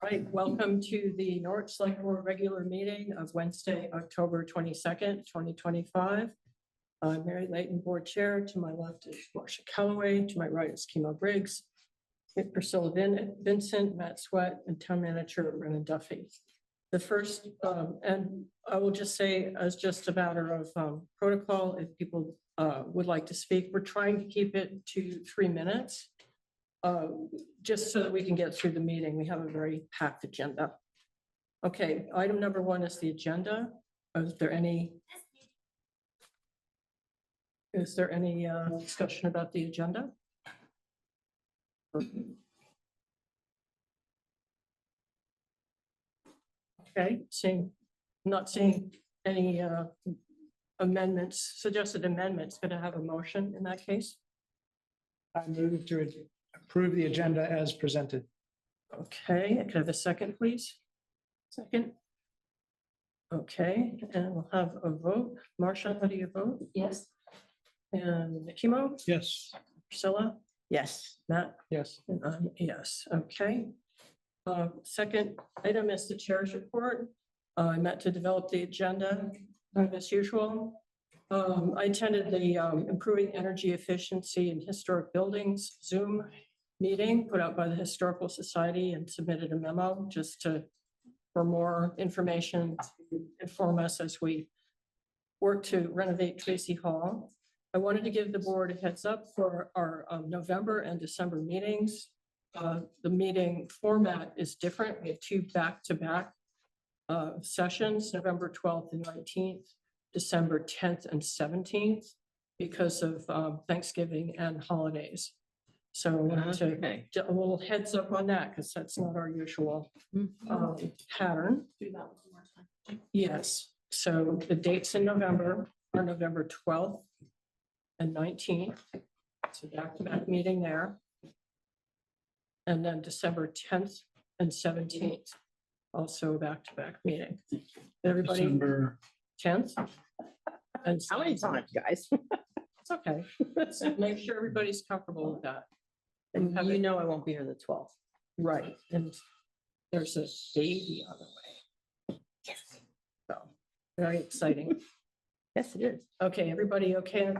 Right, welcome to the Norwich Selectboard regular meeting of Wednesday, October 22nd, 2025. I'm Mary Layton, board chair. To my left is Marcia Calloway. To my right is Kimo Briggs, Priscilla Vincent, Matt Sweat, and town manager Brennan Duffy. The first, and I will just say as just a matter of protocol, if people would like to speak, we're trying to keep it to 3 minutes. Just so that we can get through the meeting. We have a very packed agenda. Okay, item number 1 is the agenda. Is there any discussion about the agenda? Okay, not seeing any amendments, suggested amendments. Going to have a motion in that case? I move to approve the agenda as presented. Okay, I could have a second, please. Second. Okay, and we'll have a vote. Marcia, how do you vote? Yes. And Kimo? Yes. Priscilla? Yes. Matt? Yes. And I'm a yes. Okay. Second item is the chair's report. I met to develop the agenda as usual. I attended the Improving Energy Efficiency in Historic Buildings Zoom meeting put out by the Historical Society and submitted a memo just for more information to inform us as we work to renovate Tracy Hall. I wanted to give the board a heads up for our November and December meetings. The meeting format is different. We have 2 back-to-back sessions, November 12th and 19th, December 10th and 17th, because of Thanksgiving and holidays. So I wanted to a little heads up on that because that's not our usual pattern. Yes, so the dates in November are November 12th and 19th. So back-to-back meeting there. And then December 10th and 17th, also back-to-back meeting. Everybody, December 10th. And How many times, guys? it's okay. Let's make sure everybody's comfortable with that. And you know I won't be here the 12th. Right, and there's a baby on the way. Yes. So, very exciting. Yes, it is. Okay, everybody okay,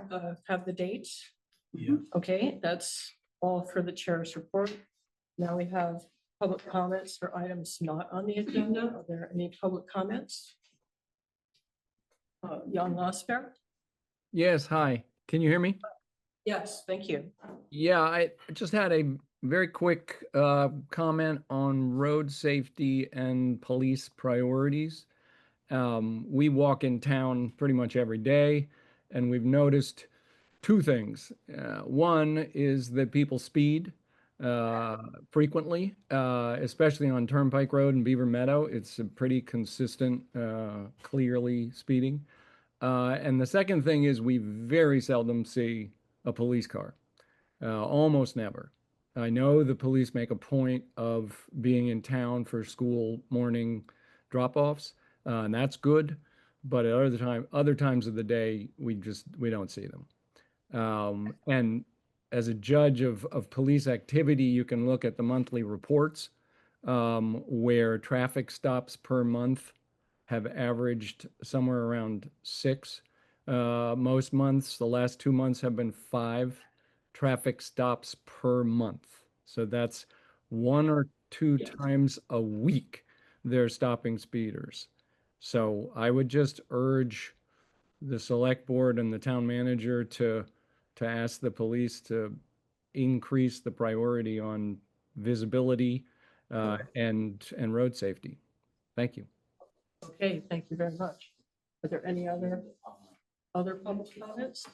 have the dates? Yeah. Okay, that's all for the chair's report. Now we have public comments for items not on the agenda. Are there any public comments? Jan Losper? Yes, hi. Can you hear me? Yes, thank you. Yeah, I just had a very quick comment on road safety and police priorities. We walk in town pretty much every day, and we've noticed 2 things. One is that people speed frequently, especially on Turnpike Road and Beaver Meadow. It's a pretty consistent, clearly speeding. And the second thing is we very seldom see a police car, almost never. I know the police make a point of being in town for school morning drop-offs, and that's good. But at other times of the day, we don't see them. And as a judge of police activity, you can look at the monthly reports where traffic stops per month have averaged somewhere around 6. Most months, the last 2 months have been 5 traffic stops per month. So that's 1 or 2 times a week they're stopping speeders. So I would just urge the select board and the town manager to ask the police to increase the priority on visibility and road safety. Thank you. Okay, thank you very much. Are there any other public comments?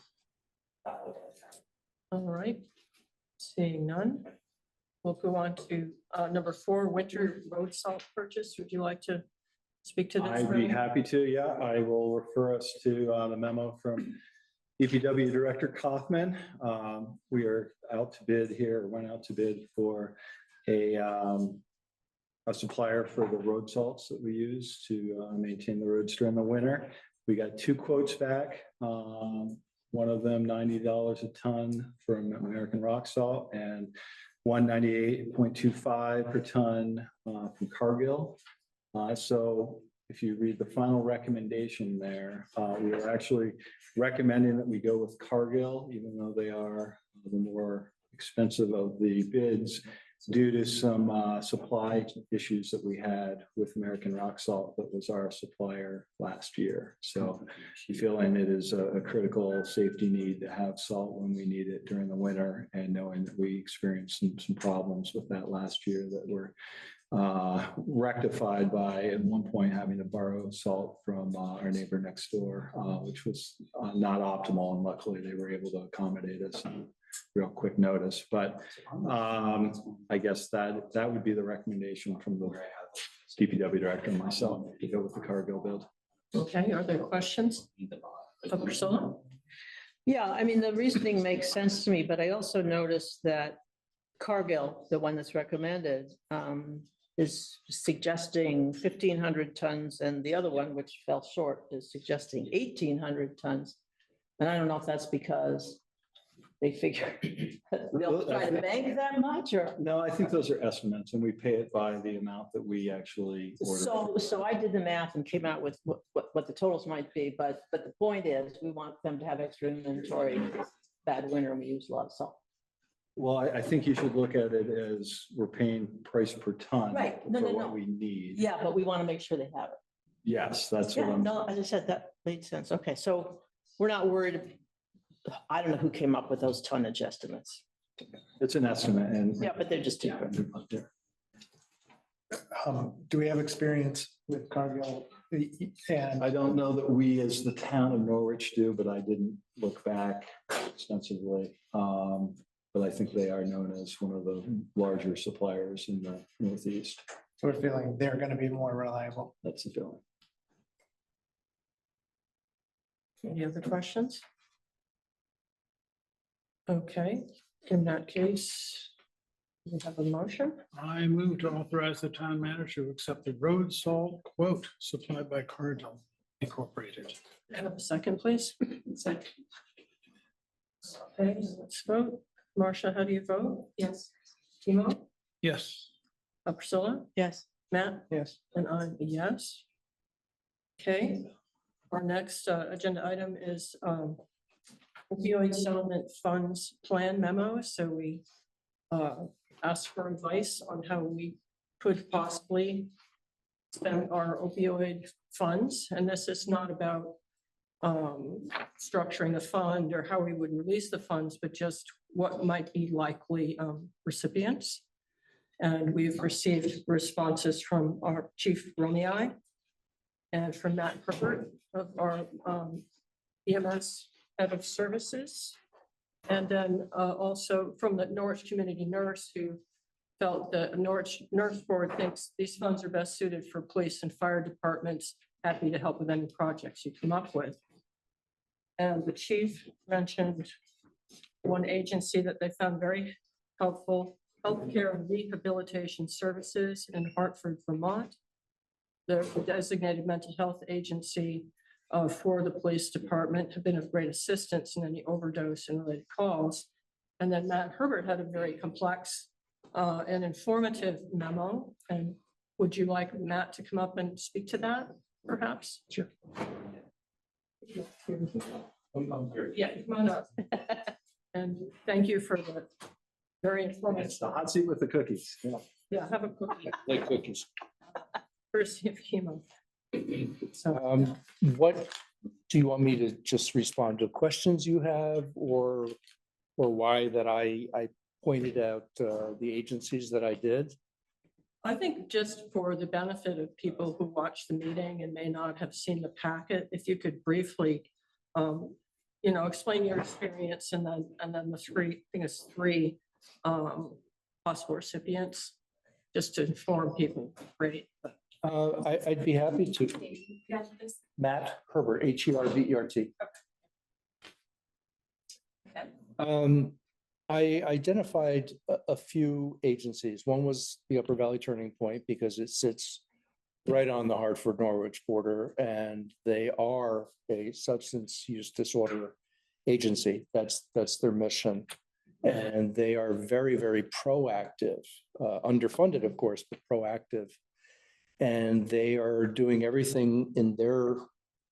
All right, seeing none. We'll go on to number 4, winter road salt purchase. Would you like to speak to this? I'd be happy to, yeah. I will refer us to the memo from DPW Director Kaufman. We are out to bid here, went out to bid for a supplier for the road salts that we use to maintain the roads during the winter. We got 2 quotes back. One of them $90 a ton from American Rock Salt, and 198.25 per ton from Cargill. So if you read the final recommendation there, we are actually recommending that we go with Cargill, even though they are the more expensive of the bids, due to some supply issues that we had with American Rock Salt that was our supplier last year. So we feel it is a critical safety need to have salt when we need it during the winter, and knowing that we experienced some problems with that last year that were rectified by at one point having to borrow salt from our neighbor next door, which was not optimal, and luckily they were able to accommodate us in real quick notice. But I guess that would be the recommendation from the DPW director and myself, to go with the Cargill build. Okay, are there questions? Priscilla? Yeah, I mean, the reasoning makes sense to me, but I also noticed that Cargill, the one that's recommended, is suggesting 1,500 tons, and the other one, which fell short, is suggesting 1,800 tons. And I don't know if that's because they figure they'll try to bank that much, or. No, I think those are estimates, and we pay it by the amount that we actually order. So I did the math and came out with what the totals might be, but the point is, we want them to have extra inventory. Bad winter, we use a lot of salt. Well, I think you should look at it as we're paying price per ton. Right. No, for no, what no. we need. Yeah, but we want to make sure they have it. Yes, that's what Yeah, I'm. no, as I said, that made sense. Okay, so we're not worried. I don't know who came up with those tonnage estimates. It's an estimate, and. Yeah, but they're just cheaper. Do we have experience with Cargill? And I don't know that we, as the town of Norwich, do, but I didn't look back extensively. But I think they are known as one of the larger suppliers in the Northeast. we're feeling they're going to be more reliable. That's the feeling. Any other questions? Okay, in that case, we have a motion. I move to authorize the town manager to accept the road salt quote supplied by Cargill Incorporated. Have a second, please. Second. Okay, let's vote. Marcia, how do you vote? Yes. Timo? Yes. Priscilla? Yes. Matt? Yes. And I'm a yes. Okay, our next agenda item is opioid settlement funds plan memo. So we asked for advice on how we could possibly spend our opioid funds. And this is not about structuring a fund or how we would release the funds, but just what might be likely recipients. And we've received responses from our chief Romei and from Matt Herbert of our EMS head of services. And then also from the Norwich community nurse, who felt that Norwich Nurse Board thinks these funds are best suited for police and fire departments, happy to help with any projects you come up with. And the chief mentioned one agency that they found very helpful, Healthcare and Rehabilitation Services in Hartford, Vermont. They're the designated mental health agency for the police department, have been of great assistance in any overdose and related calls. And then Matt Herbert had a very complex and informative memo. And would you like Matt to come up and speak to that, perhaps? Sure. Yeah, come on up. And thank you for the very informative. It's the hot seat with the cookies. Yeah. Yeah, have a cookie. Like cookies. First of chemo. So, What, do you want me to just respond to questions you have, or why that I pointed out the agencies that I did? I think just for the benefit of people who watch the meeting and may not have seen the packet, if you could briefly, explain your experience and then the three, I think it's three possible recipients, just to inform people. Great. I'd be happy to. Matt Herbert, Herbert. I identified a few agencies. One was the Upper Valley Turning Point, because it sits right on the Hartford Norwich border, and they are a substance use disorder agency. That's their mission. And they are very, very proactive, underfunded, of course, but proactive. And they are doing everything in their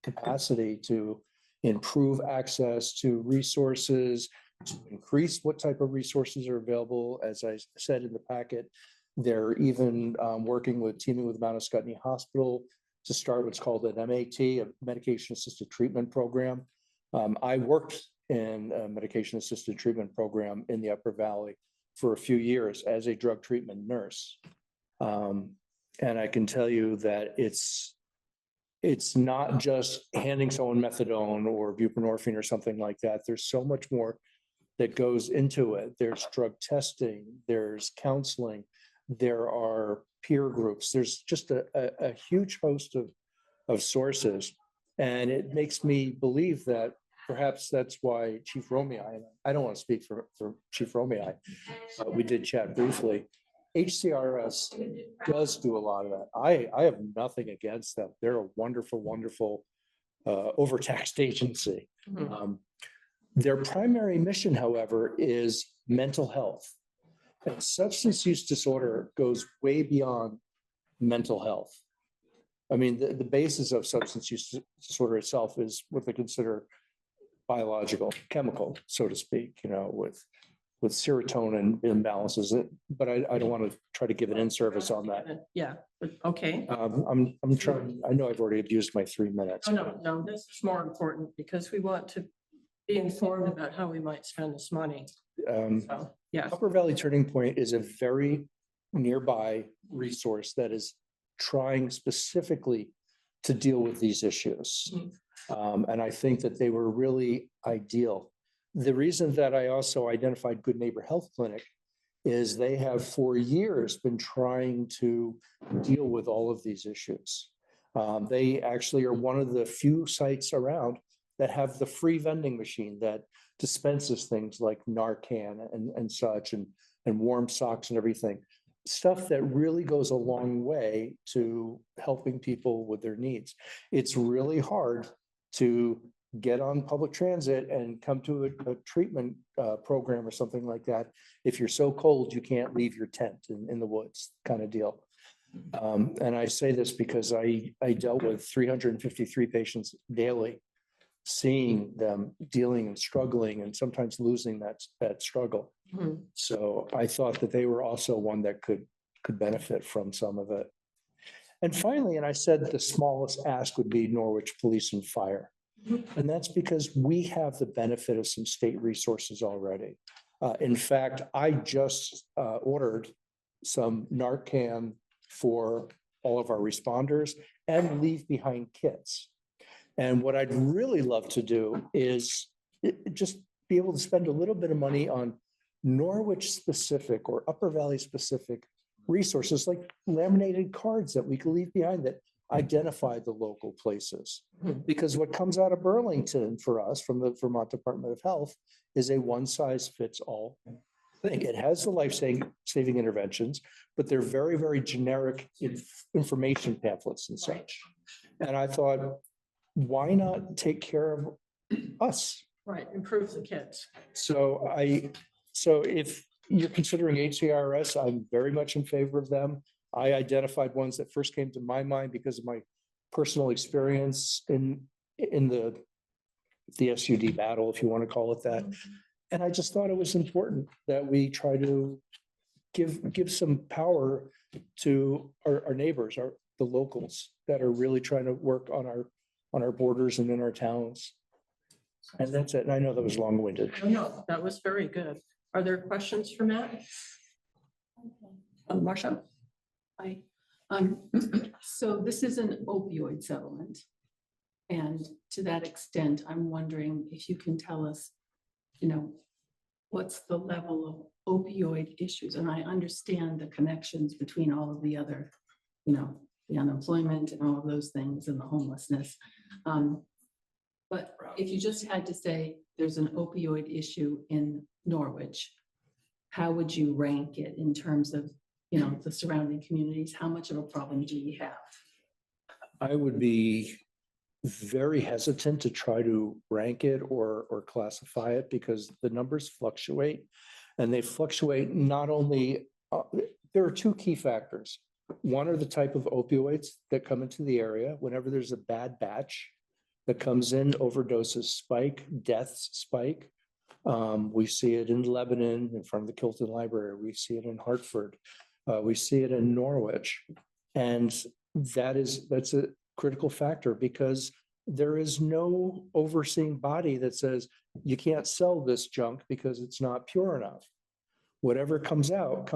capacity to improve access to resources, to increase what type of resources are available. As I said in the packet, they're even teaming with Mount Scottney Hospital to start what's called an MAT, a medication assisted treatment program. I worked in a medication assisted treatment program in the Upper Valley for a few years as a drug treatment nurse. And I can tell you that it's not just handing someone methadone or buprenorphine or something like that. There's so much more that goes into it. There's drug testing, there's counseling, there are peer groups. There's just a huge host of sources. And it makes me believe that perhaps that's why Chief Romei, I don't want to speak for Chief Romei, we did chat briefly. HCRS does do a lot of that. I have nothing against them. They're a wonderful, wonderful overtaxed agency. Their primary mission, however, is mental health. And substance use disorder goes way beyond mental health. I mean, the basis of substance use disorder itself is what they consider biological, chemical, so to speak, with serotonin imbalances. But I don't want to try to give an in-service on that. Yeah, but okay. I'm trying, I know I've already abused my 3 minutes. No, this is more important because we want to be informed about how we might spend this money. So, yeah. Upper Valley Turning Point is a very nearby resource that is trying specifically to deal with these issues. And I think that they were really ideal. The reason that I also identified Good Neighbor Health Clinic is they have for years been trying to deal with all of these issues. They actually are one of the few sites around that have the free vending machine that dispenses things like Narcan and such, and warm socks and everything. Stuff that really goes a long way to helping people with their needs. It's really hard to get on public transit and come to a treatment program or something like that if you're so cold you can't leave your tent in the woods, kind of deal. And I say this because I dealt with 353 patients daily, seeing them dealing and struggling and sometimes losing that struggle. So I thought that they were also one that could benefit from some of it. And finally, and I said the smallest ask would be Norwich Police and Fire. And that's because we have the benefit of some state resources already. In fact, I just ordered some Narcan for all of our responders and leave behind kits. And what I'd really love to do is just be able to spend a little bit of money on Norwich specific or Upper Valley specific resources, like laminated cards that we can leave behind that identify the local places. Because what comes out of Burlington for us from the Vermont Department of Health is a one size fits all thing. It has the life-saving interventions, but they're very, very generic information pamphlets and such. And I thought, why not take care of us? Right, improve the kids. So if you're considering HCRS, I'm very much in favor of them. I identified ones that first came to my mind because of my personal experience in the SUD battle, if you want to call it that. And I just thought it was important that we try to give some power to our neighbors, the locals that are really trying to work on our borders and in our towns. And that's it. And I know that was long-winded. No, that was very good. Are there questions for Matt? Marcia? Hi. So this is an opioid settlement. And to that extent, I'm wondering if you can tell us, what's the level of opioid issues? And I understand the connections between all of the other, the unemployment and all of those things and the homelessness. But if you just had to say there's an opioid issue in Norwich, how would you rank it in terms of, the surrounding communities? How much of a problem do we have? I would be very hesitant to try to rank it or classify it because the numbers fluctuate. And they fluctuate not only, there are two key factors. One are the type of opioids that come into the area. Whenever there's a bad batch that comes in, overdoses spike, deaths spike. We see it in Lebanon in front of the Kilton Library. We see it in Hartford. We see it in Norwich. And that's a critical factor because there is no overseeing body that says you can't sell this junk because it's not pure enough. Whatever comes out,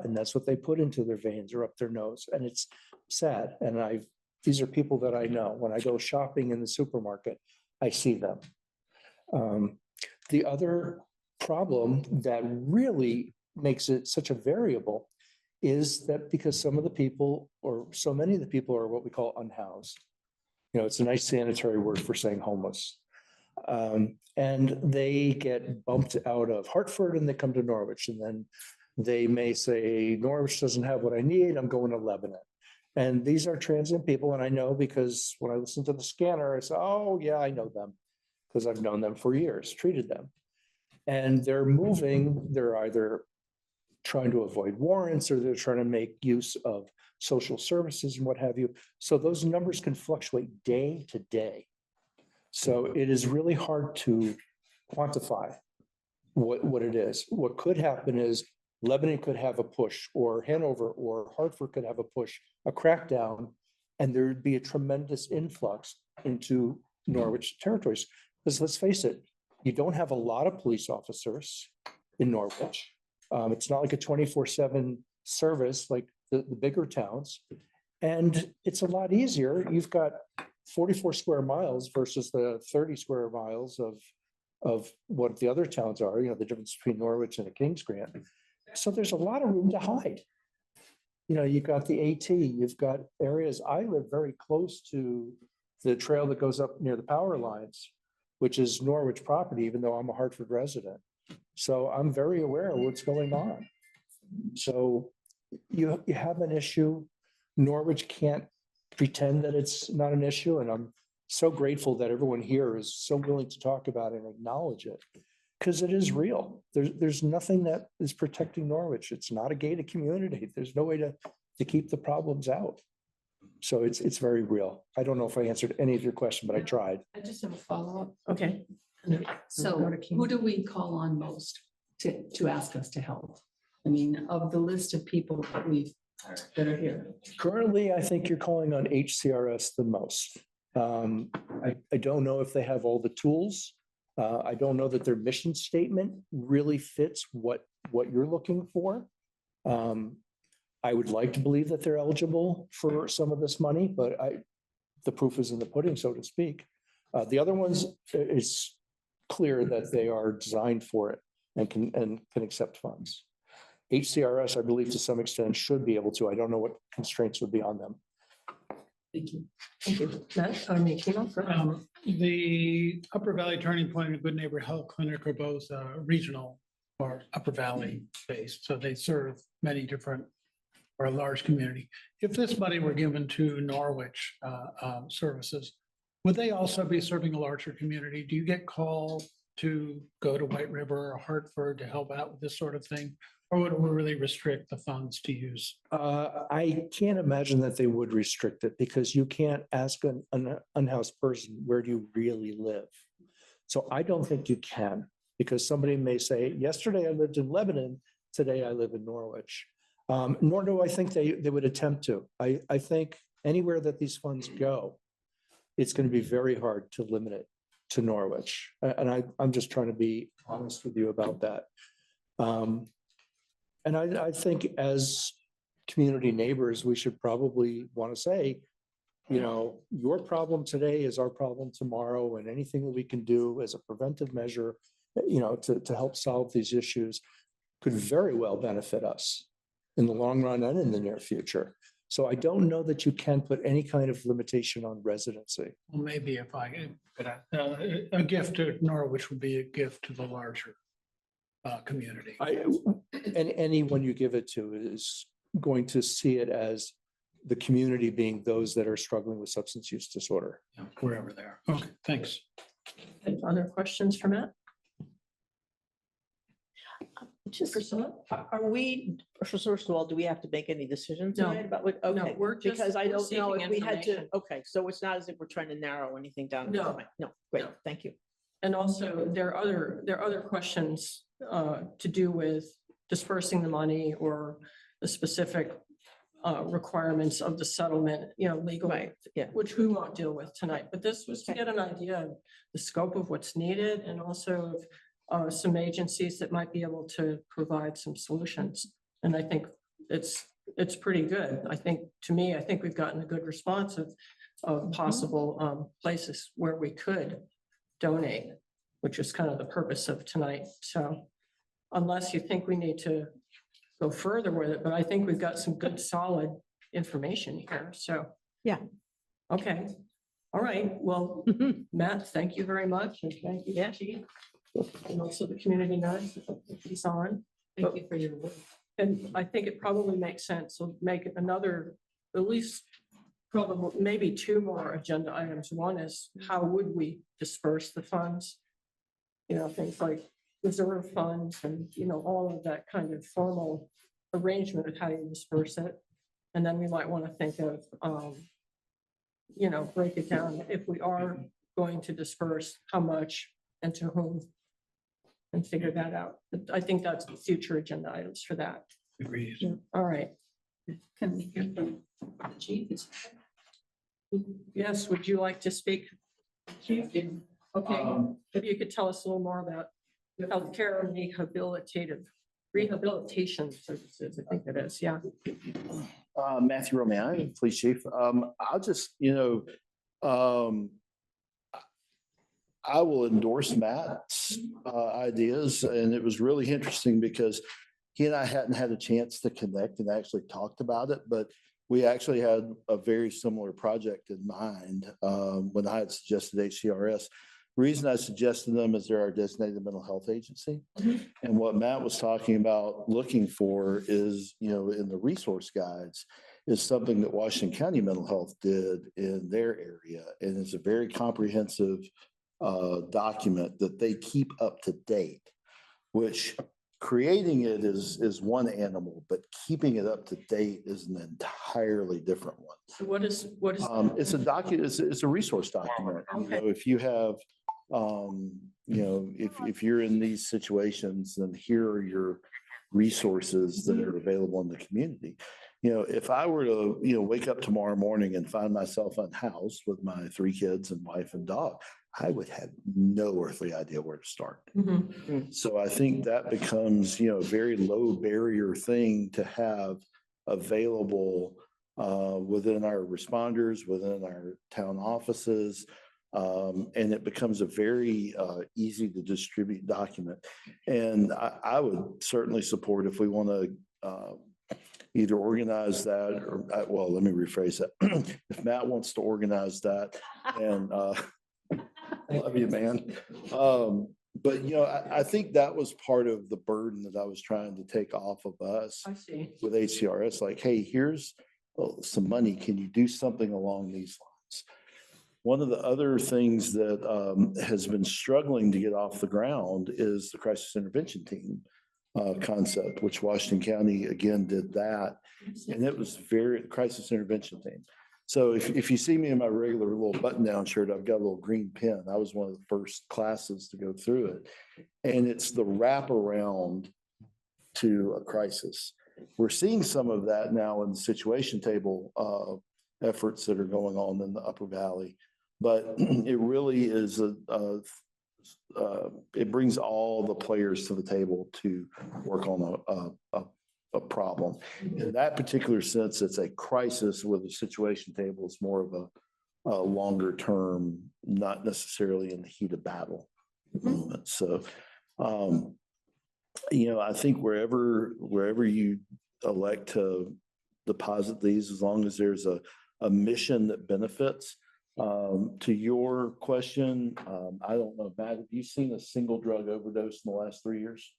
and that's what they put into their veins or up their nose. And it's sad. And these are people that I know. When I go shopping in the supermarket, I see them. The other problem that really makes it such a variable is that because some of the people, or so many of the people, are what we call unhoused. It's a nice sanitary word for saying homeless. And they get bumped out of Hartford and they come to Norwich, and then they may say, Norwich doesn't have what I need, I'm going to Lebanon. And these are transient people, and I know because when I listen to the scanner, I say, oh yeah, I know them because I've known them for years, treated them. And they're moving, they're either trying to avoid warrants or they're trying to make use of social services and what have you. So those numbers can fluctuate day to day. So it is really hard to quantify what it is. What could happen is Lebanon could have a push, or Hanover or Hartford could have a push, a crackdown, and there'd be a tremendous influx into Norwich territories. Because let's face it, you don't have a lot of police officers in Norwich. It's not like a 24/7 service like the bigger towns. And it's a lot easier. You've got 44 square miles versus the 30 square miles of what the other towns are, the difference between Norwich and a Kings Grant. So there's a lot of room to hide. You've got the AT, you've got areas. I live very close to the trail that goes up near the power lines, which is Norwich property, even though I'm a Hartford resident. So I'm very aware of what's going on. So you have an issue. Norwich can't pretend that it's not an issue. And I'm so grateful that everyone here is so willing to talk about it and acknowledge it, because it is real. There's nothing that is protecting Norwich. It's not a gated community. There's no way to keep the problems out. So it's very real. I don't know if I answered any of your question, but I tried. I just have a follow-up. Okay. So who do we call on most to ask us to help? I mean, of the list of people that are here. Currently, I think you're calling on HCRS the most. I don't know if they have all the tools. I don't know that their mission statement really fits what you're looking for. I would like to believe that they're eligible for some of this money, but the proof is in the pudding, so to speak. The other ones, it's clear that they are designed for it and can accept funds. HCRS, I believe to some extent, should be able to. I don't know what constraints would be on them. Thank you. Thank you. Matt, Kimo? The Upper Valley Turning Point and Good Neighbor Health Clinic are both regional or Upper Valley based, so they serve many different or a large community. If this money were given to Norwich services, would they also be serving a larger community? Do you get called to go to White River or Hartford to help out with this sort of thing? Or would it really restrict the funds to use? I can't imagine that they would restrict it, because you can't ask an unhoused person, where do you really live? So I don't think you can, because somebody may say, yesterday I lived in Lebanon, today I live in Norwich. Nor do I think they would attempt to. I think anywhere that these funds go, it's going to be very hard to limit it to Norwich. And I'm just trying to be honest with you about that. And I think as community neighbors, we should probably want to say, your problem today is our problem tomorrow, and anything that we can do as a preventive measure, to help solve these issues could very well benefit us in the long run and in the near future. So I don't know that you can put any kind of limitation on residency. Well, maybe if I could, a gift to Norwich would be a gift to the larger community. And anyone you give it to is going to see it as the community being those that are struggling with substance use disorder. Yeah, wherever they are. Okay, thanks. Other questions for Matt? Just, Priscilla? are we, first of all, do we have to make any decisions No. tonight about what? No, Okay, we're just- because I we're don't know seeking if we had to, information. okay, so it's not as if we're trying to narrow anything down. at this No. point. No, great, No. thank you. And also, there are other questions to do with dispersing the money or the specific requirements of the settlement, legal. Right, yeah. Which we won't deal with tonight, but this was to get an idea of the scope of what's needed and also some agencies that might be able to provide some solutions. And I think it's pretty good. I think we've gotten a good response of possible places where we could donate, which is kind of the purpose of tonight. So unless you think we need to go further with it, but I think we've got some good, solid information here. So. Yeah. Okay. All right. Well, Matt, thank you very much. And thank you, Yeah. Chief. And also the community nurse, he's on. Thank you for your work. And I think it probably makes sense to make it another, at least probably maybe two more agenda items. One is how would we disperse the funds? Things like reserve funds and, all of that kind of formal arrangement of how you disperse it. And then we might want to think of, break it down if we are going to disperse, how much and to whom. And figure that out. But I think that's future agenda items for that. Agreed. All right. Can we hear from the chief? Yes, would you like to speak? Chief? Okay, maybe you could tell us a little more about healthcare and rehabilitation services, I think it is, yeah. Matthew Roman, police chief. I'll just, I will endorse Matt's ideas, and it was really interesting because he and I hadn't had a chance to connect and actually talked about it, but we actually had a very similar project in mind when I had suggested HCRS. The reason I suggested them is they're our designated mental health agency. And what Matt was talking about looking for is, in the resource guides, is something that Washington County Mental Health did in their area. And it's a very comprehensive document that they keep up to date, which creating it is one animal, but keeping it up to date is an entirely different one. So what is? It's a document, it's a resource document. If you have, if you're in these situations, then here are your resources that are available in the community. If I were to, wake up tomorrow morning and find myself unhoused with my 3 kids and wife and dog, I would have no earthly idea where to start. So I think that becomes, a very low barrier thing to have available within our responders, within our town offices. And it becomes a very easy to distribute document. And I would certainly support if we want to either organize that or, well, let me rephrase that. If Matt wants to organize that and love you, man. But, I think that was part of the burden that I was trying to take off of us I see. with HCRS. Like, hey, here's some money. Can you do something along these lines? One of the other things that has been struggling to get off the ground is the crisis intervention team concept, which Washington County again did that. And it was very crisis intervention team. So if you see me in my regular little button down shirt, I've got a little green pin. I was one of the first classes to go through it. And it's the wraparound to a crisis. We're seeing some of that now in the situation table efforts that are going on in the Upper Valley. But it really is it brings all the players to the table to work on a problem. In that particular sense, it's a crisis with a situation table. It's more of a longer term, not necessarily in the heat of battle moment. So, I think wherever you elect to deposit these, as long as there's a mission that benefits. To your question, I don't know, Matt, have you seen a single drug overdose in the last 3 years?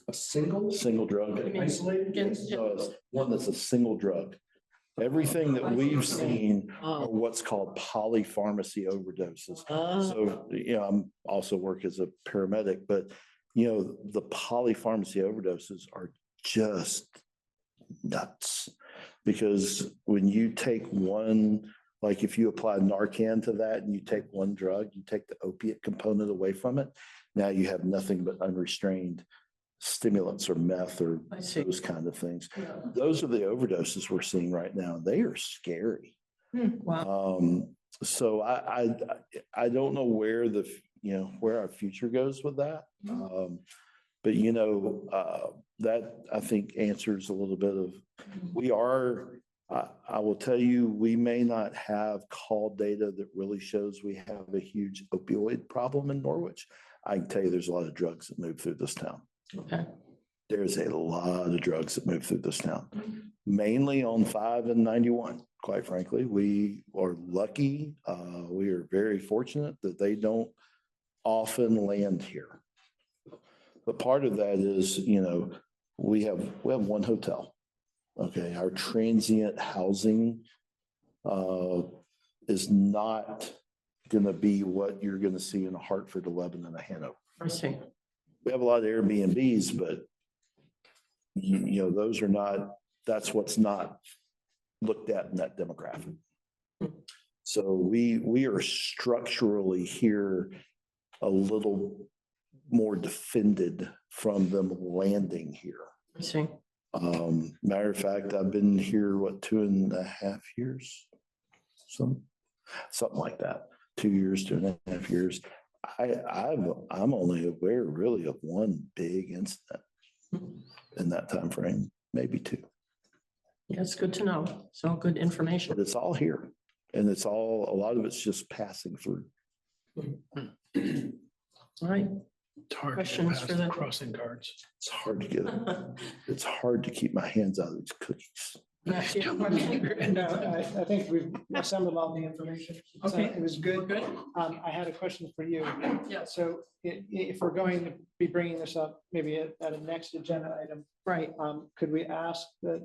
A single drug. Isolated? No, it's one that's a single drug. Everything that we've seen are what's called polypharmacy overdoses. So, I'm also work as a paramedic, but the polypharmacy overdoses are just nuts. Because when you take one, like if you apply Narcan to that and you take one drug, you take the opiate component away from it. Now you have nothing but unrestrained stimulants or meth or I see. those kind of things. Yeah. Those are the overdoses we're seeing right now. They are scary. Wow. So I don't know where where our future goes with that. But that I think answers a little bit of, I will tell you, we may not have call data that really shows we have a huge opioid problem in Norwich. I can tell you there's a lot of drugs that move through this town. Okay. There's a lot of drugs that move through this town, mainly on 5 and 91. Quite frankly, we are lucky. We are very fortunate that they don't often land here. But part of that is, we have one hotel. Okay, our transient housing is not going to be what you're going to see in a Hartford, a Lebanon, and a Hanover. I see. We have a lot of Airbnbs, but those are not, that's what's not looked at in that demographic. So we are structurally here a little more defended from them landing here. I see. Matter of fact, I've been here, 2.5 years? Something like that. 2 years, 2.5 years. I'm only aware really of one big incident in that time frame, maybe 2. Yeah, it's good to know. It's all good information. But it's all here. And a lot of it's just passing through. All right. It's hard to Questions get for past the the- crossing guards. It's hard to get, it's hard to keep my hands out of these cookies. Matt, do you have a question? No, I think we've assembled all the information. So Okay. It was good. Good. I had a question for you. Yeah. So if we're going to be bringing this up, maybe at a next agenda item, Right. could we ask that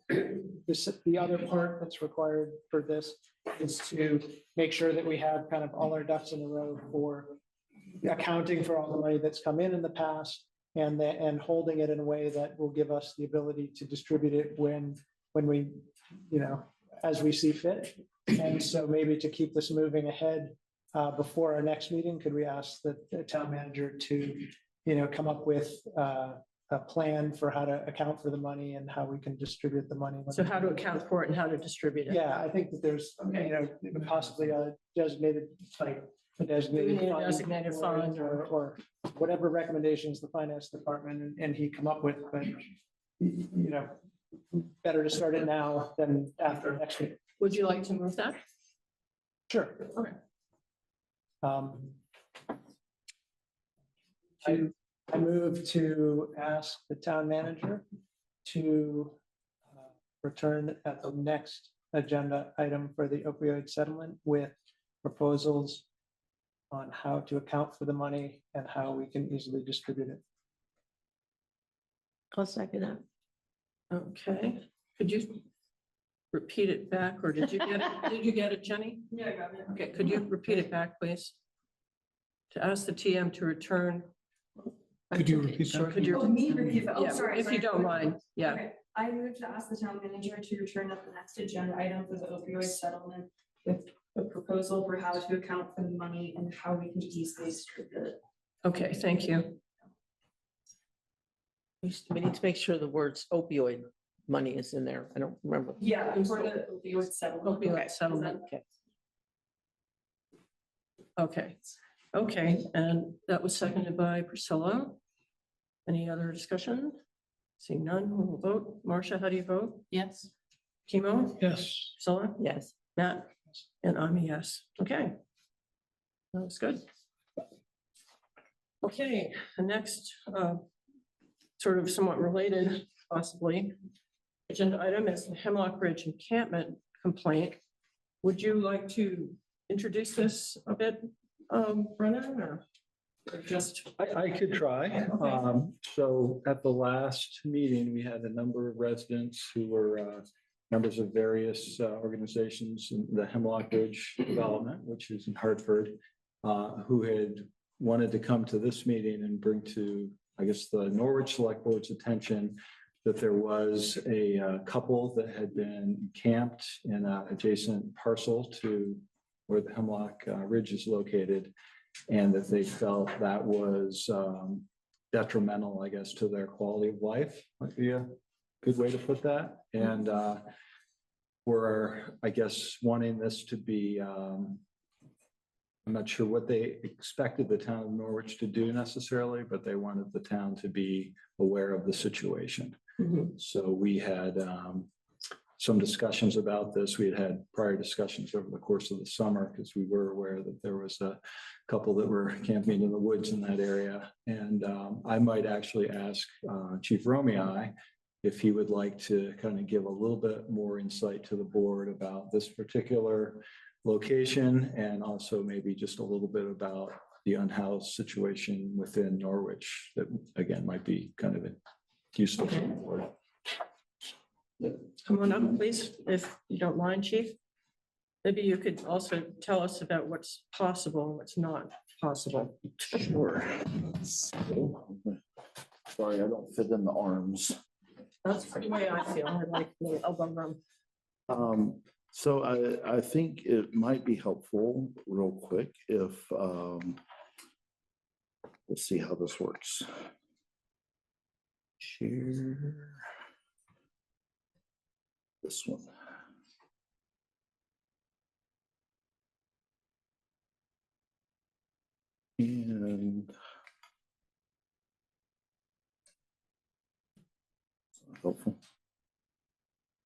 the other part that's required for this is to make sure that we have kind of all our ducks in a row for accounting for all the money that's come in the past and holding it in a way that will give us the ability to distribute it when we, as we see fit. And so maybe to keep this moving ahead before our next meeting, could we ask the town manager to, come up with a plan for how to account for the money and how we can distribute the money? So how to account for it and how to distribute it? Yeah, I think that there's, possibly a designated, a designated We need a fund designated for it, fund or whatever recommendations the finance department and he come up with, but better to start it now than after next week. Would you like to move that? Sure. Okay. I move to ask the town manager to return at the next agenda item for the opioid settlement with proposals on how to account for the money and how we can easily distribute it. I'll second that. Okay. Could you repeat it back, or did you get it? Did you get it, Jenny? Yeah, I got it. Okay, could you repeat it back, please? To ask the TM to return. Could you repeat that? Sure, could you? Oh, me repeat that. Oh, Yeah, sorry. if you don't mind, yeah. Okay. I move to ask the town manager to return at the next agenda item for the opioid settlement with a proposal for how to account for the money and how we can easily distribute it. Okay, thank you. We need to make sure the words opioid money is in there. I don't remember. Yeah, for the opioid settlement. Opioid settlement. Okay. Okay, okay, and that was seconded by Priscilla. Any other discussion? Seeing none, we will vote. Marcia, how do you vote? Yes. Chemo? Yes. Priscilla? Yes. Matt? And I'm a yes. Okay. That was good. Okay, the next, sort of somewhat related, possibly, agenda item is the Hemlock Ridge Encampment complaint. Would you like to introduce this a bit, Brennan, or just? I could try. So at the last meeting, we had a number of residents who were members of various organizations in the Hemlock Ridge development, which is in Hartford, who had wanted to come to this meeting and bring to, I guess, the Norwich Selectboard's attention that there was a couple that had been encamped in an adjacent parcel to where the Hemlock Ridge is located, and that they felt that was detrimental, I guess, to their quality of life, might be a good way to put that. And we're, I guess, wanting this to be, I'm not sure what they expected the town of Norwich to do necessarily, but they wanted the town to be aware of the situation. So we had some discussions about this. We had prior discussions over the course of the summer because we were aware that there was a couple that were camping in the woods in that area. And I might actually ask Chief Romei if he would like to kind of give a little bit more insight to the board about this particular location, and also maybe just a little bit about the unhoused situation within Norwich that, again, might be kind of useful for the board. Come on up, please, if you don't mind, Chief. Maybe you could also tell us about what's possible and what's not possible. Sure. Sorry, I don't fit in the arms. That's the way I feel. I like the elbow room. So I think it might be helpful real quick if, let's see how this works. Share this one. And helpful.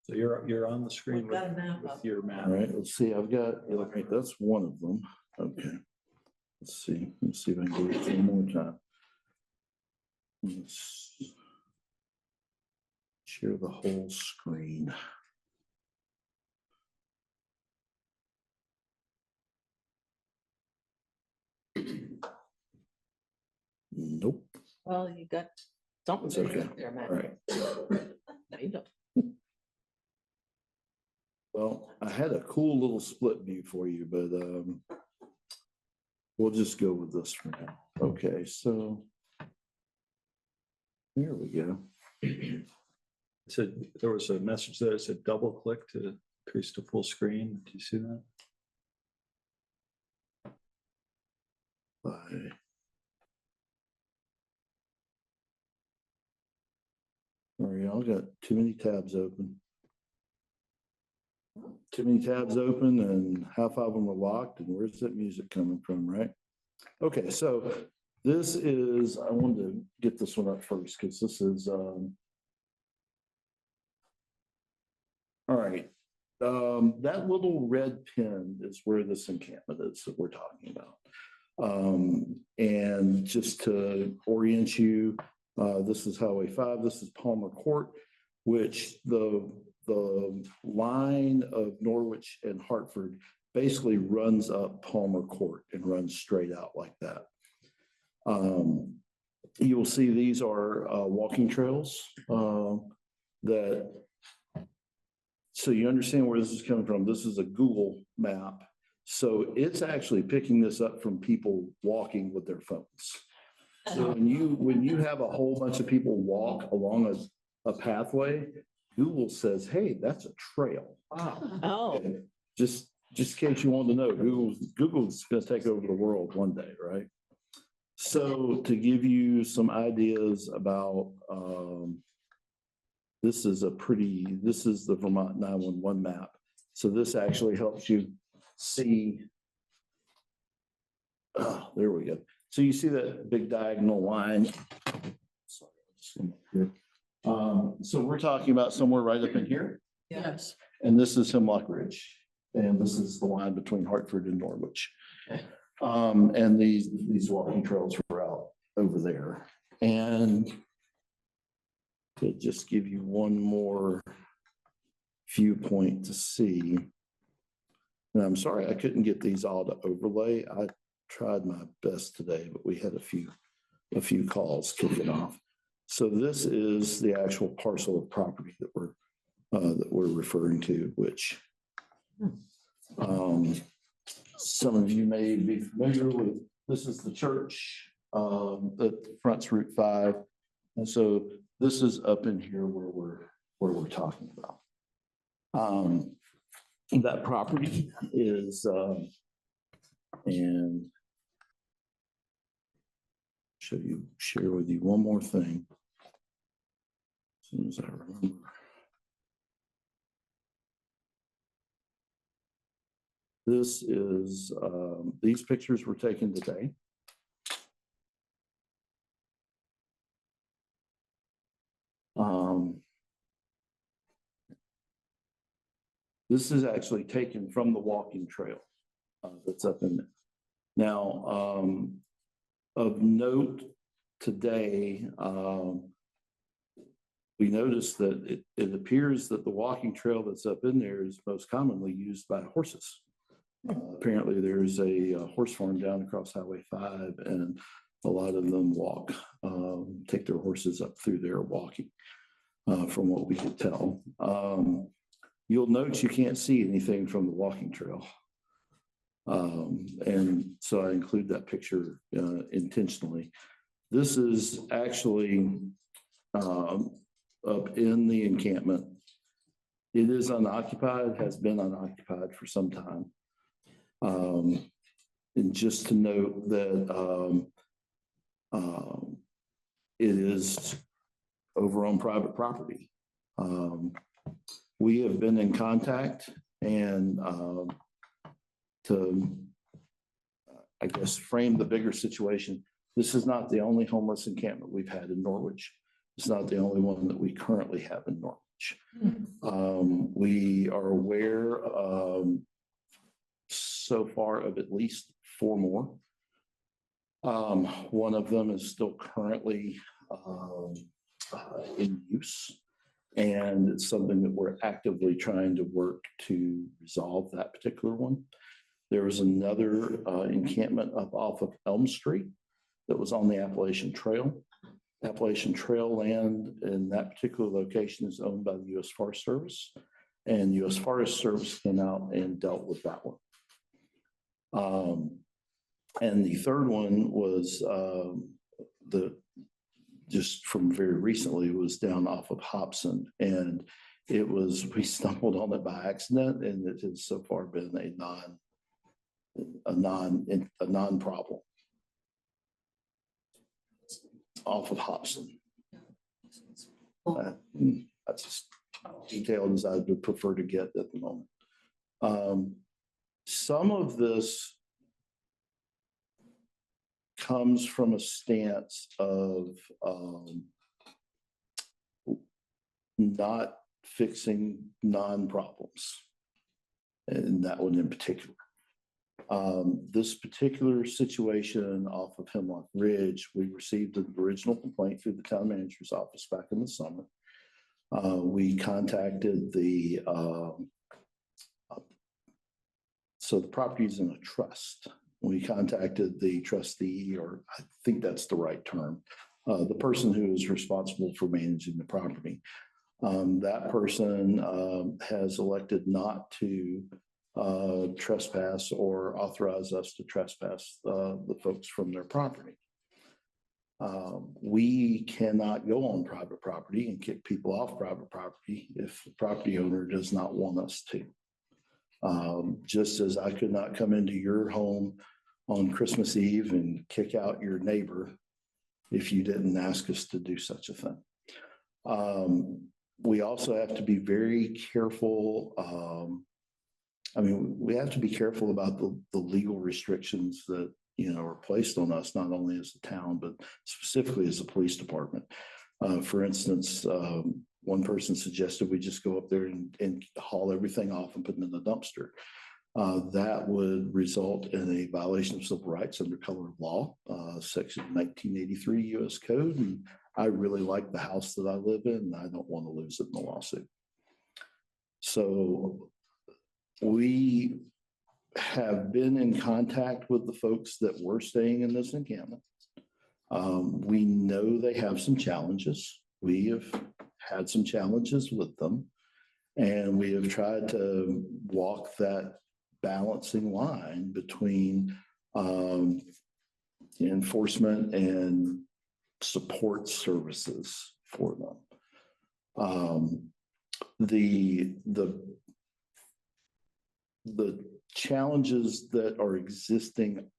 So you're on the screen We've got a map with up. your map. All right, let's see, I've got, okay, that's one of them. Okay. Let's see if I can do it one more time. Let's share the whole screen. Nope. Well, you got something It's to okay. do there, Matt. All right. No, you don't. Well, I had a cool little split view for you, but we'll just go with this for now. Okay, so there we go. So there was a message there that said double click to increase to full screen. Do you see that? Bye. Sorry, y'all got too many tabs open. Too many tabs open and half of them are locked, and where's that music coming from, right? Okay, so this is, I wanted to get this one up first because this is, all right. That little red pin is where this encampment is that we're talking about. And just to orient you, this is Highway 5, this is Palmer Court, which the line of Norwich and Hartford basically runs up Palmer Court and runs straight out like that. You'll see these are walking trails that, so you understand where this is coming from. This is a Google map. So it's actually picking this up from people walking with their phones. So when you have a whole bunch of people walk along a pathway, Google says, hey, that's a trail. Wow. Oh, Just in case you want to know, Google's going to take over the world one day, right? So to give you some ideas about, this is the Vermont 911 map. So this actually helps you see, there we go. So you see that big diagonal line. So we're talking about somewhere right up in here, Yes. and this is Hemlock Ridge, and this is the line between Hartford and Norwich. And these walking trails were out over there. And to just give you one more viewpoint to see. And I'm sorry I couldn't get these all to overlay. I tried my best today, but we had a few calls kicking off. So this is the actual parcel of property that we're referring to, which some of you may be familiar with this is the church, that fronts Route 5. And so this is up in here where we're talking about. That property is, and share with you one more thing. As soon as I remember. This is, these pictures were taken today. This is actually taken from the walking trail that's up in there. Now, of note today, we noticed that it appears that the walking trail that's up in there is most commonly used by horses. Apparently, there's a horse farm down across Highway 5, and a lot of them walk, take their horses up through there walking, from what we could tell. You'll note you can't see anything from the walking trail. And so I include that picture intentionally. This is actually up in the encampment. It is unoccupied, has been unoccupied for some time. And just to note that it is over on private property. We have been in contact, and to, I guess, frame the bigger situation, this is not the only homeless encampment we've had in Norwich. It's not the only one that we currently have in Norwich. We are aware so far of at least 4 more. One of them is still currently in use, and it's something that we're actively trying to work to resolve that particular one. There was another encampment up off of Elm Street that was on the Appalachian Trail. Appalachian Trail land in that particular location is owned by the U.S. Forest Service, and U.S. Forest Service came out and dealt with that one. And the third one was just from very recently, was down off of Hobson, and we stumbled on it by accident, and it has so far been a non-problem off of Hobson. That's as detailed as I would prefer to get at the moment. Some of this comes from a stance of not fixing non-problems, and that one in particular. This particular situation off of Hemlock Ridge, we received an original complaint through the town manager's office back in the summer. We contacted so the property is in a trust. We contacted the trustee, or I think that's the right term, the person who is responsible for managing the property. That person has elected not to trespass or authorize us to trespass the folks from their property. We cannot go on private property and kick people off private property if the property owner does not want us to. Just as I could not come into your home on Christmas Eve and kick out your neighbor if you didn't ask us to do such a thing. We also have to be very careful. We have to be careful about the legal restrictions that, are placed on us, not only as a town, but specifically as a police department. For instance, one person suggested we just go up there and haul everything off and put it in the dumpster. That would result in a violation of civil rights under color of law, section 1983 U.S. Code. And I really like the house that I live in, and I don't want to lose it in the lawsuit. So we have been in contact with the folks that were staying in this encampment. We know they have some challenges. We have had some challenges with them, and we have tried to walk that balancing line between enforcement and support services for them. The challenges that are existing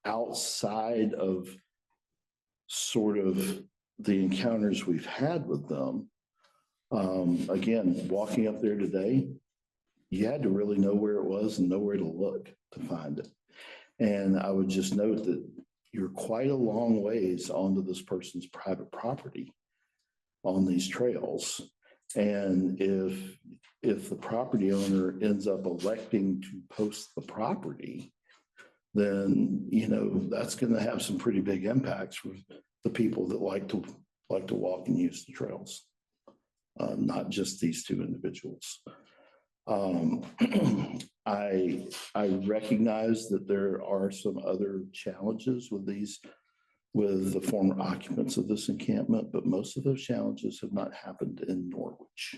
outside of sort of the encounters we've had with them. Again, walking up there today, you had to really know where it was and know where to look to find it. And I would just note that you're quite a long ways onto this person's private property on these trails. And if the property owner ends up electing to post the property, then, you know, that's going to have some pretty big impacts for the people that like to walk and use the trails. Not just these two individuals. I recognize that there are some other challenges with the former occupants of this encampment, but most of those challenges have not happened in Norwich.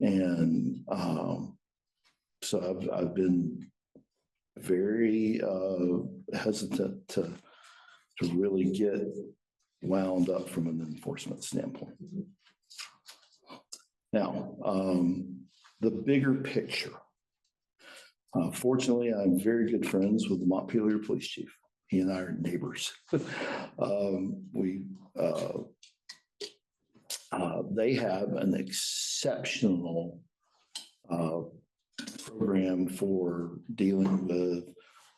And so I've been very hesitant to really get wound up from an enforcement standpoint. Now, the bigger picture. Fortunately, I'm very good friends with the Montpelier Police Chief. He and I are neighbors. They have an exceptional program for dealing with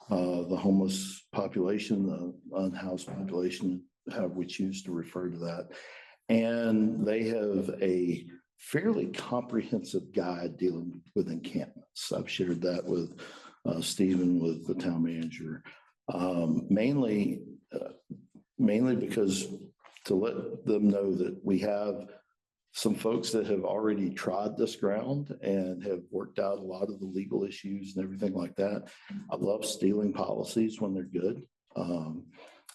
the homeless population, the unhoused population, however we choose to refer to that. And they have a fairly comprehensive guide dealing with encampments. I've shared that with Stephen, with the town manager, mainly because to let them know that we have some folks that have already trod this ground and have worked out a lot of the legal issues and everything like that. I love stealing policies when they're good.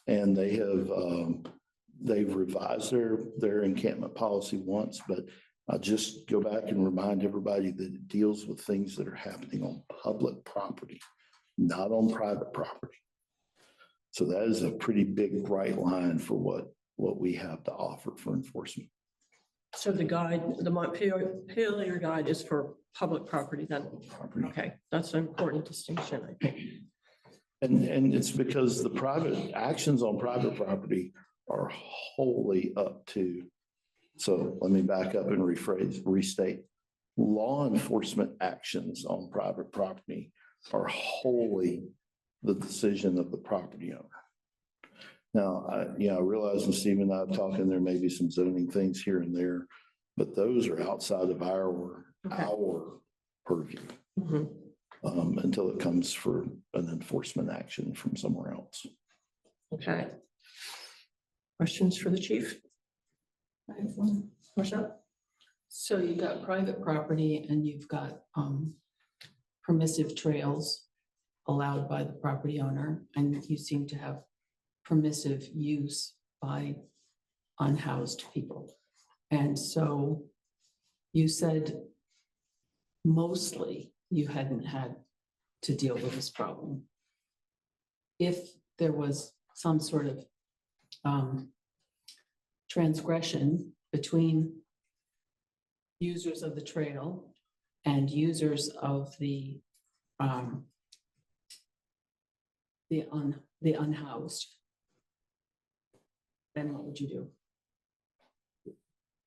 And they've revised their encampment policy once, but I'll just go back and remind everybody that it deals with things that are happening on public property, not on private property. So that is a pretty big bright line for what we have to offer for enforcement. So the guide, the Montpelier guide is for public property then? Property. Okay, that's an important distinction, I think. And it's because the private actions on private property are wholly up to. So let me back up and restate. Law enforcement actions on private property are wholly the decision of the property owner. Now, I realize when Steve and I are talking, there may be some zoning things here and there, but those are outside of our purview until it comes for an enforcement action from somewhere else. Okay. Questions for the chief? I have one. Question? So you've got private property and you've got permissive trails allowed by the property owner, and you seem to have permissive use by unhoused people. And so you said mostly you hadn't had to deal with this problem. If there was some sort of transgression between users of the trail and users of the unhoused, then what would you do?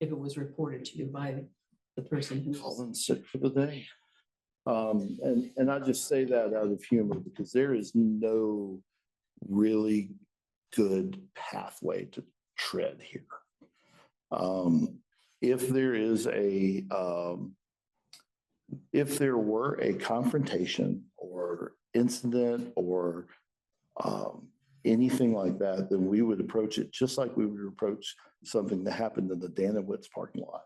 If it was reported to you by the person who Call in sick for the day. And I just say that out of humor because there is no really good pathway to tread here. If there were a confrontation or incident or anything like that, then we would approach it just like we would approach something that happened in the Danowitz parking lot.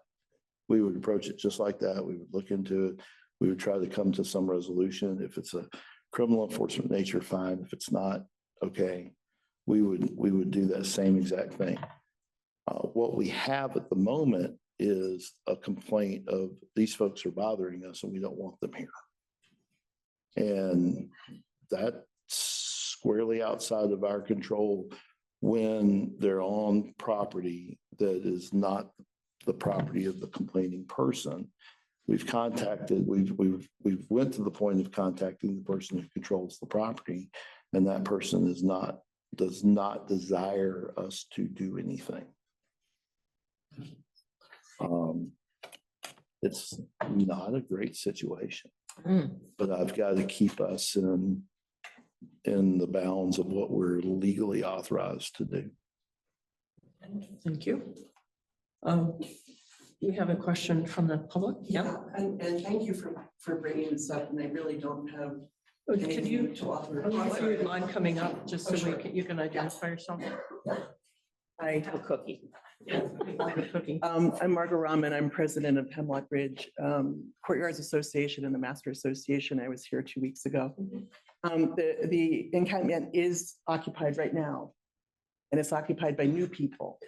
We would approach it just like that. We would look into it. We would try to come to some resolution. If it's a criminal enforcement nature, fine. If it's not, okay. We would do that same exact thing. What we have at the moment is a complaint of these folks are bothering us and we don't want them here. And that's squarely outside of our control when they're on property that is not the property of the complaining person. We've went to the point of contacting the person who controls the property, and that person does not desire us to do anything. It's not a great situation, but I've got to keep us in the bounds of what we're legally authorized to do. Thank you. We have a question from the public. Yeah. And thank you for bringing this up, and I really don't have. Could you, to offer. what's your line coming up, just so you can identify yourself? I have a cookie. Yeah. Cookie. I'm Margot Rahman. I'm president of Hemlock Ridge Courtyards Association and the Master Association. I was here 2 weeks ago. The encampment is occupied right now, and it's occupied by new people,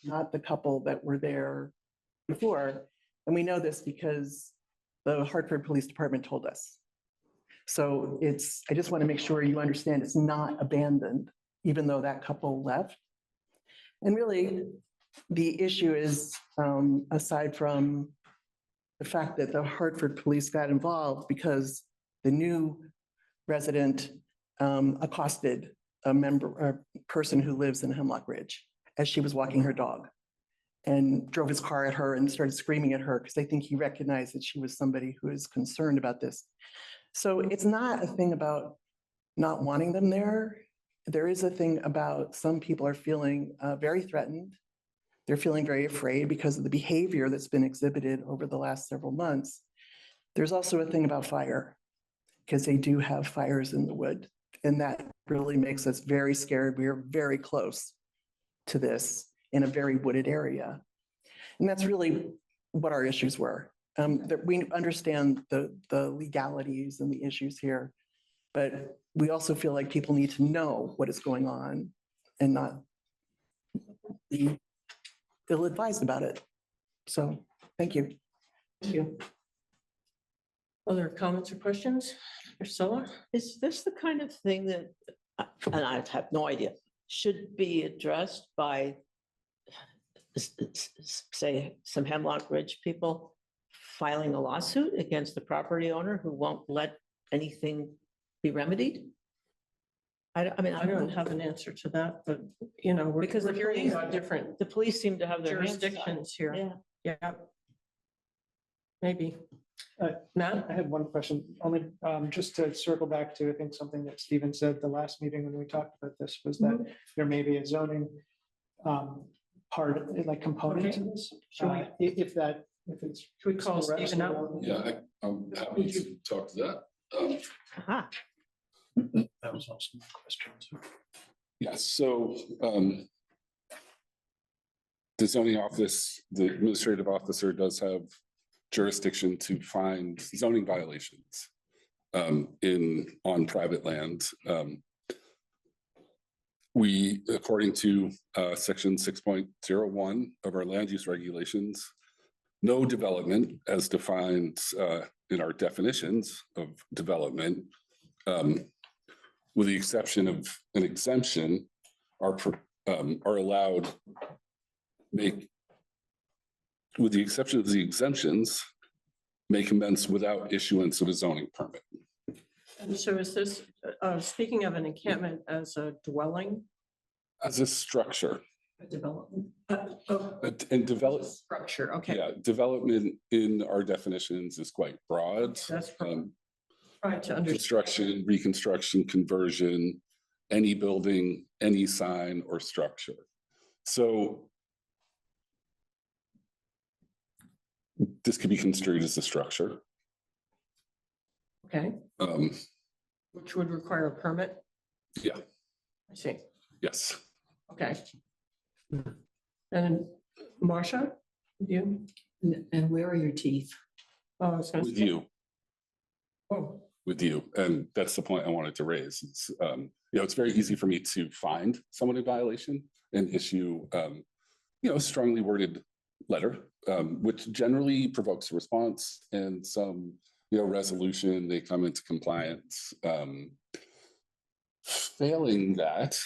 not the couple that were there before. And we know this because the Hartford Police Department told us. So I just want to make sure you understand it's not abandoned, even though that couple left. And really, the issue is, aside from the fact that the Hartford police got involved because the new resident accosted a person who lives in Hemlock Ridge as she was walking her dog, and drove his car at her and started screaming at her because I think he recognized that she was somebody who is concerned about this. So it's not a thing about not wanting them there. There is a thing about some people are feeling very threatened. They're feeling very afraid because of the behavior that's been exhibited over the last several months. There's also a thing about fire, because they do have fires in the wood, and that really makes us very scared. We are very close to this in a very wooded area. And that's really what our issues were. That we understand the legalities and the issues here, but we also feel like people need to know what is going on and not be ill-advised about it. So, thank you. Thank you. Other comments or questions? Priscilla? Is this the kind of thing that, and I have no idea, should be addressed by, say, some Hemlock Ridge people filing a lawsuit against the property owner who won't let anything be remedied? I mean, I don't have an answer to that, but Because we're the hearing police- about different The police seem to have their hands tied. jurisdictions here. Yeah. Yeah. Maybe. Uh, Matt? I had one question, only just to circle back to, I think, something that Stephen said the last meeting when we talked about this was that there may be a zoning part, like component to this. Should we- If it's. Should we call Stephen up? Yeah, I'm happy to talk to that. Aha. That was also my question. Yeah, so the zoning office, the administrative officer does have jurisdiction to find zoning violations on private land. We, according to section 6.01 of our land use regulations, no development as defined in our definitions of development, with the exception of an exemption, are allowed with the exception of the exemptions, may commence without issuance of a zoning permit. And so is this, speaking of an encampment as a dwelling? As a structure. A development? And develop. Structure, okay. Yeah, development in our definitions is quite broad. That's trying to understand. Construction, reconstruction, conversion, any building, any sign or structure. So this could be construed as a structure. Okay. Which would require a permit? Yeah. I see. Yes. Okay. And Marcia, you? And where are your teeth? Oh, I was gonna With say- you. Oh, With you. And that's the point I wanted to raise. It's, it's very easy for me to find someone in violation and issue, a strongly worded letter, which generally provokes a response and some, resolution, they come into compliance. Failing that,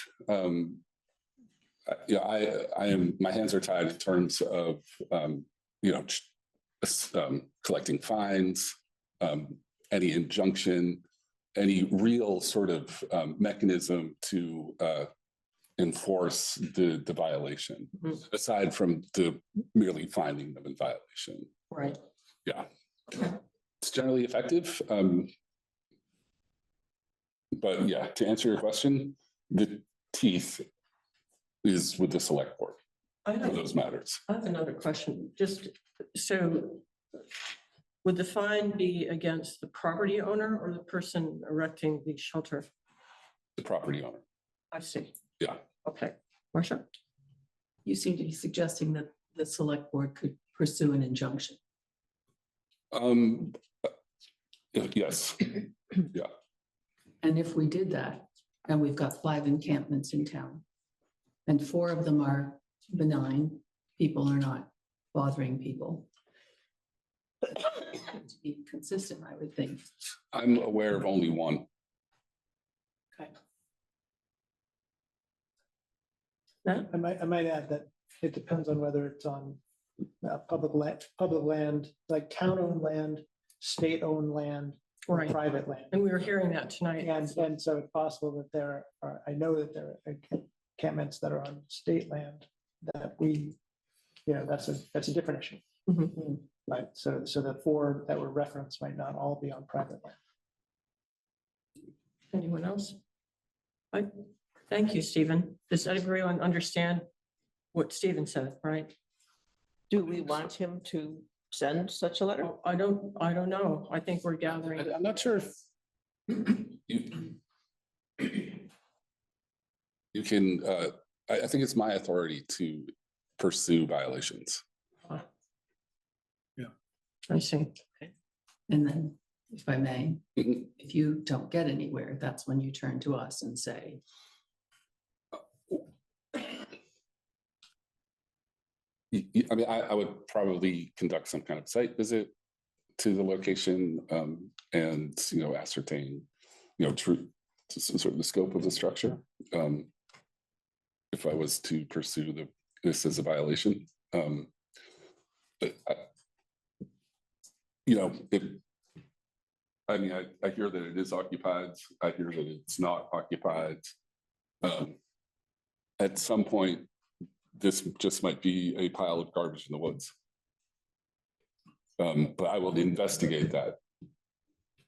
yeah, I am, my hands are tied in terms of, you know, collecting fines, any injunction, any real sort of mechanism to enforce the violation, Mhm. aside from the merely finding them in violation. Right. Yeah. It's generally effective. But yeah, to answer your question, the teeth is with the select board I for have, those matters. I have another question, just so would the fine be against the property owner or the person erecting the shelter? The property owner. I see. Yeah. Okay, Marcia? You seem to be suggesting that the select board could pursue an injunction. Yes. Yeah. And if we did that, and we've got 5 encampments in town, and 4 of them are benign, people are not bothering people. To be consistent, I would think. I'm aware of only one. Okay. I might add that it depends on whether it's on public land, like town-owned land, state-owned land, or Right. private land. And we were hearing that tonight. And so it's possible that there are, I know that there are encampments that are on state land that we, you know, that's a different issue. Mhm. Right, so the 4 that were referenced might not all be on private land. Anyone else? Thank you, Stephen. Does everyone understand what Stephen said, right? Do we want him to send such a letter? Oh, I don't know. I think we're gathering. I'm not sure if you can, I think it's my authority to pursue violations. I see. And then, if I may, Mhm. if you don't get anywhere, that's when you turn to us and say, I mean, I would probably conduct some kind of site visit to the location, and, you know, ascertain, you know, sort of the scope of the structure. If I was to pursue this as a violation. But you know, I mean, I hear that it is occupied. I hear that it's not occupied. At some point, this just might be a pile of garbage in the woods. But I will investigate that.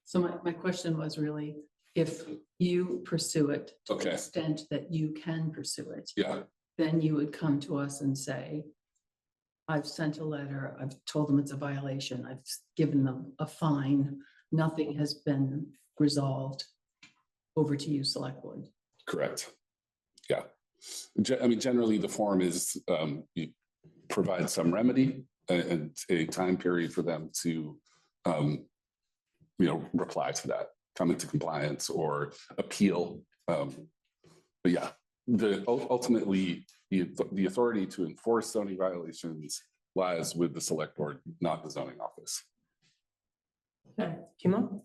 so my question was really, if you pursue it to the Okay. extent that you can pursue it, Yeah, then you would come to us and say, I've sent a letter, I've told them it's a violation, I've given them a fine, nothing has been resolved. Over to you, select board. correct. Yeah. I mean, generally, the form is you provide some remedy and a time period for them to, you know, reply to that, come into compliance or appeal. But yeah, ultimately, the authority to enforce zoning violations lies with the select board, not the zoning office. Okay, Kimo?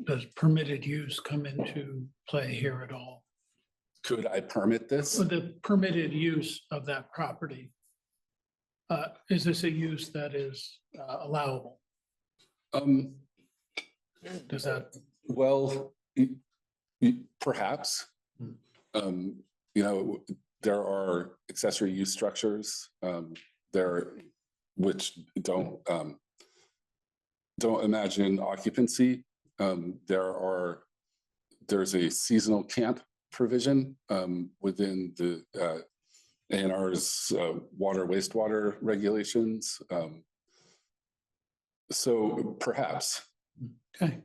Does permitted use come into play here at all? Could I permit this? So the permitted use of that property, is this a use that is allowable? Does that, Well, perhaps. You know, there are accessory use structures there which don't imagine occupancy. There's a seasonal camp provision within the ANR's water wastewater regulations. So perhaps. okay,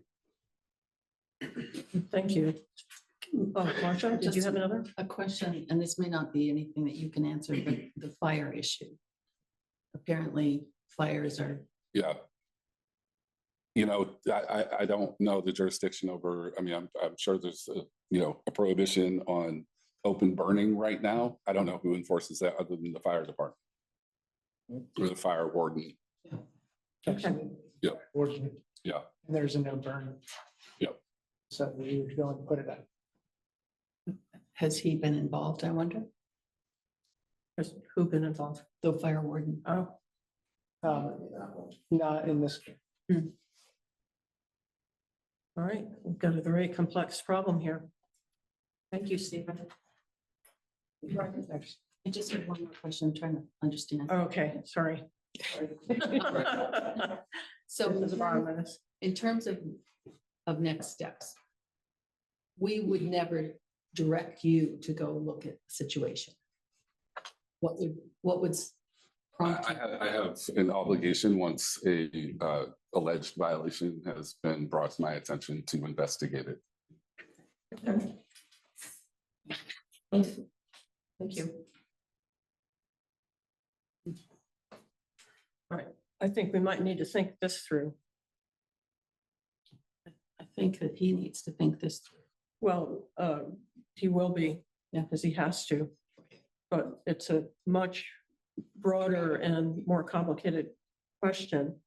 Thank you. Oh, Marcia, did you have another? A question, and this may not be anything that you can answer, but the fire issue. Apparently, fires are, Yeah. You know, I don't know the jurisdiction over, I mean, I'm sure there's you know, a prohibition on open burning right now. I don't know who enforces that other than the fire department or the fire warden. Okay. Yeah. Fortunately. Yeah. And there's a no burn. Yep. So you would go and put it out. Has he been involved, I wonder? Has who been involved? The fire warden? Oh, Not in this. all right, we've got a very complex problem here. Thank you, Stephen. I just have one more question, I'm trying to understand. Okay, sorry. So This is a bottom of this. in terms of next steps, we would never direct you to go look at the situation. What would prompt you? I have an obligation once a alleged violation has been brought to my attention to investigate it. Thank you. All right, I think we might need to think this through. I think that he needs to think this through. Well, he will be, Yeah. because he has to. But it's a much broader and more complicated question.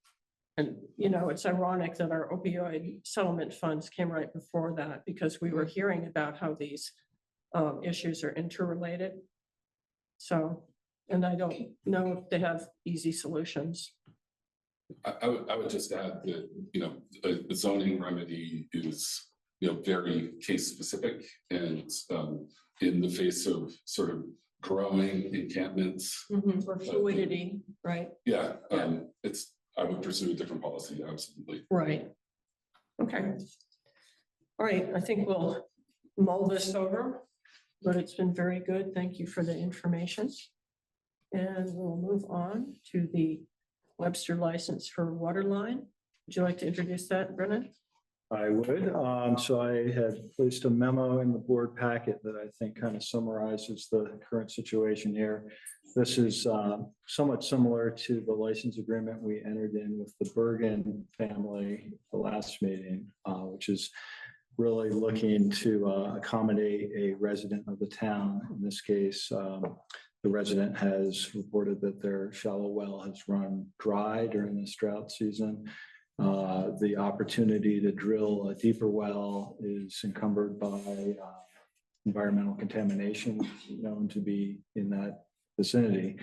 And, you know, it's ironic that our opioid settlement funds came right before that, because we were hearing about how these issues are interrelated. So, and I don't know if they have easy solutions. I would just add that, you know, a zoning remedy is, you know, very case specific, and in the face of sort of growing encampments. Or fluidity, right? Yeah, I would pursue a different policy, absolutely. Right. Okay. All right, I think we'll mull this over, but it's been very good. Thank you for the information. And we'll move on to the Webster license for water line. Would you like to introduce that, Brennan? I would. So I had placed a memo in the board packet that I think kind of summarizes the current situation here. This is somewhat similar to the license agreement we entered in with the Bergen family the last meeting, which is really looking to accommodate a resident of the town. In this case, the resident has reported that their shallow well has run dry during this drought season. The opportunity to drill a deeper well is encumbered by environmental contamination known to be in that vicinity.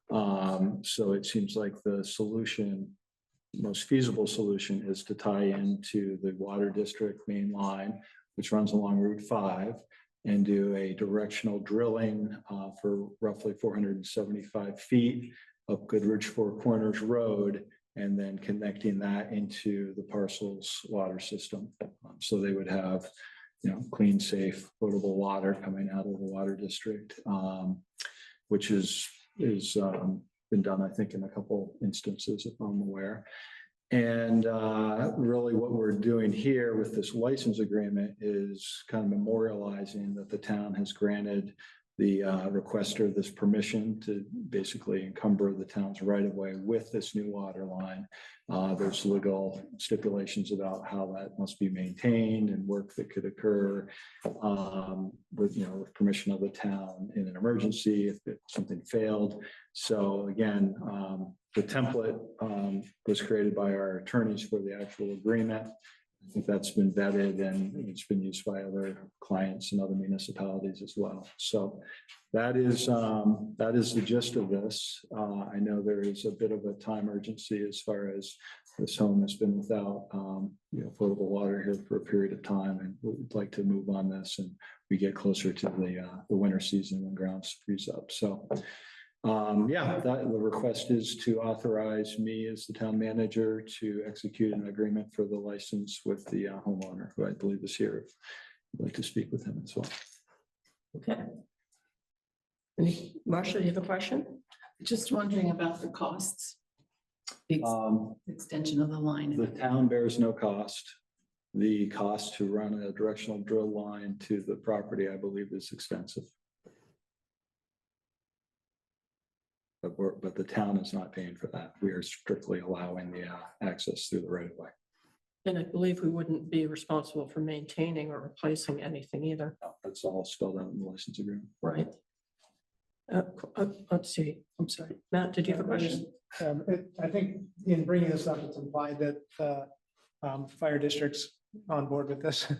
So it seems like the solution, most feasible solution, is to tie into the water district main line, which runs along Route 5, and do a directional drilling for roughly 475 feet up Goodrich Four Corners Road, and then connecting that into the parcel's water system. So they would have, you know, clean, safe, potable water coming out of the water district, which is been done, I think, in a couple instances, if I'm aware. And really what we're doing here with this license agreement is kind of memorializing that the town has granted the requester this permission to basically encumber the town's right of way with this new water line. There's legal stipulations about how that must be maintained and work that could occur with, you know, with permission of the town in an emergency if something failed. So again, the template was created by our attorneys for the actual agreement. I think that's been vetted and it's been used by other clients and other municipalities as well. So that is the gist of this. I know there is a bit of a time urgency as far as this home has been without you know, potable water here for a period of time, and we'd like to move on this and we get closer to the winter season when grounds freeze up. So yeah, the request is to authorize me as the town manager to execute an agreement for the license with the homeowner, who I believe is here. I'd like to speak with him as well. Okay. Marcia, do you have a question? Just wondering about the costs. The extension of the line. The town bears no cost. The cost to run a directional drill line to the property, I believe, is extensive. But the town is not paying for that. We are strictly allowing the access through the right of way. And I believe we wouldn't be responsible for maintaining or replacing anything either. No, that's all spelled out in the license agreement. Right. Let's see, I'm sorry. Matt, did you have a question? I think in bringing this up, it's implied that fire district's on board with this.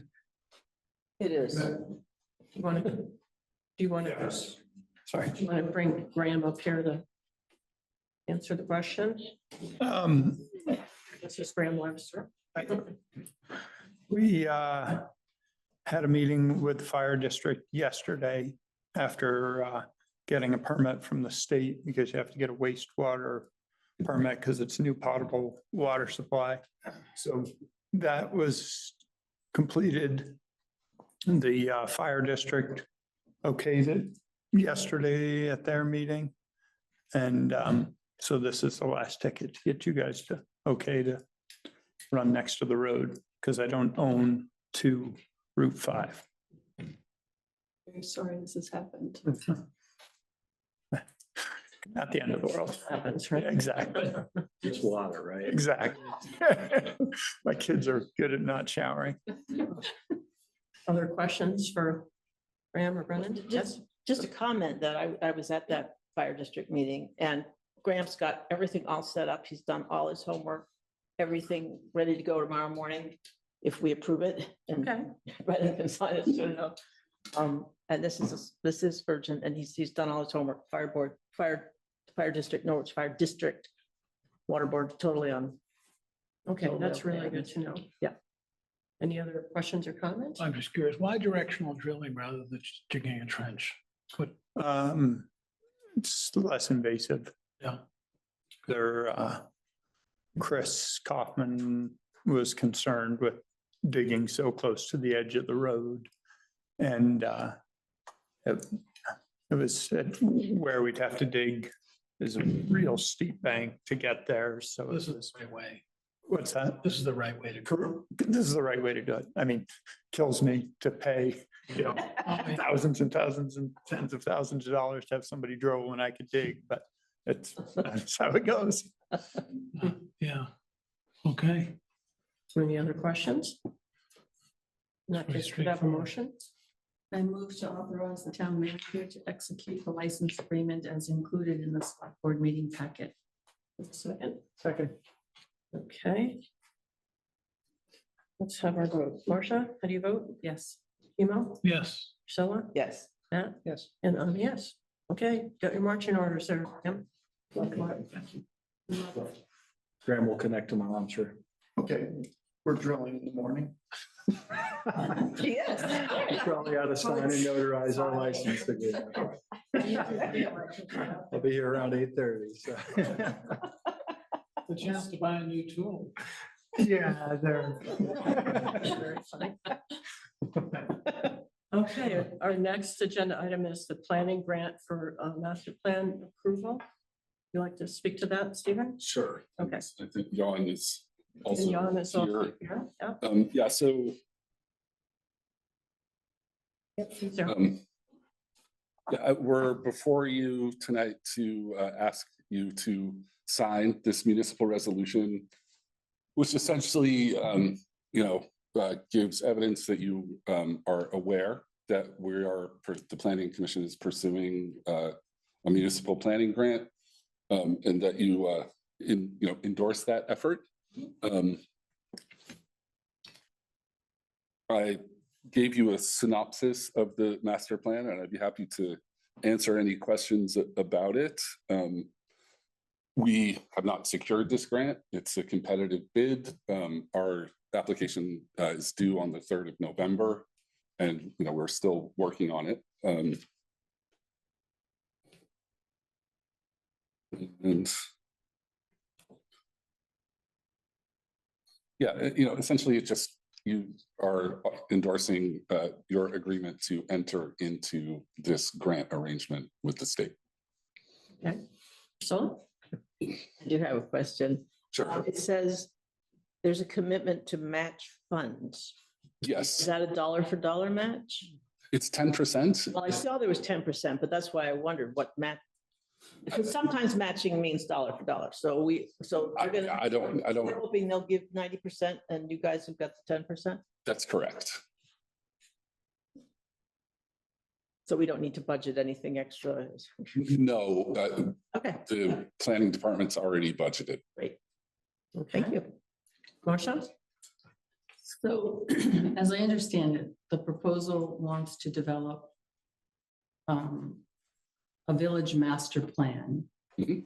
It is. You want to Do you want to, Sorry. do you want to bring Graham up here to answer the question? This is Graham Webster. We had a meeting with the fire district yesterday after getting a permit from the state because you have to get a wastewater permit because it's new potable water supply. So that was completed. The fire district okayed it yesterday at their meeting. And so this is the last ticket to get you guys to okay to run next to the road because I don't own to Route 5. Very sorry this has happened. Not the end of the world. Happens, right? Exactly. Just water, right? Exactly. My kids are good at not showering. Other questions for Graham or Brennan? Yes? Just a comment that I was at that fire district meeting and Graham's got everything all set up. He's done all his homework, everything ready to go tomorrow morning if we approve it. And Okay. Brennan can sign it soon enough. And this is urgent and he's done all his homework, fire district, Norwich Fire District, Water Board, totally on. Okay, Totally that's okay. really good to know. Yeah. Any other questions or comments? I'm just curious, why directional drilling rather than just digging a trench? What, It's less invasive. yeah, Chris Kaufman was concerned with digging so close to the edge of the road. And it was where we'd have to dig is a real steep bank to get there. So this is the right way. what's that? This is the right way to go. This is the right way to do it. I mean, kills me to pay, thousands and thousands and tens of thousands of dollars to have somebody drill when I could dig, but that's how it goes. Yeah, okay. Any other questions? In that case, could I have a motion? I move to authorize the town manager to execute the license agreement as included in the select board meeting packet. Second. Second. Okay. Let's have our vote. Marcia, how do you vote? Yes. Emo? Yes, Priscilla? Yes. Matt? Yes. And I'm yes. Okay, got your marching orders there, Graham. Graham will connect tomorrow, I'm sure. Okay, we're drilling in the morning. Yes. Probably ought to sign and notarize our license agreement. I'll be here around 8:30, so. the chance to buy a new tool. Yeah, they're. Very funny. Okay, our next agenda item is the planning grant for master plan approval. You like to speak to that, Stephen? Sure. Okay. I think Jan is And Jan is also also here. here. Yeah. Yeah, so Yep, he's there. yeah, we're before you tonight to ask you to sign this municipal resolution, which essentially, gives evidence that you are aware that the Planning Commission is pursuing a municipal planning grant, and that you endorse that effort. I gave you a synopsis of the master plan, and I'd be happy to answer any questions about it. We have not secured this grant. It's a competitive bid. Our application is due on the 3rd of November, and we're still working on it. And yeah, essentially it just, you are endorsing your agreement to enter into this grant arrangement with the state. Okay. So, I do have a question. Sure. It says there's a commitment to match funds. Is Yes, that a dollar for dollar match? it's 10%. Well, I saw there was 10%, but that's why I wondered what match. Because sometimes matching means dollar for dollar. So we're gonna. I don't, We're hoping they'll give 90% and you guys have got the 10%. that's correct. So we don't need to budget anything extra. No, Okay, the planning department's already budgeted. great. okay. Thank you. Marcia? So as I understand it, the proposal wants to develop a village master plan. Mhm.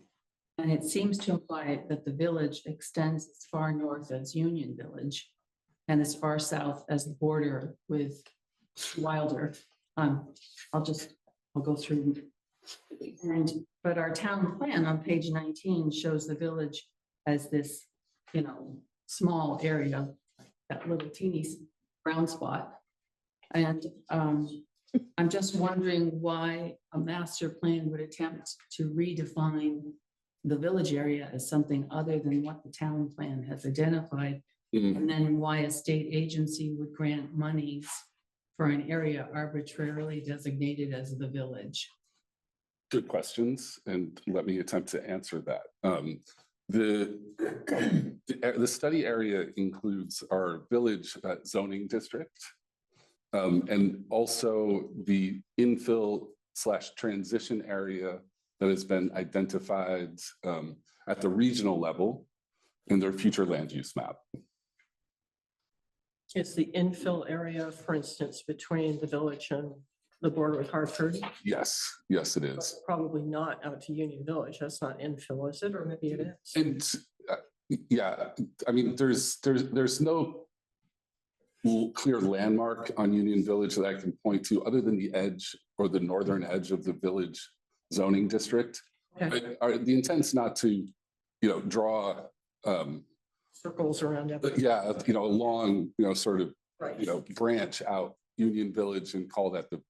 And it seems to imply that the village extends as far north as Union Village and as far south as the border with Wilder. I'll go through. But our town plan on page 19 shows the village as this, small area, that little teeny brown spot. And I'm just wondering why a master plan would attempt to redefine the village area as something other than what the town plan has identified. Mhm. And then why a state agency would grant monies for an area arbitrarily designated as the village. Good questions, and let me attempt to answer that. The study area includes our village zoning district, and also the infill/transition area that has been identified at the regional level in their future land use map. It's the infill area, for instance, between the village and the border with Hartford. Yes, yes, it is. Probably not out to Union Village. That's not infill, is it? Or maybe it is. And yeah, I mean, there's no clear landmark on Union Village that I can point to other than the edge or the northern edge of the village zoning district. Okay. The intent's not to, draw Circles around it. yeah, along, sort of, Right. branch out Union Village and call that the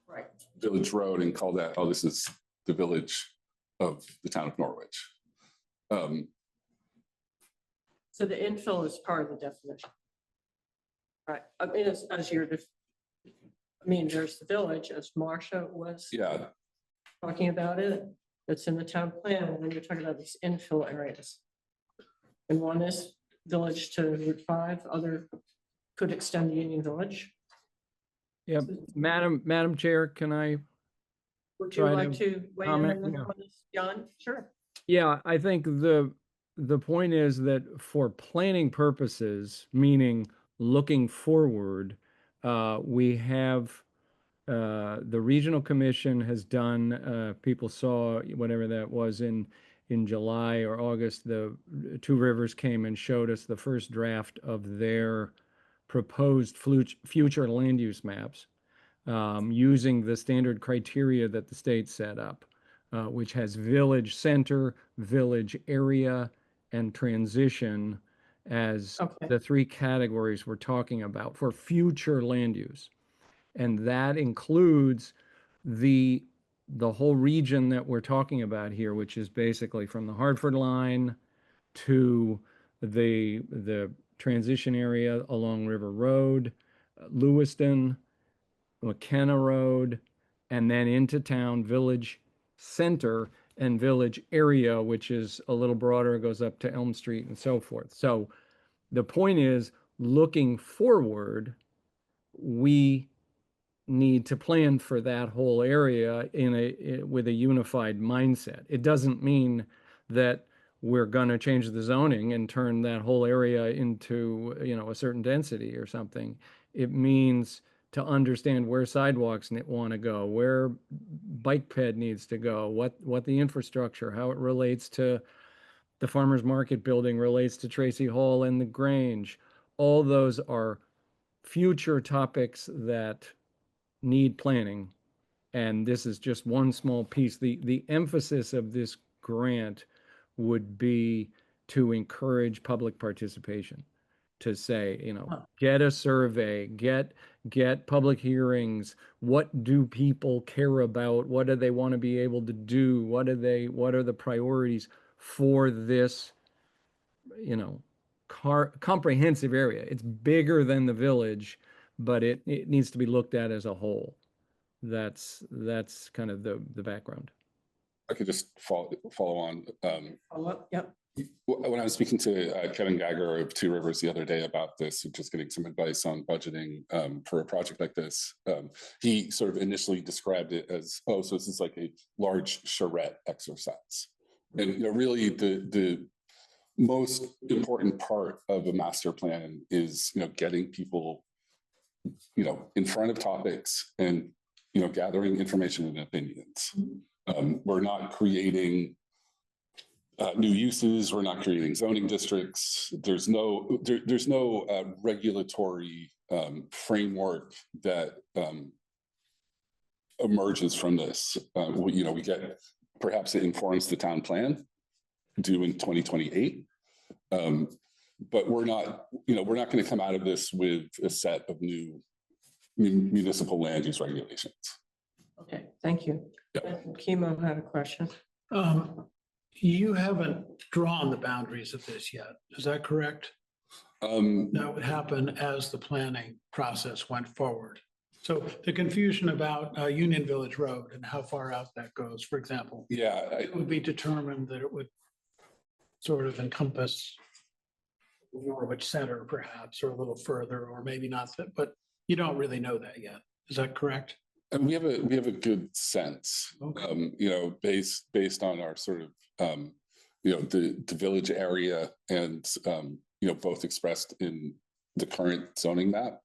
Right. village road and call that, oh, this is the village of the town of Norwich. So the infill is part of the definition. Right. I mean, as there's the village, as Marcia was Yeah, talking about it. It's in the town plan, and then you're talking about these infill areas. And one is village to Route 5, other could extend to Union Village. Yeah, Madam Chair, can I? Would you Try like to to weigh in comment, on yeah. this, John? Sure. Yeah, I think the point is that for planning purposes, meaning looking forward, we have the regional commission has done, people saw whatever that was in July or August, the Two Rivers came and showed us the first draft of their proposed future land use maps, using the standard criteria that the state set up, which has village center, village area, and transition as Okay. the three categories we're talking about for future land use. And that includes the whole region that we're talking about here, which is basically from the Hartford line to the transition area along River Road, Lewiston, McKenna Road, and then into town, village center and village area, which is a little broader, goes up to Elm Street and so forth. So the point is, looking forward, we need to plan for that whole area with a unified mindset. It doesn't mean that we're going to change the zoning and turn that whole area into, a certain density or something. It means to understand where sidewalks want to go, where bike ped needs to go, what the infrastructure, how it relates to the farmer's market building, relates to Tracy Hall and the Grange. All those are future topics that need planning. And this is just one small piece. The emphasis of this grant would be to encourage public participation, to say, get a survey, get public hearings. What do people care about? What do they want to be able to do? What are the priorities for this, comprehensive area? It's bigger than the village, but it needs to be looked at as a whole. That's kind of the background. I could just follow on. Follow up. Yep. When I was speaking to Kevin Geiger of Two Rivers the other day about this, just getting some advice on budgeting for a project like this, he sort of initially described it as, oh, so this is like a large charrette exercise. And really the most important part of a master plan is, getting people, in front of topics and, gathering information and opinions. We're not creating new uses. We're not creating zoning districts. There's no regulatory framework that emerges from this. We get, perhaps it informs the town plan due in 2028. But we're not going to come out of this with a set of new municipal land use regulations. Okay, thank you. Chemo had a question. You haven't drawn the boundaries of this yet, is that correct? That would happen as the planning process went forward. So the confusion about Union Village Road and how far out that goes, for example. Yeah. It would be determined that it would sort of encompass Norwich Center perhaps, or a little further, or maybe not, but you don't really know that yet. Is that correct? And we have a good sense, based on our sort of, the village area and, both expressed in the current zoning map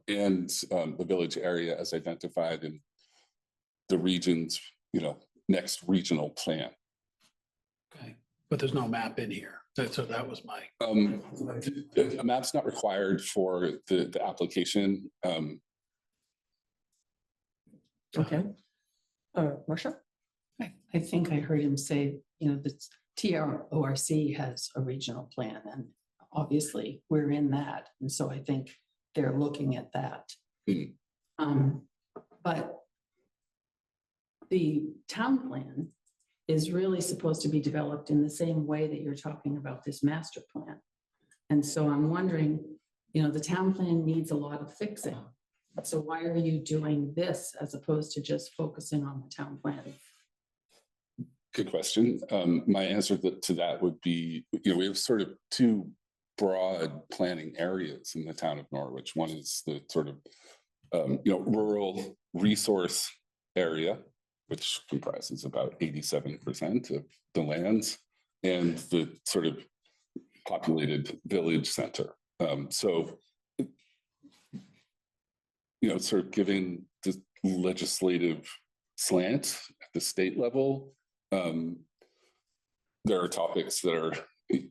and the village area as identified in the region's, next regional plan. Okay, but there's no map in here. So that was my. A map's not required for the application. Okay. Marcia? I think I heard him say, the TRORC has a regional plan, and obviously we're in that. And so I think they're looking at that. But the town plan is really supposed to be developed in the same way that you're talking about this master plan. And so I'm wondering, the town plan needs a lot of fixing. So why are you doing this as opposed to just focusing on the town plan? Good question. My answer to that would be, we have sort of two broad planning areas in the town of Norwich. One is the sort of, rural resource area, which comprises about 87% of the lands, and the sort of populated village center. So, sort of giving the legislative slant at the state level, there are topics that are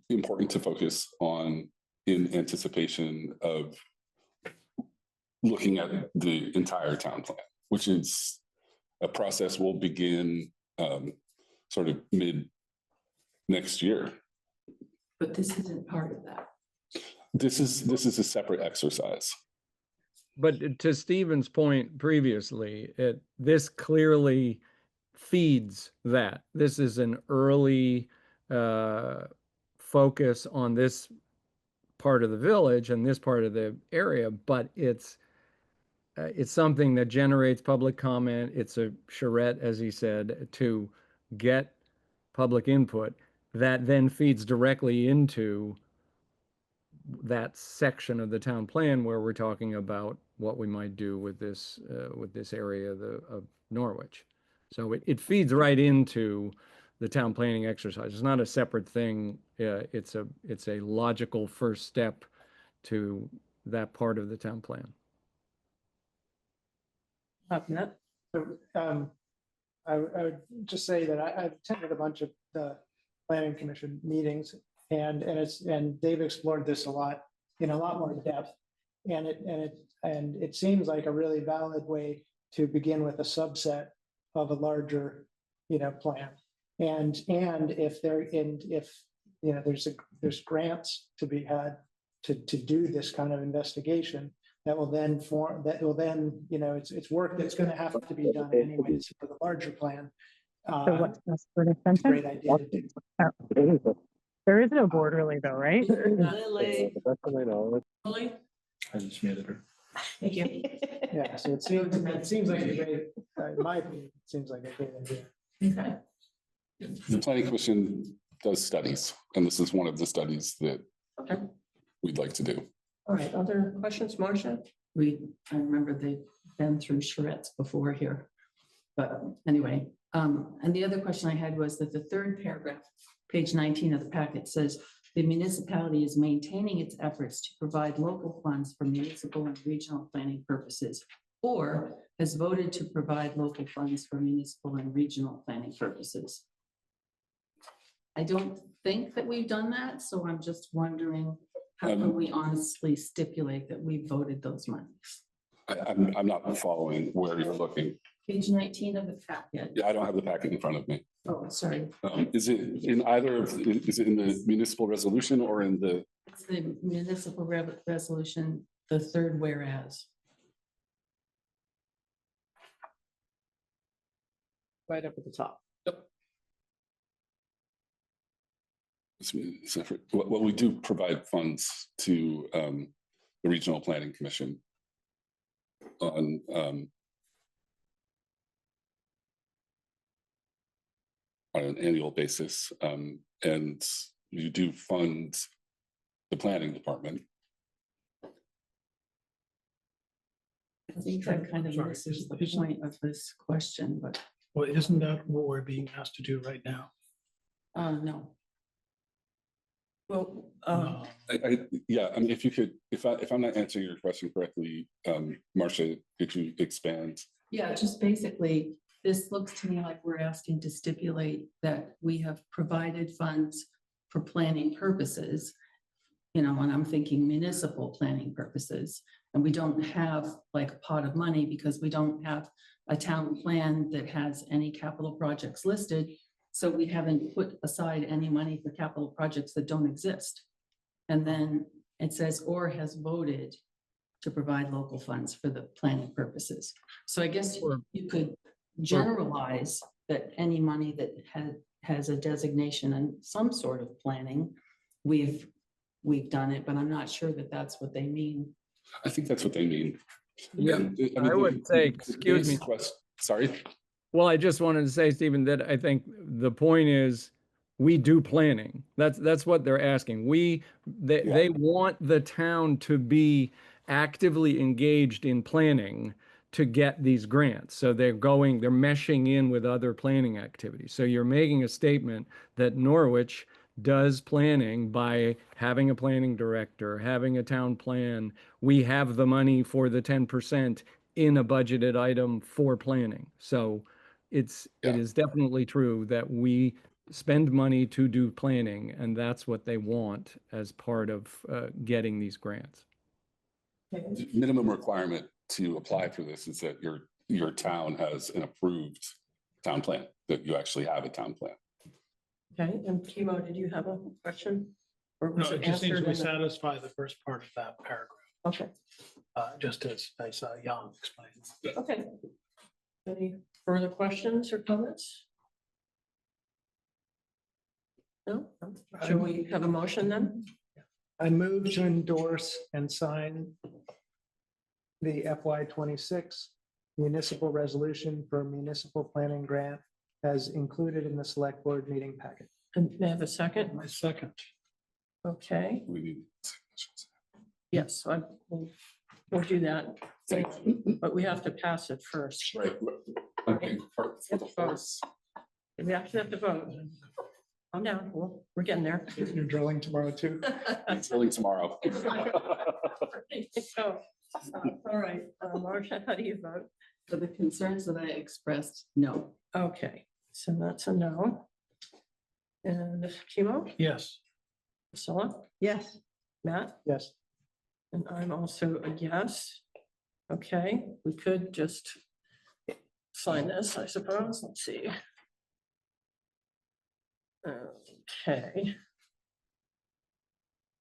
important to focus on in anticipation of looking at the entire town plan, which is a process will begin sort of mid next year. But this isn't part of that. This is a separate exercise. But to Stephen's point previously, this clearly feeds that. This is an early focus on this part of the village and this part of the area, but it's something that generates public comment. It's a charrette, as he said, to get public input that then feeds directly into that section of the town plan where we're talking about what we might do with this area of Norwich. So it feeds right into the town planning exercise. It's not a separate thing. It's a logical first step to that part of the town plan. I would just say that I've attended a bunch of the planning commission meetings, and they've explored this a lot more depth. And it seems like a really valid way to begin with a subset of a larger, plan. And if there's grants to be had to do this kind of investigation, that will then it's work that's going to have to be done anyways for the larger plan. So what's this for It's a great idea to do. Oh. There is no board really though, right? Lily. I just muted her. Thank you. Yeah, so it seems like a great, in my opinion, it seems like a great idea. Okay. The planning commission does studies, and this is one of the studies that we'd like to do. All right, other questions, Marcia? I remember they've been through charrettes before here. But anyway, and the other question I had was that the third paragraph, page 19 of the packet, says the municipality is maintaining its efforts to provide local funds for municipal and regional planning purposes or has voted to provide local funds for municipal and regional planning purposes. I don't think that we've done that, so I'm just wondering, how can we honestly stipulate that we voted those monies? I'm not following where you're looking. Page 19 of the packet. Yeah, I don't have the packet in front of me. Oh, sorry. Is it in either of, is it in the municipal resolution or in the, It's the municipal resolution, the third whereas. Right up at the top. well, we do provide funds to the Regional Planning Commission on an annual basis, and you do fund the planning department. I think that kind of misses the point of this question, but Well, isn't that what we're being asked to do right now? no. Well, Yeah, I mean, if you could, if I'm not answering your question correctly, Marcia, could you expand? Yeah, just basically, this looks to me like we're asking to stipulate that we have provided funds for planning purposes. And I'm thinking municipal planning purposes, and we don't have like a pot of money because we don't have a town plan that has any capital projects listed. So we haven't put aside any money for capital projects that don't exist. And then it says, or has voted to provide local funds for the planning purposes. So I guess you could generalize that any money that has a designation and some sort of planning, we've done it, but I'm not sure that that's what they mean. I think that's what they mean. Yeah, I would say, excuse me. Sorry. Well, I just wanted to say, Stephen, that I think the point is we do planning. That's what they're asking. They want the town to be actively engaged in planning to get these grants. So they're meshing in with other planning activities. So you're making a statement that Norwich does planning by having a planning director, having a town plan. We have the money for the 10% in a budgeted item for planning. So it is definitely true that we spend money to do planning, and that's what they want as part of getting these grants. The minimum requirement to apply for this is that your town has an approved town plan, that you actually have a town plan. okay, and Kimo, did you have a question? Or No, was it just seems answered to in the- satisfy the first part of that paragraph, Okay, just as Jan explains. okay. Any further questions or comments? No? Should we have a motion then? I move to endorse and sign the FY 26 municipal resolution for municipal planning grant as included in the select board meeting packet. And may I have a second? My second. Okay, We need. yes, we'll do that. But we have to pass it first. Right. Okay. We actually have to vote. Calm down, we're getting there. You're drilling tomorrow too. Drilling tomorrow. So, all right, Marcia, how do you vote? For the concerns that I expressed, no. Okay, so that's a no. And Kimo, Yes. Priscilla, Yes. Matt, Yes. and I'm also a yes. Okay, we could just sign this, I suppose. Let's see. Okay.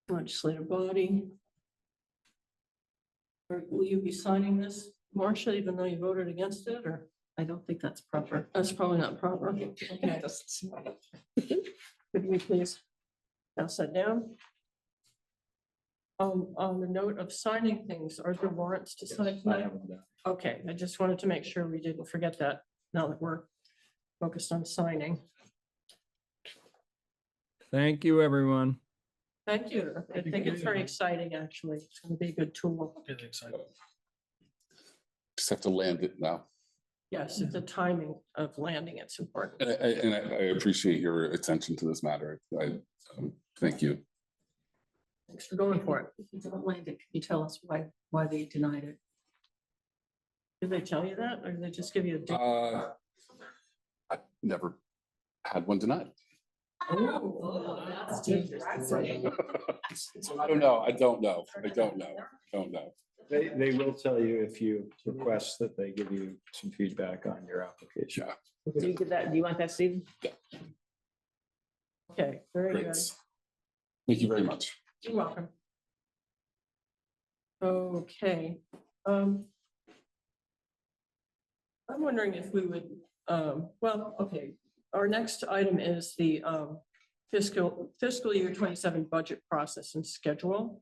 Legislative body. Or will you be signing this, Marcia, even though you voted against it, or? I don't think that's proper. That's probably not proper. Okay. Could we please pass that down? On the note of signing things, are there warrants to sign tonight? Okay, I just wanted to make sure we didn't forget that now that we're focused on signing. Thank you, everyone. Thank you. I think it's very exciting, actually. It's going to be a good tool. Get excited. Just have to land it now. Yes, it's the timing of landing. It's important. And I appreciate your attention to this matter. Thank you. Thanks for going for it. If you don't land it, can you tell us why they denied it? Did they tell you that, or did they just give you a date? I've never had one denied. Oh, that's dangerous. So I don't know. I don't know. Don't know. They will tell you if you request that they give you some feedback on your application. Yeah. Do you get that? Do you want that, Steve? Okay, very Great. good. Thank you very much. You're welcome. Okay. I'm wondering if we would, well, okay, our next item is the fiscal year 27 budget process and schedule.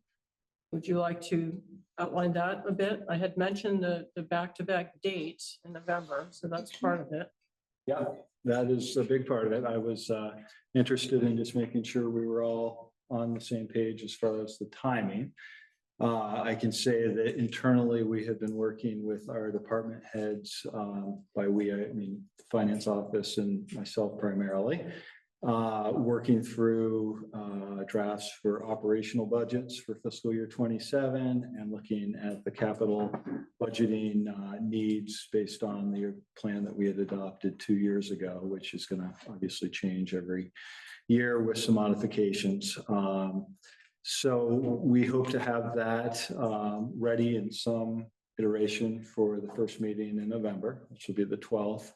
Would you like to outline that a bit? I had mentioned the back-to-back dates in November, so that's part of it. Yeah, that is a big part of it. I was interested in just making sure we were all on the same page as far as the timing. I can say that internally, we have been working with our department heads, by we, I mean, finance office and myself primarily, working through drafts for operational budgets for fiscal year 27 and looking at the capital budgeting needs based on the plan that we had adopted 2 years ago, which is going to obviously change every year with some modifications. So we hope to have that ready in some iteration for the first meeting in November, which will be the 12th.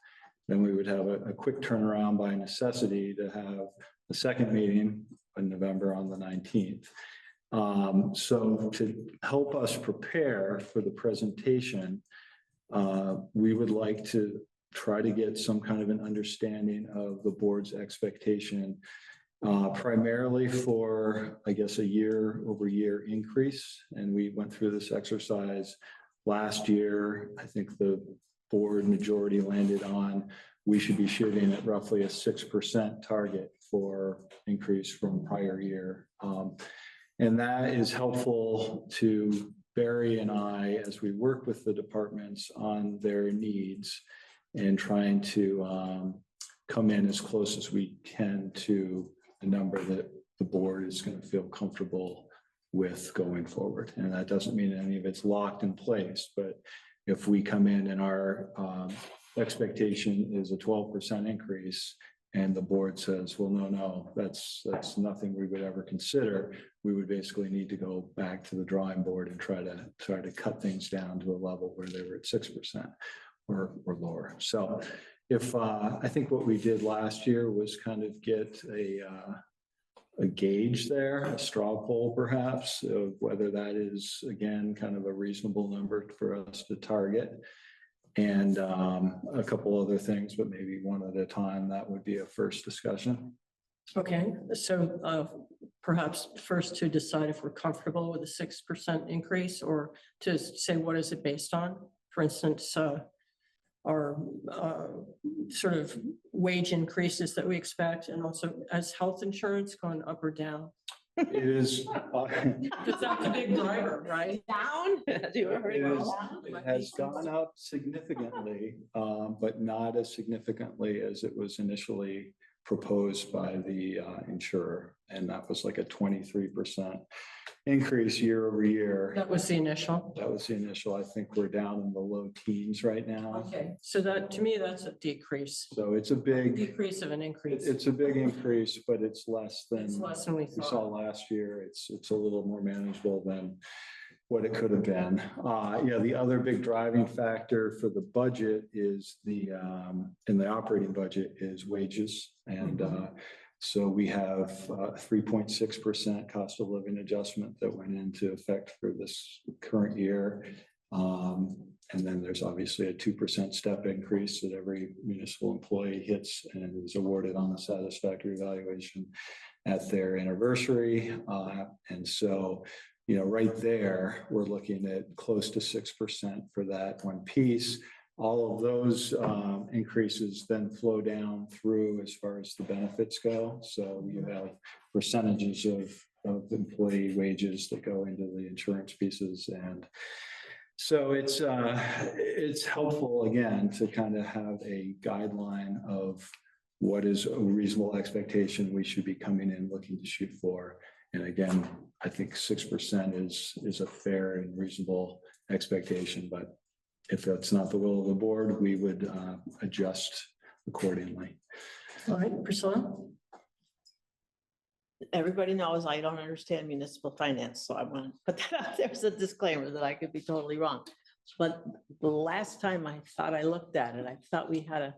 Then we would have a quick turnaround by necessity to have the second meeting in November on the 19th. So to help us prepare for the presentation, we would like to try to get some kind of an understanding of the board's expectation, primarily for, I guess, a year-over-year increase. And we went through this exercise last year. I think the board majority landed on, we should be shooting at roughly a 6% target for increase from prior year. And that is helpful to Barry and I as we work with the departments on their needs and trying to come in as close as we can to a number that the board is going to feel comfortable with going forward. And that doesn't mean any of it's locked in place, but if we come in and our expectation is a 12% increase and the board says, well, no, that's nothing we would ever consider, we would basically need to go back to the drawing board and try to cut things down to a level where they were at 6% or lower. So if I think what we did last year was kind of get a gauge there, a straw poll perhaps, of whether that is, again, kind of a reasonable number for us to target. And a couple other things, but maybe one at a time, that would be a first discussion. Okay, so perhaps first to decide if we're comfortable with a 6% increase, or to say, what is it based on? For instance, our sort of wage increases that we expect, and also as health insurance going up or down. It is. Because that's a big driver, right? Down? It has gone up significantly, but not as significantly as it was initially proposed by the insurer. And that was like a 23% increase year over year. That was the initial. That was the initial. I think we're down in the low teens right now. Okay, so that, to me, that's a decrease. So it's a big Decrease of an increase. It's a big increase, but it's less than It's less than we we saw thought. last year. It's a little more manageable than what it could have been. Yeah, the other big driving factor for the budget is in the operating budget is wages. And so we have 3.6% cost of living adjustment that went into effect for this current year. And then there's obviously a 2% step increase that every municipal employee hits and is awarded on a satisfactory evaluation at their anniversary. And so, right there, we're looking at close to 6% for that one piece. All of those increases then flow down through as far as the benefits go. So you have percentages of employee wages that go into the insurance pieces. And so it's helpful, again, to kind of have a guideline of what is a reasonable expectation we should be coming in looking to shoot for. And again, I think 6% is a fair and reasonable expectation, but if that's not the will of the board, we would adjust accordingly. All right, Priscilla? Everybody knows I don't understand municipal finance, so I want to put that out there as a disclaimer that I could be totally wrong. But the last time I thought I looked at it, I thought we had a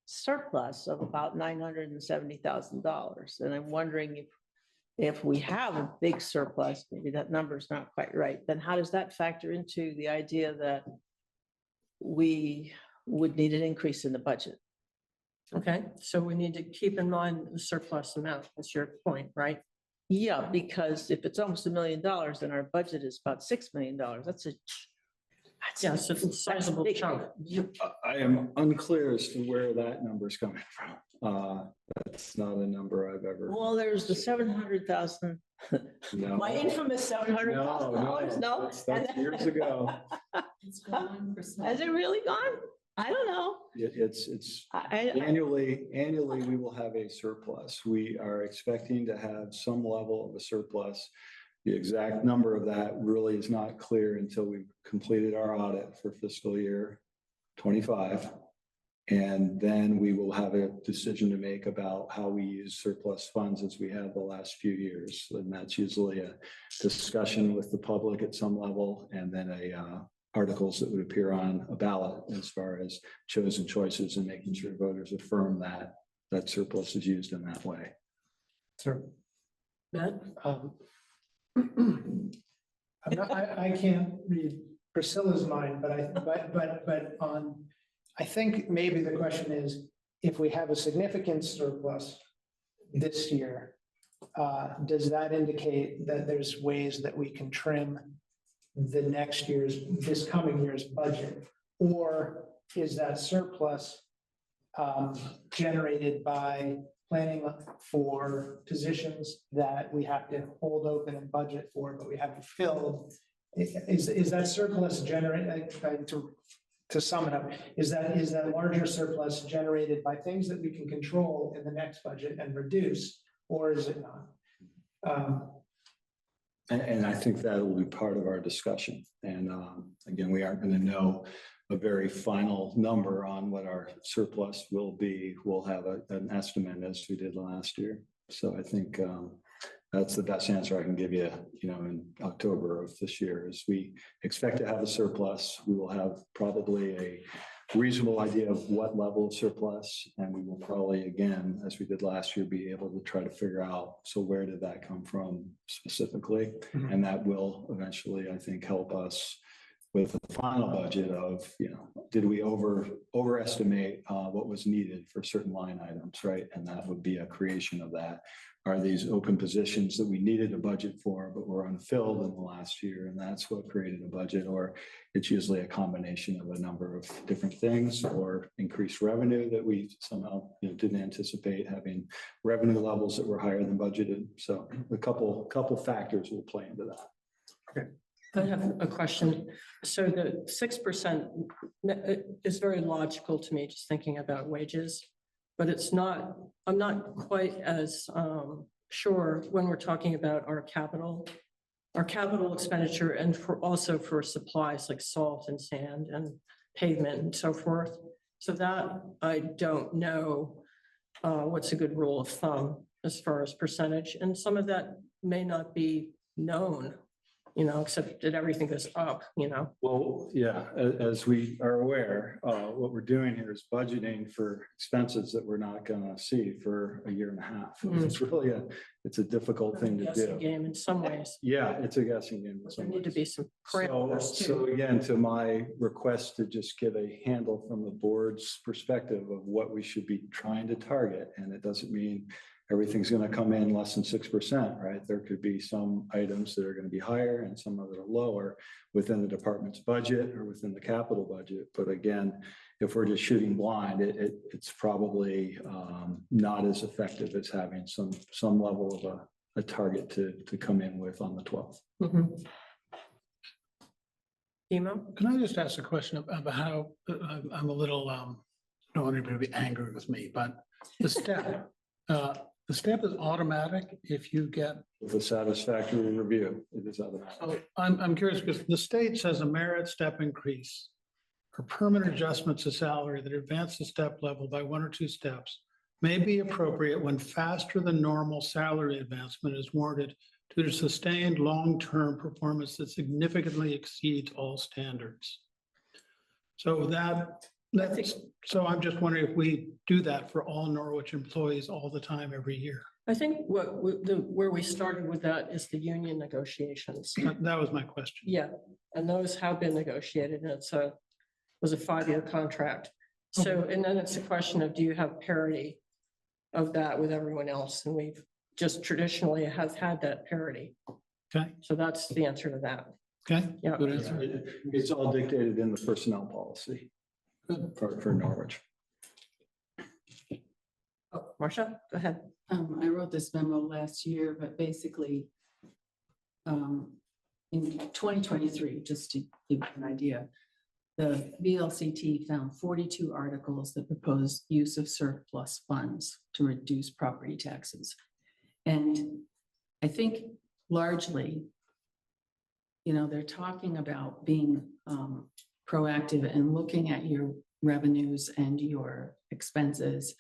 surplus of about $970,000. And I'm wondering if we have a big surplus, maybe that number's not quite right, then how does that factor into the idea that we would need an increase in the budget? Okay, so we need to keep in mind the surplus amount. That's your point, right? Yeah, because if it's almost $1 million and our budget is about $6 million, that's a. Yes, it's a sizable big. chunk. I am unclear as to where that number is coming from. That's not a number I've ever. Well, there's the 700,000. No. My infamous $700,000, no? That's years ago. It's gone for some- Has it really gone? I don't know. It's I, annually, we will have a surplus. We are expecting to have some level of a surplus. The exact number of that really is not clear until we've completed our audit for fiscal year 25. And then we will have a decision to make about how we use surplus funds as we have the last few years. And that's usually a discussion with the public at some level, and then articles that would appear on a ballot as far as chosen choices and making sure voters affirm that that surplus is used in that way. Sure. Matt? I can't read Priscilla's mind, but I think maybe the question is, if we have a significant surplus this year, does that indicate that there's ways that we can trim this coming year's budget? Or is that surplus generated by planning for positions that we have to hold open and budget for, but we haven't filled? Is that surplus generated, to sum it up, is that larger surplus generated by things that we can control in the next budget and reduce, or is it not? And I think that will be part of our discussion. And again, we aren't going to know a very final number on what our surplus will be. We'll have an estimate as we did last year. So I think that's the best answer I can give you, in October of this year. Is we expect to have a surplus. We will have probably a reasonable idea of what level of surplus, and we will probably, again, as we did last year, be able to try to figure out, so where did that come from specifically? Mhm. And that will eventually, I think, help us with the final budget of, did we overestimate what was needed for certain line items, right? And that would be a creation of that. Are these open positions that we needed a budget for, but were unfilled in the last year? And that's what created a budget, or it's usually a combination of a number of different things, or increased revenue that we somehow didn't anticipate, having revenue levels that were higher than budgeted. So a couple factors will play into that. Okay. I have a question. So the 6% is very logical to me, just thinking about wages. But I'm not quite as sure when we're talking about our capital expenditure, and also for supplies like salt and sand and pavement and so forth. So that I don't know what's a good rule of thumb as far as percentage. And some of that may not be known, except that everything goes up, Well, yeah, as we are aware, what we're doing here is budgeting for expenses that we're not going to see for a year and a half. Mhm. It's really it's a difficult thing to Guessing do. game in some ways. Yeah, it's a guessing game. in There some need to ways. be some So parameters so too. again, to my request to just get a handle from the board's perspective of what we should be trying to target, and it doesn't mean everything's going to come in less than 6%, right? There could be some items that are going to be higher and some that are lower within the department's budget or within the capital budget. But again, if we're just shooting blind, it's probably not as effective as having some level of a target to come in with on the 12th. Mhm. Emo? Can I just ask a question about how, I'm a little, don't want anybody to be angry with me, but the step is automatic if you get. With a satisfactory review, it is other. I'm curious because the state says a merit step increase or permanent adjustments to salary that advance the step level by 1 or 2 steps may be appropriate when faster than normal salary advancement is warranted due to sustained long-term performance that significantly exceeds all standards. So so I'm just wondering if we do that for all Norwich employees all the time, every year. I think where we started with that is the union negotiations. That was my question. Yeah, and those have been negotiated, and was a 5-year contract. So, and then it's a question of, do you have parity of that with everyone else? And we've just traditionally have had that parity. Okay. So that's the answer to that. Okay. Yeah. Good answer. It's all dictated in the personnel policy for Norwich. Oh, Marcia, go ahead. I wrote this memo last year, but basically, in 2023, just to give you an idea, the VLCT found 42 articles that propose use of surplus funds to reduce property taxes. And I think largely, they're talking about being proactive and looking at your revenues and your expenses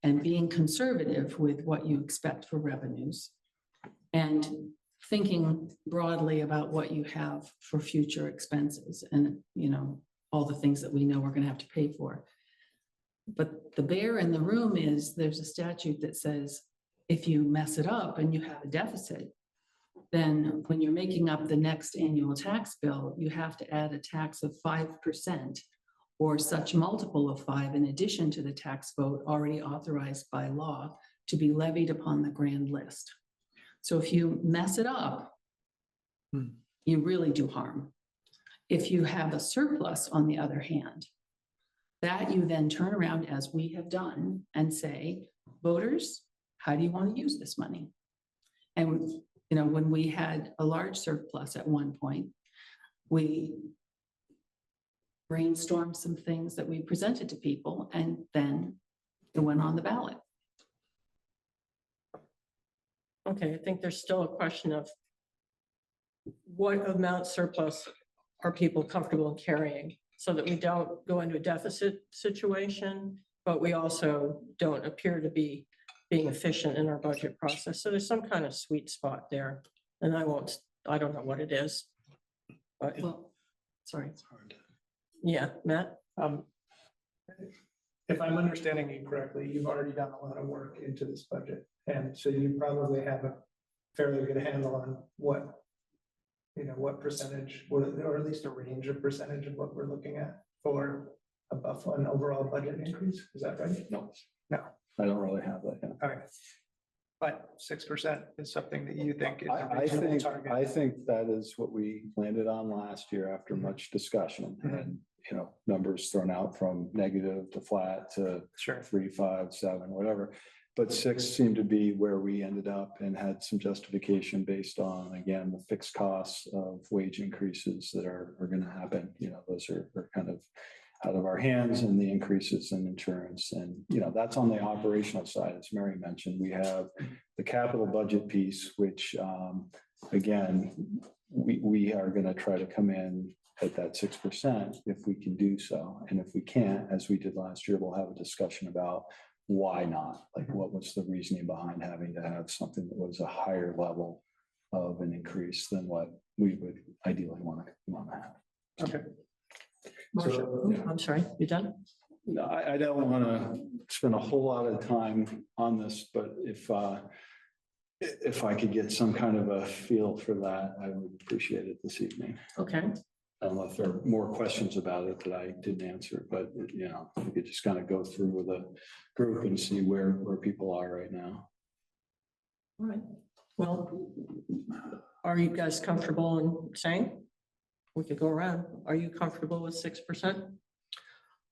and being conservative with what you expect for revenues and thinking broadly about what you have for future expenses and, all the things that we know we're going to have to pay for. But the bear in the room is there's a statute that says if you mess it up and you have a deficit, then when you're making up the next annual tax bill, you have to add a tax of 5% or such multiple of 5 in addition to the tax vote already authorized by law to be levied upon the grand list. So if you mess it up, you really do harm. If you have a surplus, on the other hand, that you then turn around, as we have done, and say, voters, how do you want to use this money? And, when we had a large surplus at one point, we brainstormed some things that we presented to people, and then it went on the ballot. Okay, I think there's still a question of what amount surplus are people comfortable in carrying so that we don't go into a deficit situation, but we also don't appear to be being efficient in our budget process. So there's some kind of sweet spot there. And I don't know what it is. But, Well, sorry. yeah, Matt? If I'm understanding you correctly, you've already done a lot of work into this budget. And so you probably have a fairly good handle on what percentage, or at least a range of percentage of what we're looking at for an overall budget increase. Is that right? No. No. I don't really have that yet. All right. But 6% is something that you think is a I reasonable think, target. I think that is what we landed on last year after much discussion and, numbers thrown out from negative to flat to Sure. 3, 5, 7, whatever. But 6 seemed to be where we ended up and had some justification based on, again, the fixed costs of wage increases that are going to happen. Those are kind of out of our hands, and the increases in insurance. And, that's on the operational side. As Mary mentioned, we have the capital budget piece, which, again, we are going to try to come in at that 6% if we can do so. And if we can't, as we did last year, we'll have a discussion about why not? Like, what was the reasoning behind having to have something that was a higher level of an increase than what we would ideally want to have. Okay. I'm sorry, you done? No, I don't want to spend a whole lot of time on this, but if I could get some kind of a feel for that, I would appreciate it this evening. Okay. I don't know if there are more questions about it that I didn't answer, but we could just kind of go through with a group and see where people are right now. All right. Well, are you guys comfortable in saying? We could go around. Are you comfortable with 6%?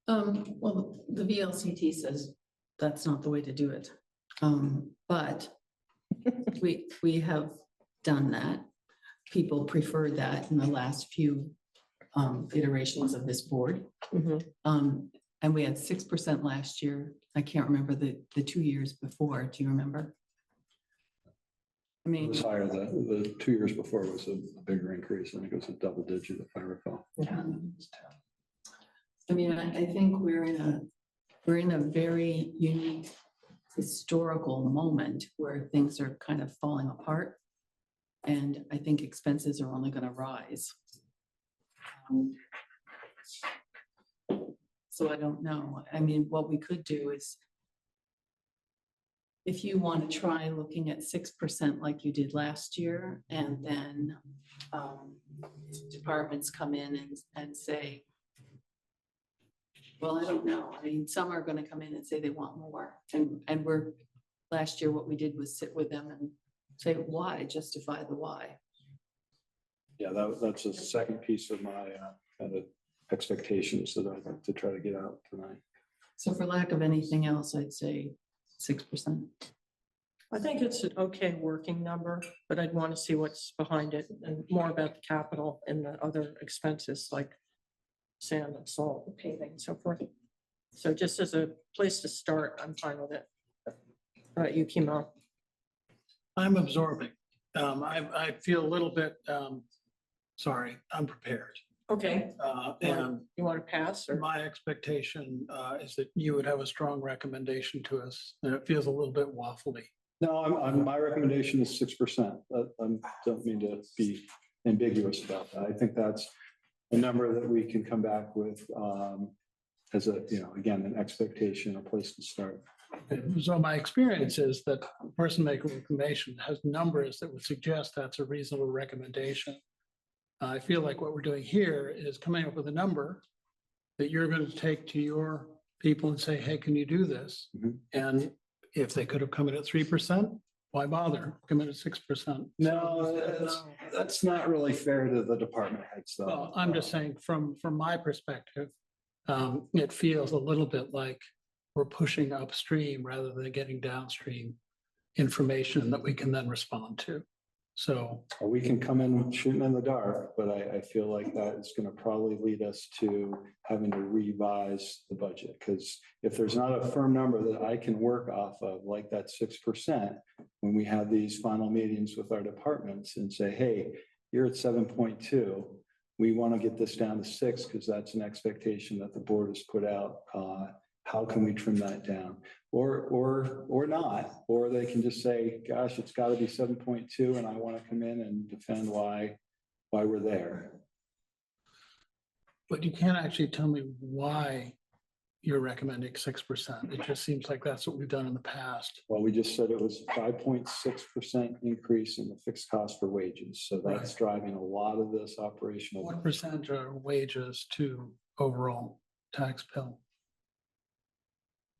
Well, the VLCT says that's not the way to do it. But we have done that. People preferred that in the last few iterations of this board. And we had 6% last year. I can't remember the 2 years before. Do you remember? I mean, It was higher. The 2 years before was a bigger increase. I think it was a double digit, if I recall. yeah. I mean, I think we're in a very unique historical moment where things are kind of falling apart. And I think expenses are only gonna rise. So I don't know. I mean, what we could do is if you want to try looking at 6% like you did last year, and then departments come in and say, well, I don't know. I mean, some are going to come in and say they want more. And last year, what we did was sit with them and say, why, justify the why. Yeah, that's the second piece of my kind of expectations that I'd like to try to get out tonight. So for lack of anything else, I'd say 6%. I think it's an okay working number, but I'd want to see what's behind it and more about the capital and the other expenses like sand and salt and paving and so forth. So just as a place to start, I'm fine with it. All right, you came out. I'm absorbing. I feel a little bit, sorry, unprepared. Okay, And you want to pass or? my expectation is that you would have a strong recommendation to us, and it feels a little bit waffly. No, my recommendation is 6%. I don't mean to be ambiguous about that. I think that's a number that we can come back with as a, again, an expectation, a place to start. So my experience is that the person making a recommendation has numbers that would suggest that's a reasonable recommendation. I feel like what we're doing here is coming up with a number that you're going to take to your people and say, hey, can you do this? Mhm. And if they could have come in at 3%, why bother? Come in at 6%. No, that's not really fair to the department heads, though. Well, I'm just saying from my perspective, it feels a little bit like we're pushing upstream rather than getting downstream information that we can then respond to. So We can come in shooting in the dark, but I feel like that is going to probably lead us to having to revise the budget. Because if there's not a firm number that I can work off of, like that 6%, when we have these final meetings with our departments and say, hey, you're at 7.2, we want to get this down to 6 because that's an expectation that the board has put out. How can we trim that down? Or not, or they can just say, gosh, it's got to be 7.2 and I want to come in and defend why we're there. but you can't actually tell me why you're recommending 6%. It just seems like that's what we've done in the past. Well, we just said it was 5.6% increase in the fixed cost for wages. So that's driving a lot of this operational. What percent are wages to overall tax bill?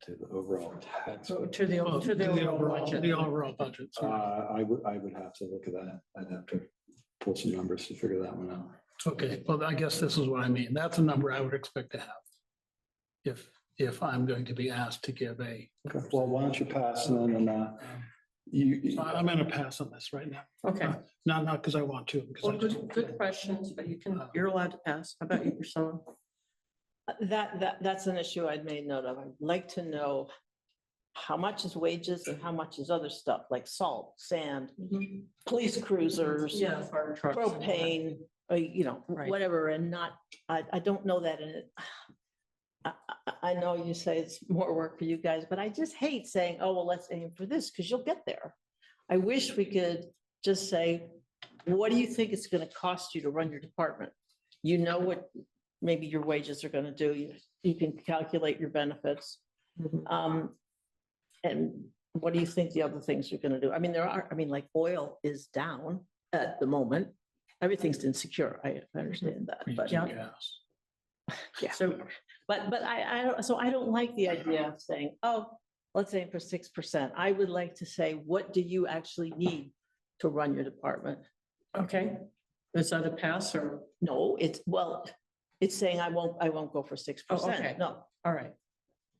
To the overall tax. So to the overall budget. The overall budget. sorry. I would have to look at that. I'd have to pull some numbers to figure that one out. Okay, well, I guess this is what I mean. That's a number I would expect to have. If I'm going to be asked to give a. Okay. Well, why don't you pass then and you. So I'm gonna pass on this right now. Okay, Not because I want to. because well, I just- good questions, but you're allowed to pass. How about you, Priscilla? That's an issue I'd made note of. I'd like to know how much is wages and how much is other stuff like salt, sand, police cruisers, Yeah, fire trucks. and all that. propane, Right. whatever, and not, I don't know that in it. I know you say it's more work for you guys, but I just hate saying, oh, well, let's aim for this because you'll get there. I wish we could just say, what do you think it's going to cost you to run your department? You know what maybe your wages are going to do. You can calculate your benefits. Mhm. And what do you think the other things are going to do? I mean, like oil is down at the moment. Everything's insecure. I understand that, but Yeah. Yes. yeah. So, But I don't like the idea of saying, oh, let's aim for 6%. I would like to say, what do you actually need to run your department? okay, is that a pass or? No, it's saying I won't go for 6%. okay. No, All right.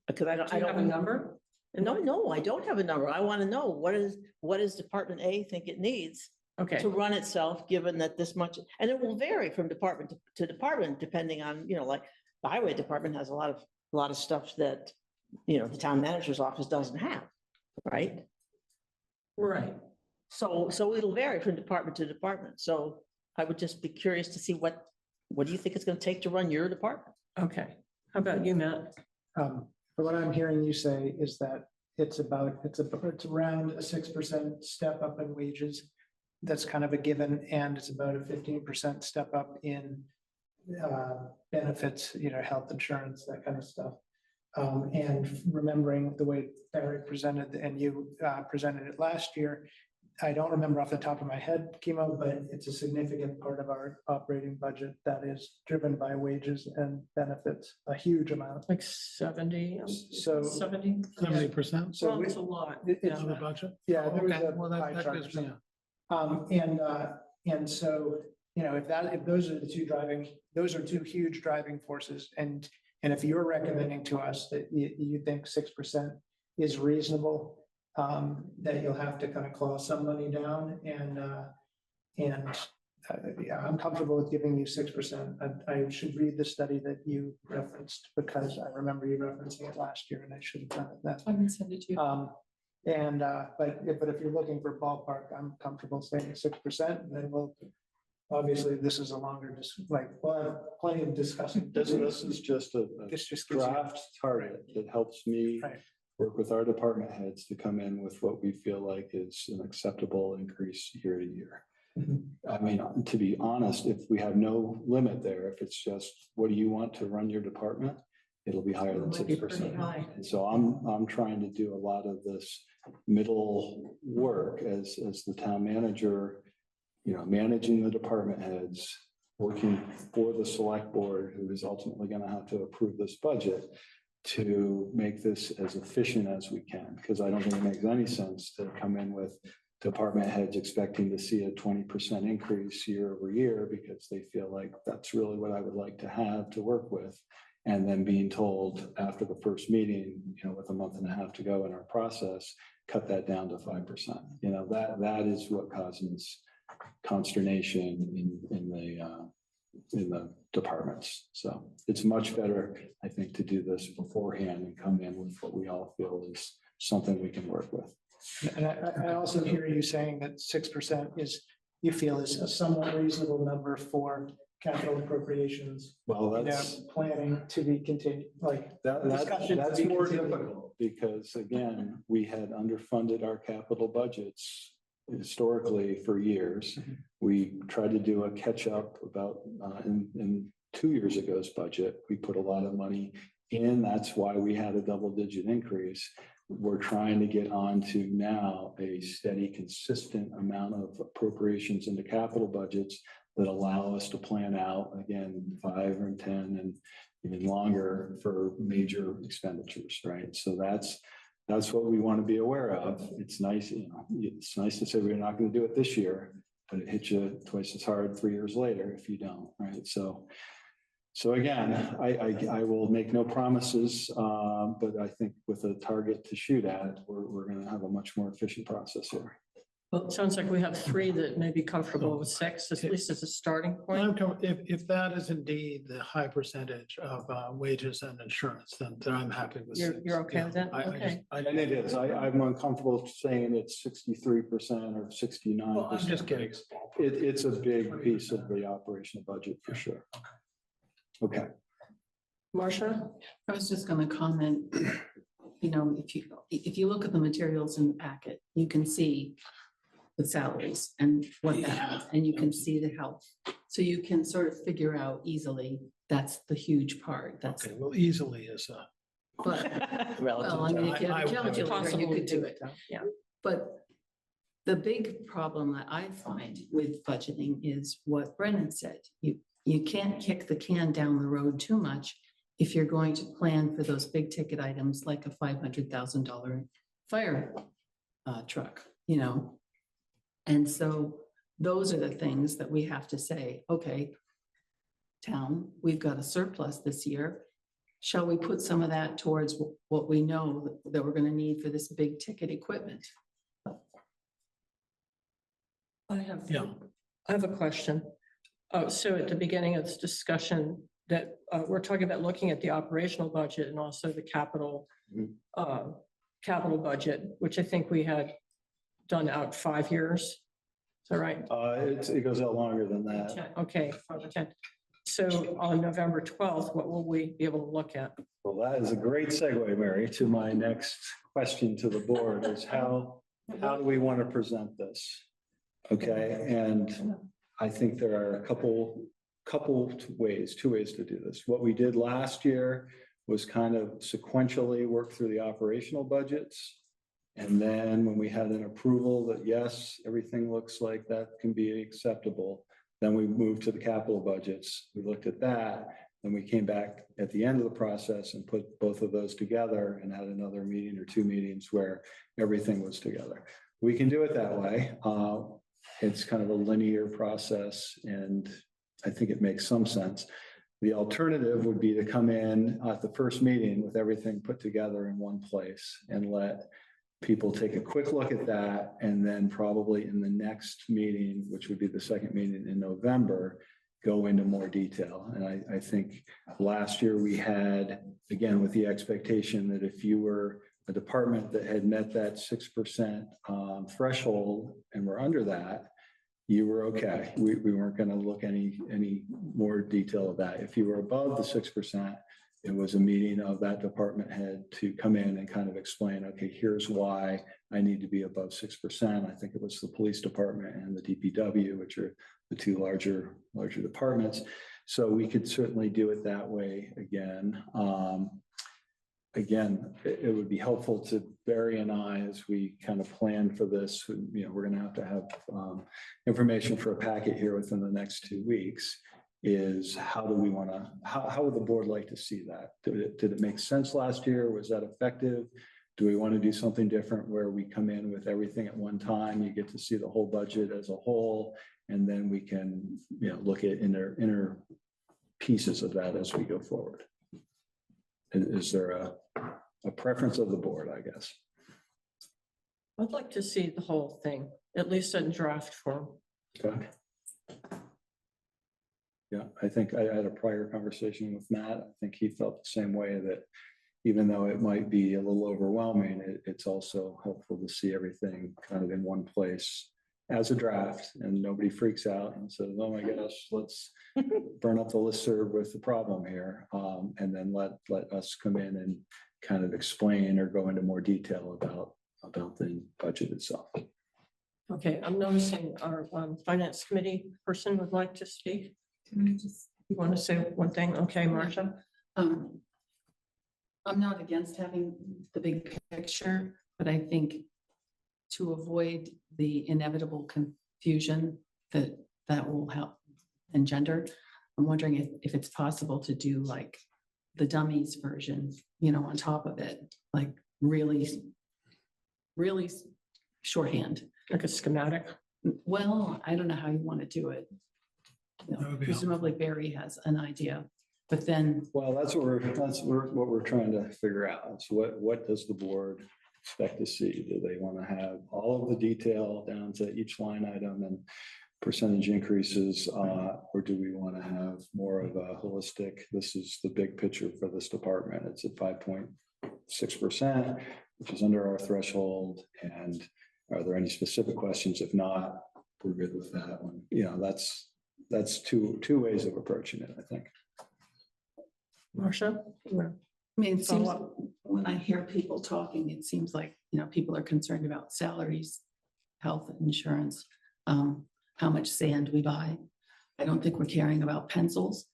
because I Do you have a don't. number? No, I don't have a number. I want to know what does Department A think it needs Okay, to run itself, given that this much, and it will vary from department to department, depending on, like the highway department has a lot of stuff that, the town manager's office doesn't have, right? right. So it'll vary from department to department. So I would just be curious to see what do you think it's going to take to run your department? Okay, How about you, Matt? But what I'm hearing you say is that it's around a 6% step up in wages. That's kind of a given, and it's about a 15% step up in benefits, health insurance, that kind of stuff. And remembering the way Barry presented and you presented it last year, I don't remember off the top of my head, Chemo, but it's a significant part of our operating budget that is driven by wages and benefits, a huge amount. Like 70, So 70? 70%. So Well, it's a lot. it's- Of the budget? Yeah, there was Okay, a well, pie that chart or gives me, something. And so, if those are the those are two huge driving forces, and if you're recommending to us that you think 6% is reasonable, that you'll have to kind of claw some money down, and yeah, I'm comfortable with giving you 6%. I should read the study that you referenced, because I remember you referencing it last year, and I should have done it then. I can send it to you. But if you're looking for ballpark, I'm comfortable saying 6%, and then obviously, this is a longer, we'll have plenty of discussion. This is just a This just gives you- draft target that helps me Right. work with our department heads to come in with what we feel like is an acceptable increase year to year. I mean, to be honest, if we have no limit there, if it's just, what do you want to run your department? It'll be higher than It might be pretty 6%. high. And so I'm trying to do a lot of this middle work as the town manager, managing the department heads, working for the select board, who is ultimately going to have to approve this budget, to make this as efficient as we can, because I don't think it makes any sense to come in with department heads expecting to see a 20% increase year over year because they feel like that's really what I would like to have to work with. And then being told after the first meeting, with a month and a half to go in our process, cut that down to 5%. That is what causes consternation in the departments. So it's much better, I think, to do this beforehand and come in with what we all feel is something we can work with. And I also hear you saying that 6% you feel is a somewhat reasonable number for capital appropriations. Well, that's Planning to be continued, discussion to that's be more continued. difficult because again, we had underfunded our capital budgets historically for years. We tried to do a catch up about in 2 years ago's budget. We put a lot of money in. That's why we had a double-digit increase. We're trying to get on to now a steady, consistent amount of appropriations into capital budgets that allow us to plan out again 5 or 10 and even longer for major expenditures, right? So that's what we want to be aware of. It's nice, it's nice to say we're not going to do it this year, but it hits you twice as hard 3 years later if you don't, right? So again, I will make no promises, but I think with a target to shoot at, we're going to have a much more efficient process here. Well, it sounds like we have 3 that may be comfortable with 6, at least as a starting point. if that is indeed the high percentage of wages and insurance, then I'm happy with. You're 6. okay with that? I just- Okay. And it is, I'm uncomfortable saying it's 63% or 69%. Well, I'm just kidding. It's a big piece of the operational budget for sure. Okay. Marcia? I was just gonna comment, if you look at the materials in the packet, you can see the salaries and what that, and you can see the health. So you can sort of figure out easily, that's the huge part, that's, Okay, well, easily is but, well, I mean, if you had I a would- calculator, you Possible could to do do it. it, yeah. But the big problem that I find with budgeting is what Brennan said. You can't kick the can down the road too much if you're going to plan for those big ticket items like a $500,000 fire truck, And so those are the things that we have to say, okay, town, we've got a surplus this year. Shall we put some of that towards what we know that we're going to need for this big ticket equipment? I have a question. So at the beginning of this discussion that we're talking about looking at the operational budget and also the capital budget, which I think we had done out 5 years. Is that right? It goes out longer than that. 10, okay, 5 or 10. So on November 12th, what will we be able to look at? Well, that is a great segue, Mary, to my next question to the board is how do we want to present this? Okay, and I think there are a couple ways, two ways to do this. What we did last year was kind of sequentially work through the operational budgets. And then when we had an approval that, yes, everything looks like that can be acceptable, then we moved to the capital budgets. We looked at that, and we came back at the end of the process and put both of those together and had another meeting or two meetings where everything was together. We can do it that way. It's kind of a linear process, and I think it makes some sense. The alternative would be to come in at the first meeting with everything put together in one place and let people take a quick look at that, and then probably in the next meeting, which would be the second meeting in November, go into more detail. And I think last year we had, again, with the expectation that if you were a department that had met that 6% threshold and were under that, you were okay. We weren't going to look any more detail of that. If you were above the 6%, it was a meeting of that department head to come in and kind of explain, okay, here's why I need to be above 6%. I think it was the police department and the DPW, which are the two larger departments. So we could certainly do it that way again. Again, it would be helpful to Barry and I as we kind of plan for this. You know, we're going to have information for a packet here within the next 2 weeks. Is how do we want to, how would the board like to see that? Did it make sense last year? Was that effective? Do we want to do something different where we come in with everything at one time? You get to see the whole budget as a whole, and then we can, you know, look at inner pieces of that as we go forward. Is there a preference of the board, I guess? I'd like to see the whole thing, at least in draft form. Okay. Yeah, I think I had a prior conversation with Matt. I think he felt the same way, that even though it might be a little overwhelming, it's also helpful to see everything kind of in one place as a draft, and nobody freaks out and says, oh my gosh, let's burn up the listserv with the problem here. And then let us come in and kind of explain or go into more detail about the budget itself. Okay, I'm noticing our finance committee person would like to speak. You want to say one thing? Okay, Marcia? I'm not against having the big picture, but I think to avoid the inevitable confusion that will help engender, I'm wondering if it's possible to do like the dummies version, you know, on top of it, like really shorthand. Like a schematic? Well, I don't know how you want to do it. You know, That would be presumably Barry has an idea, but then. Well, that's what we're trying to figure out. So what does the board expect to see? Do they want to have all of the detail down to each line item and percentage increases, or do we want to have more of a holistic, this is the big picture for this department, it's at 5.6%, which is under our threshold, and are there any specific questions? If not, we're good with that one. You know, that's two ways of approaching it, I think. Marcia? I mean, it seems when I hear people talking, it seems like, you know, people are concerned about salaries, health insurance, how much sand we buy. I don't think we're caring about pencils,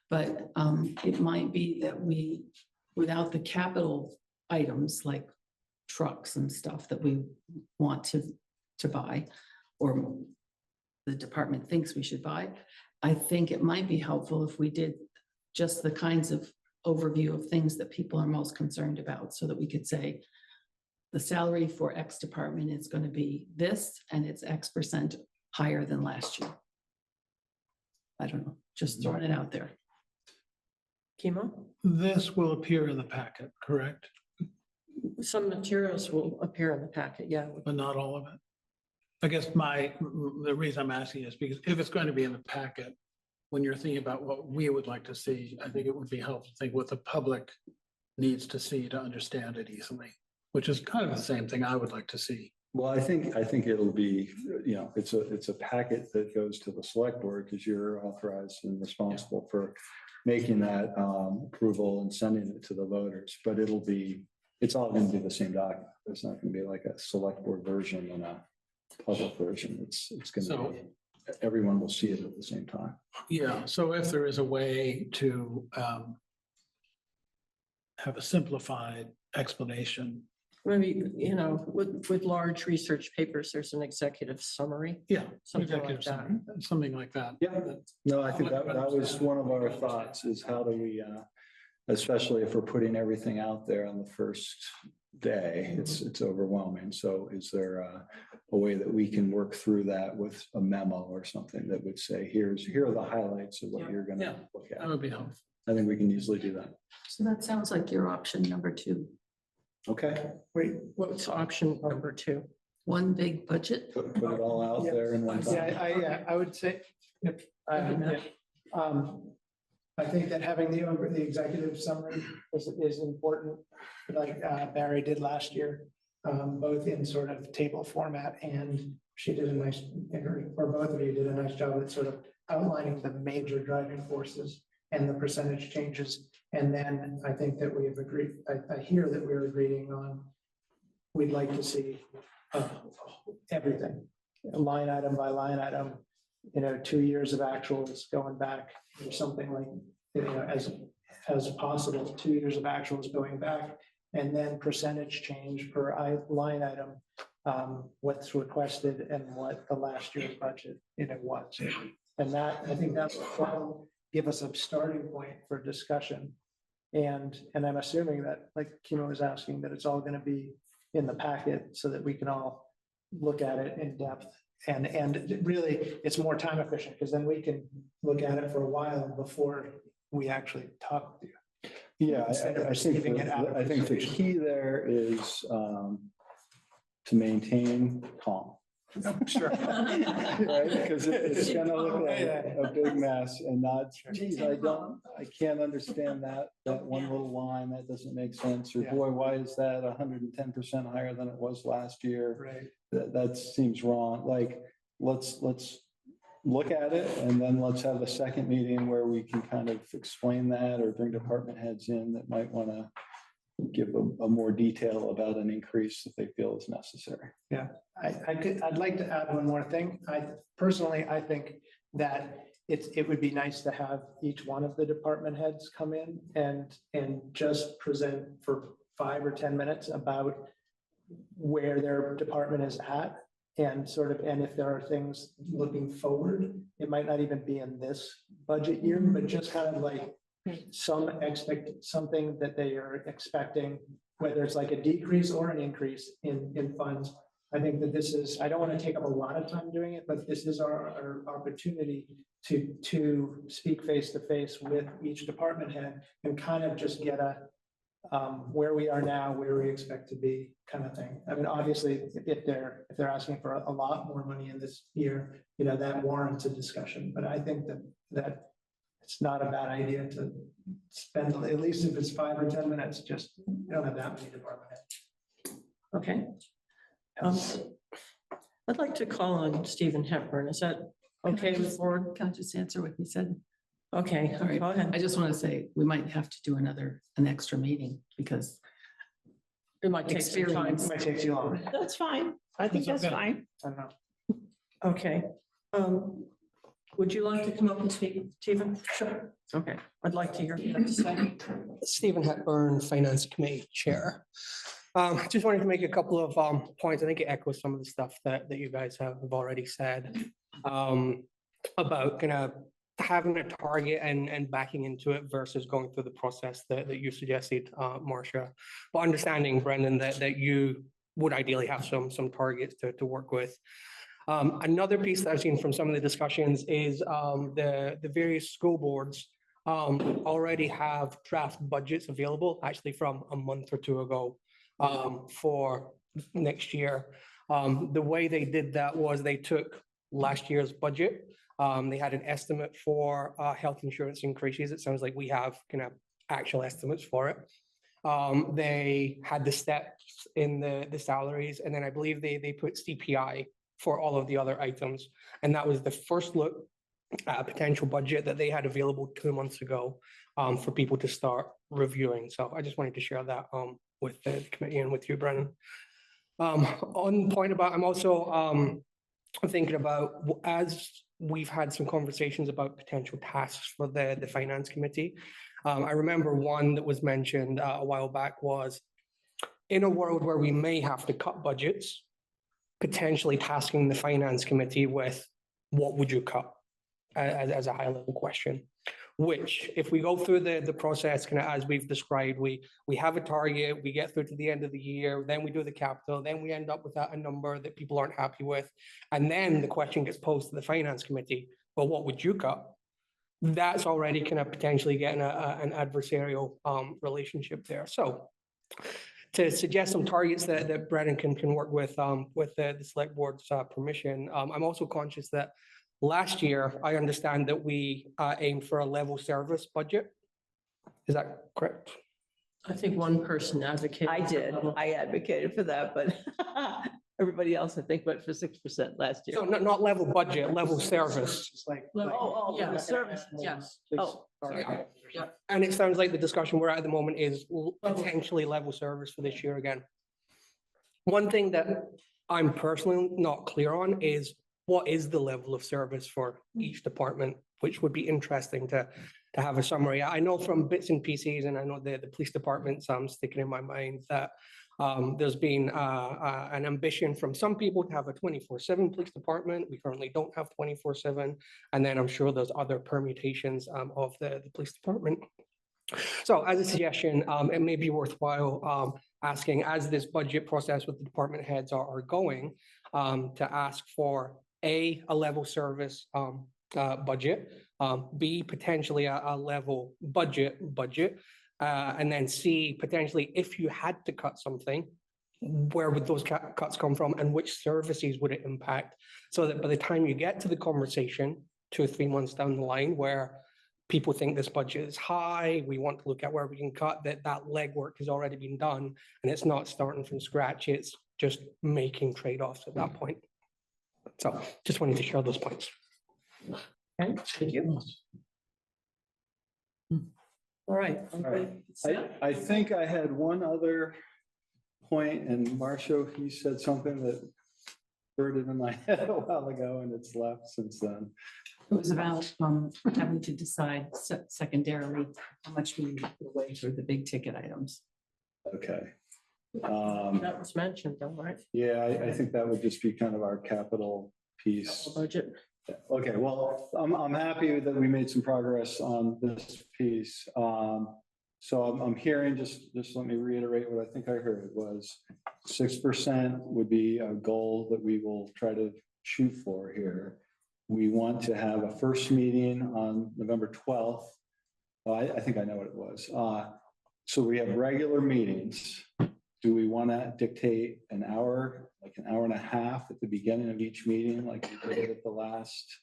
but it might be that we, without the capital items like trucks and stuff that we want to buy, or the department thinks we should buy, I think it might be helpful if we did just the kinds of overview of things that people are most concerned about, so that we could say the salary for X department is going to be this, and it's X% higher than last year. I don't know, just throwing it out there. Chemo? This will appear in the packet, correct? Some materials will appear in the packet, yeah. But not all of it. I guess the reason I'm asking is because if it's going to be in the packet, when you're thinking about what we would like to see, I think it would be helpful to think what the public needs to see to understand it easily, which is kind of the same thing I would like to see Well, I think it'll be, it's a packet that goes to the select board because you're authorized and responsible for making that approval and sending it to the voters, but it's all going to be the same document. There's not going to be like a select board version and a public version. It's going to be, everyone will see it at the same time. Yeah, so if there is a way to have a simplified explanation. Maybe, with large research papers, there's an executive summary. Yeah. Something like executive that. summary, something like that. Yeah, no, I think that was one of our thoughts is how do we, especially if we're putting everything out there on the first day, it's overwhelming. So is there a way that we can work through that with a memo or something that would say, here are the highlights of what you're going to look That at? would be helpful. I think we can easily do that. So that sounds like your option number 2, Okay, Wait, what's option number 2? one big budget. put it all out there in one. Yeah, I would say, I think that having the executive summary is important, like Barry did last year, both in sort of table format, and she did a nice, or both of you did a nice job at sort of outlining the major driving forces and the percentage changes. And then I think that we have agreed, I hear that we're agreeing on, we'd like to see everything, line item by line item, 2 years of actuals going back or something like, as possible, 2 years of actuals going back, and then percentage change per line item, what's requested and what the last year's budget, was. And that, I think that's will give us a starting point for discussion. And I'm assuming that, like Kimo was asking, that it's all going to be in the packet so that we can all look at it in depth. And really, it's more time efficient because then we can look at it for a while before we actually talk to you. Yeah, Instead of I just think, giving it out of I think the frustration. key there is to maintain calm. Sure. Right, because it's gonna look like a big mess and not, geez, I can't understand that one little line, that doesn't make sense, or Yeah. boy, why is that 110% higher than it was last year? Right. That seems wrong, like, let's look at it, and then let's have a second meeting where we can kind of explain that, or bring department heads in that might wanna give a more detail about an increase that they feel is necessary. Yeah, I'd like to add one more thing. I think that it would be nice to have each one of the department heads come in and just present for 5 or 10 minutes about where their department is at, and if there are things looking forward, it might not even be in this budget year, but just kind of like something that they are expecting, whether it's like a decrease or an increase in funds. I think that I don't want to take up a lot of time doing it, but this is our opportunity to speak face to face with each department head and kind of just get a where we are now, where we expect to be, kind of thing. I mean, obviously, if they're asking for a lot more money in this year, that warrants a discussion. But I think that it's not a bad idea to spend, at least if it's 5 or 10 minutes, just, you don't have that many department heads. Okay. I'd like to call on Stephen Hepburn. Is that okay with the board? Can I just answer what he said? Okay, All right. go ahead. I just want to say, we might have to do an extra meeting because It might take some time. It might take too long. That's fine. I think That's that's okay. fine. I don't know. Okay. Would you like to come up and speak, Stephen? Sure. Okay, I'd like to hear what you have to say. Stephen Hepburn, Finance Committee Chair. Just wanted to make a couple of points. I think it echoes some of the stuff that you guys have already said about kind of having a target and backing into it versus going through the process that you suggested, Marcia. But understanding, Brendan, that you would ideally have some targets to work with. Another piece that I've seen from some of the discussions is the various school boards already have draft budgets available, actually from a month or two ago, for next year. The way they did that was they took last year's budget. They had an estimate for health insurance increases. It sounds like we have kind of actual estimates for it. They had the steps in the salaries, and then I believe they put CPI for all of the other items. And that was the first look at a potential budget that they had available 2 months ago for people to start reviewing. So I just wanted to share that with the committee and with you, Brennan. On the point about, I'm also thinking about, as we've had some conversations about potential tasks for the finance committee. I remember one that was mentioned a while back was, in a world where we may have to cut budgets, potentially tasking the finance committee with what would you cut as a high level question. Which, if we go through the process, kind of as we've described, we have a target, we get through to the end of the year, then we do the capital, then we end up with a number that people aren't happy with. And then the question gets posed to the finance committee, well, what would you cut? That's already kind of potentially getting an adversarial relationship there. So to suggest some targets that Brennan can work with the select board's permission, I'm also conscious that last year, I understand that we aimed for a level service budget. Is that correct? I think one person advocated. I did. I advocated for that, but everybody else, I think, went for 6% last year. So not level budget, level service. It's like. Yeah, the service. yes. Oh, sorry. Yeah. And it sounds like the discussion we're at the moment is potentially level service for this year again. One thing that I'm personally not clear on is what is the level of service for each department, which would be interesting to have a summary. I know from bits and pieces, and I know the police department's sticking in my mind that there's been an ambition from some people to have a 24/7 police department. We currently don't have 24/7. And then I'm sure there's other permutations of the police department. So as a suggestion, it may be worthwhile asking, as this budget process with the department heads are going, to ask for a level service budget, B, potentially a level budget, and then C, potentially if you had to cut something, where would those cuts come from and which services would it impact? So that by the time you get to the conversation 2 or 3 months down the line where people think this budget is high, we want to look at where we can cut, that legwork has already been done and it's not starting from scratch, it's just making trade-offs at that point. So just wanted to share those points. Okay, thank you. All right. I think I had one other point, and Marcia, you said something that birded in my head a while ago and it's left since then. It was about having to decide secondarily how much we need to put away for the big ticket items. Okay. That was mentioned though, right? Yeah, I think that would just be kind of our capital piece. Budget. Okay, well, I'm happy that we made some progress on this piece. So I'm hearing, just let me reiterate what I think I heard was 6% would be a goal that we will try to shoot for here. We want to have a first meeting on November 12th. I think I know what it was. So we have regular meetings. Do we want to dictate an hour, like an hour and a half at the beginning of each meeting, like we did at the last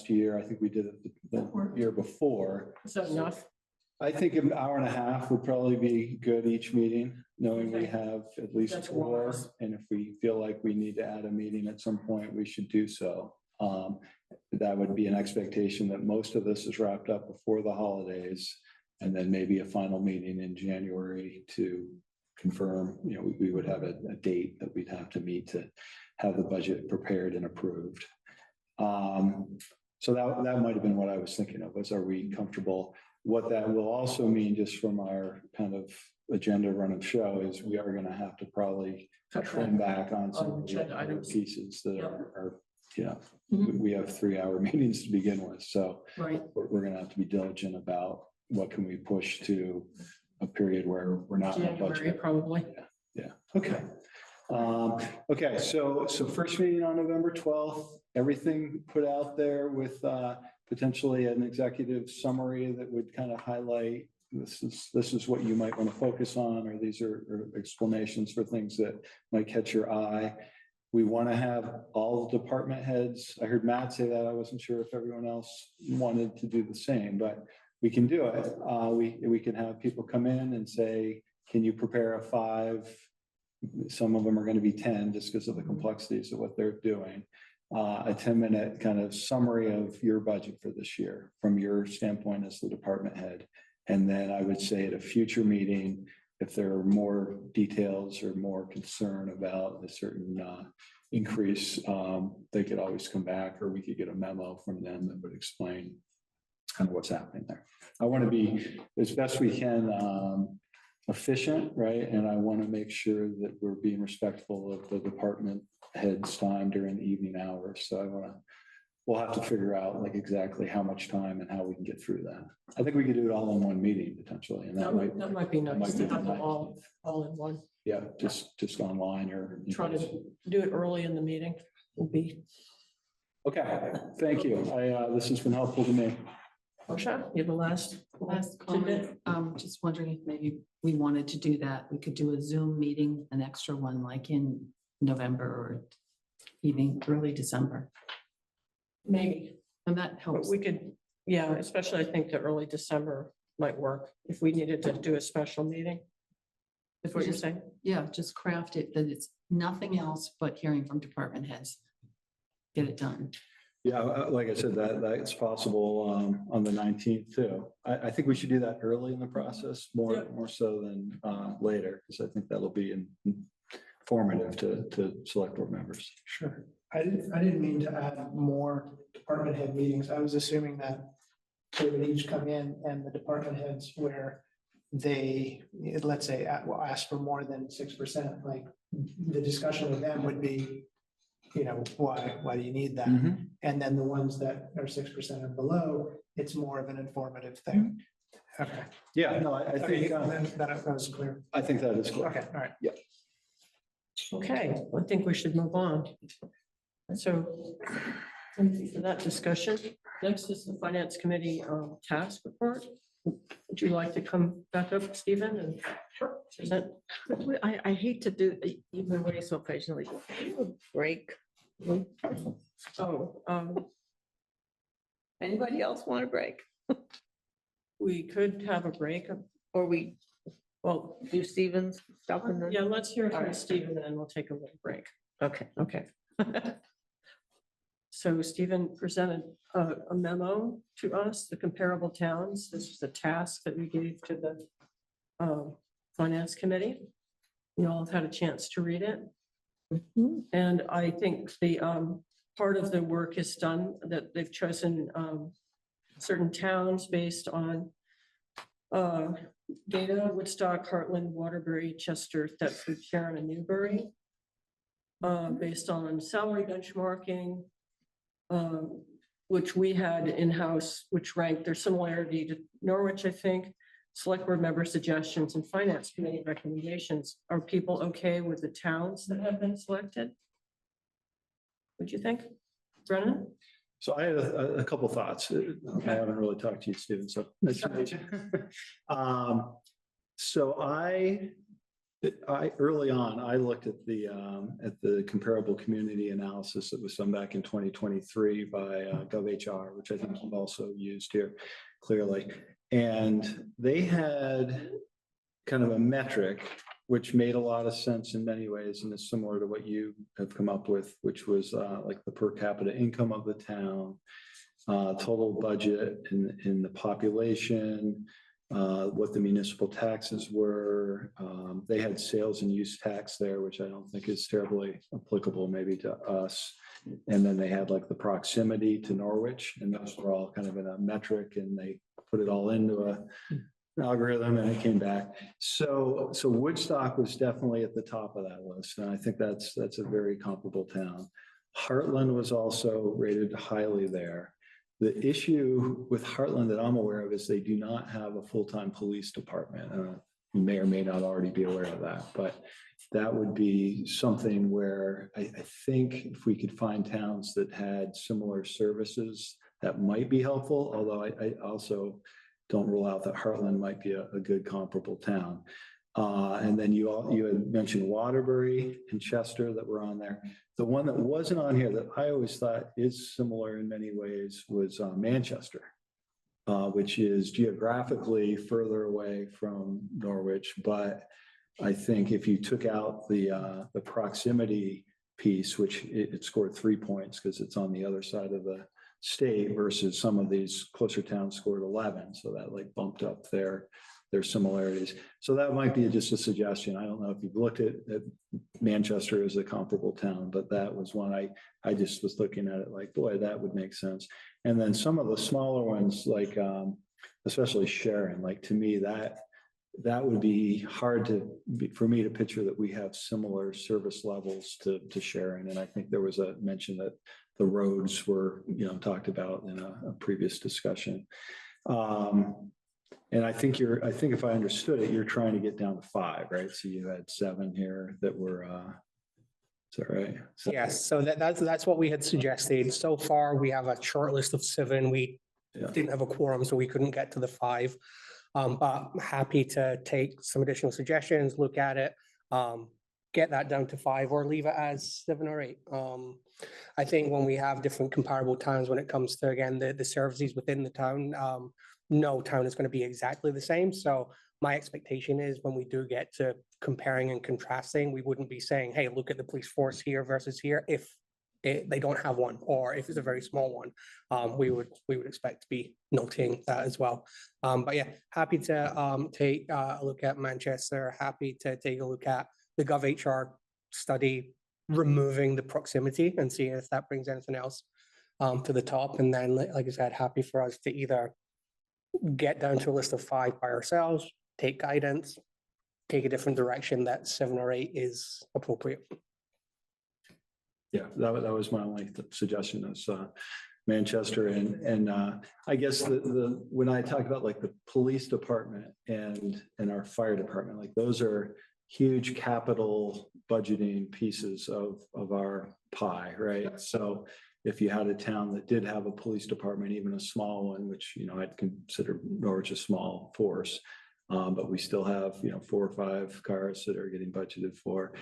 year? I think we did it the year before. Is that enough? I think an hour and a half would probably be good each meeting, knowing we have at least That's 4. wise. And if we feel like we need to add a meeting at some point, we should do so. That would be an expectation that most of this is wrapped up before the holidays, and then maybe a final meeting in January to confirm, we would have a date that we'd have to meet to have the budget prepared and approved. So that might have been what I was thinking of, was, are we comfortable? What that will also mean, just from our kind of agenda run of show, is we are going to have to probably trim back on some of the other pieces that are we have 3-hour meetings to begin with. So we're going to have to be diligent about what can we push to a period where we're not in a budget. Probably. Yeah. Okay. Okay. So first meeting on November 12th, everything put out there with potentially an executive summary that would kind of highlight this is what you might want to focus on, or these are explanations for things that might catch your eye. We want to have all the department heads. I heard Matt say that. I wasn't sure if everyone else wanted to do the same, but we can do it. We can have people come in and say, can you prepare a 5? Some of them are going to be 10 just because of the complexities of what they're doing. A 10-minute kind of summary of your budget for this year from your standpoint as the department head. And then I would say at a future meeting, if there are more details or more concern about a certain increase, they could always come back, or we could get a memo from them that would explain kind of what's happening there. I want to be as best we can efficient, right? And I want to make sure that we're being respectful of the department head's time during the evening hours. So we'll have to figure out like exactly how much time and how we can get through that. I think we could do it all in one meeting potentially, and That might be nice to have them all in one. Yeah, just online or. Try to do it early in the meeting will be. Okay, thank you. This has been helpful to me. Marsha, you have the last comment. Just wondering if maybe we wanted to do that. We could do a Zoom meeting, an extra one like in November or even early December. Maybe. And that But helps. we could, yeah, especially I think the early December might work if we needed to do a special meeting. Is what you're saying? Yeah, just craft it that it's nothing else but hearing from department heads. Get it done. Yeah, like I said, that's possible on the 19th too. I think we should do that early in the process, more so than later, because I think that'll be informative to select board members. Sure. I didn't mean to add more department head meetings. I was assuming that they would each come in and the department heads where they, let's say, ask for more than 6%, like the discussion with them would be, why do you need that? And then the ones that are 6% or below, it's more of an informative thing. Okay. Yeah, no, I think that was clear. I think that is clear. Okay, all right. Yeah. Okay, I think we should move on. So thank you for that discussion. Next is the Finance Committee task report. Would you like to come back up, Stephen, and present? I hate to do, you've been waiting so patiently. Break. Oh, Anybody else want a break? we could have a break. Or well, do Stevens stuff and then? Yeah, let's hear All from right. Stephen, and then we'll take a little break. Okay. Okay. So Stephen presented a memo to us, the comparable towns. This is the task that we gave to the Finance Committee. You all have had a chance to read it. And I think the part of the work is done, that they've chosen certain towns based on data: Woodstock, Heartland, Waterbury, Chester, Thetford, Sharon, and Newbury. Based on salary benchmarking, which we had in-house, which ranked their similarity to Norwich, I think. Select board member suggestions and Finance Committee recommendations. Are people okay with the towns that have been selected? What'd you think, Brennan? So I had a couple thoughts. I haven't really talked to you, Stephen, so nice to meet you. So I early on, I looked at the comparable community analysis that was done back in 2023 by GovHR, which I think you've also used here clearly. And they had kind of a metric which made a lot of sense in many ways and is similar to what you have come up with, which was like the per capita income of the town, total budget in the population, what the municipal taxes were. They had sales and use tax there, which I don't think is terribly applicable maybe to us. And then they had like the proximity to Norwich, and those were all kind of in a metric, and they put it all into an algorithm and it came back. So Woodstock was definitely at the top of that list. And I think that's a very comparable town. Heartland was also rated highly there. The issue with Heartland that I'm aware of is they do not have a full-time police department. You may or may not already be aware of that, but that would be something where I think if we could find towns that had similar services, that might be helpful. Although I also don't rule out that Heartland might be a good comparable town. And then you had mentioned Waterbury and Chester that were on there. The one that wasn't on here that I always thought is similar in many ways was Manchester. which is geographically further away from Norwich, but I think if you took out the proximity piece, which it scored 3 points because it's on the other side of the state versus some of these closer towns scored 11. So that like bumped up their similarities. So that might be just a suggestion. I don't know if you've looked at Manchester as a comparable town, but that was one I just was looking at it like, boy, that would make sense. And then some of the smaller ones, like especially Sharon, like to me, that would be hard for me to picture that we have similar service levels to Sharon. And I think there was a mention that the roads were, talked about in a previous discussion. And I think if I understood it, you're trying to get down to 5, right? So you had 7 here that were, is that right? Yes, so that's what we had suggested. So far, we have a short list of 7. We didn't have a quorum, so we couldn't get to the 5. But I'm happy to take some additional suggestions, look at it, get that down to 5 or leave it as 7 or 8. I think when we have different comparable towns, when it comes to, again, the services within the town, no town is going to be exactly the same. So my expectation is when we do get to comparing and contrasting, we wouldn't be saying, hey, look at the police force here versus here if they don't have one, or if it's a very small one. We would expect to be noting that as well. But yeah, happy to take a look at Manchester, happy to take a look at the GovHR study, removing the proximity and seeing if that brings anything else to the top. And then, like I said, happy for us to either get down to a list of 5 by ourselves, take guidance, take a different direction that 7 or 8 is appropriate. Yeah, that was my only suggestion is Manchester and I guess when I talk about like the police department and our fire department, like those are huge capital budgeting pieces of our pie, right? So if you had a town that did have a police department, even a small one, which, I'd consider Norwich a small force, but we still have, 4 or 5 cars that are getting budgeted for.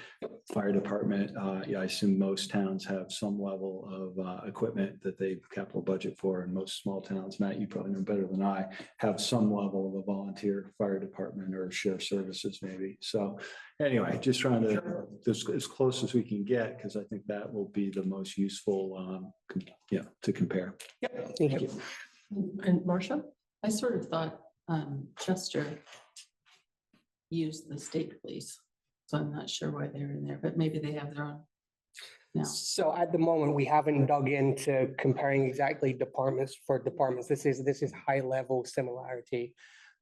Fire department, I assume most towns have some level of equipment that they capital budget for, and most small towns, Matt, you probably know better than I, have some level of a volunteer fire department or share services maybe. So anyway, just trying to as close as we can get, because I think that will be the most useful, to compare. Yep, thank you. And Marcia? I sort of thought Chester used the state police, so I'm not sure why they're in there, but maybe they have their own now. So at the moment, we haven't dug into comparing exactly departments for departments. This is high level similarity.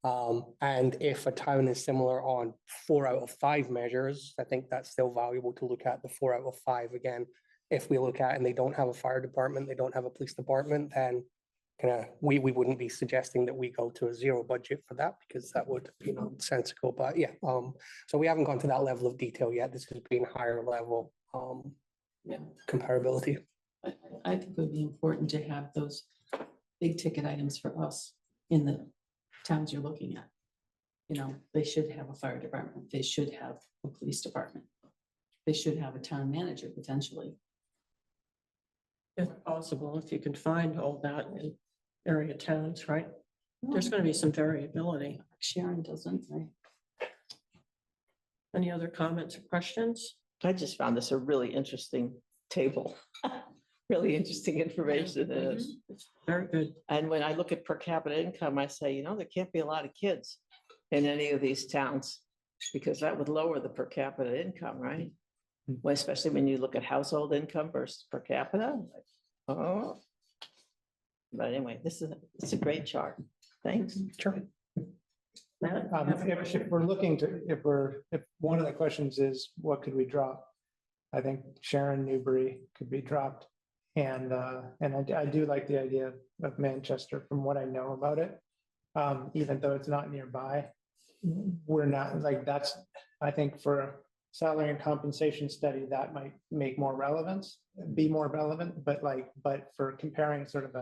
And if a town is similar on 4 out of 5 measures, I think that's still valuable to look at the 4 out of 5 again. If we look at and they don't have a fire department, they don't have a police department, then we wouldn't be suggesting that we go to a 0 budget for that, because that would be nonsensical. But yeah, so we haven't gone to that level of detail yet. This has been higher level comparability. I think it would be important to have those big ticket items for us in the towns you're looking at. They should have a fire department. They should have a police department. They should have a town manager potentially. If possible, if you can find all that in area towns, right? There's going to be some variability. Sharon doesn't, right? Any other comments or questions? I just found this a really interesting table. Really interesting information. It's very good. And when I look at per capita income, I say, there can't be a lot of kids in any of these towns, because that would lower the per capita income, right? Well, especially when you look at household income versus per capita. Oh, but anyway, it's a great chart. Thanks. Sure. Matt? If we're looking to, if one of the questions is, what could we drop? I think Sharon Newbury could be dropped. And I do like the idea of Manchester from what I know about it. Even though it's not nearby, we're not like that's, I think for salary and compensation study, that might make more relevance, be more relevant, but for comparing sort of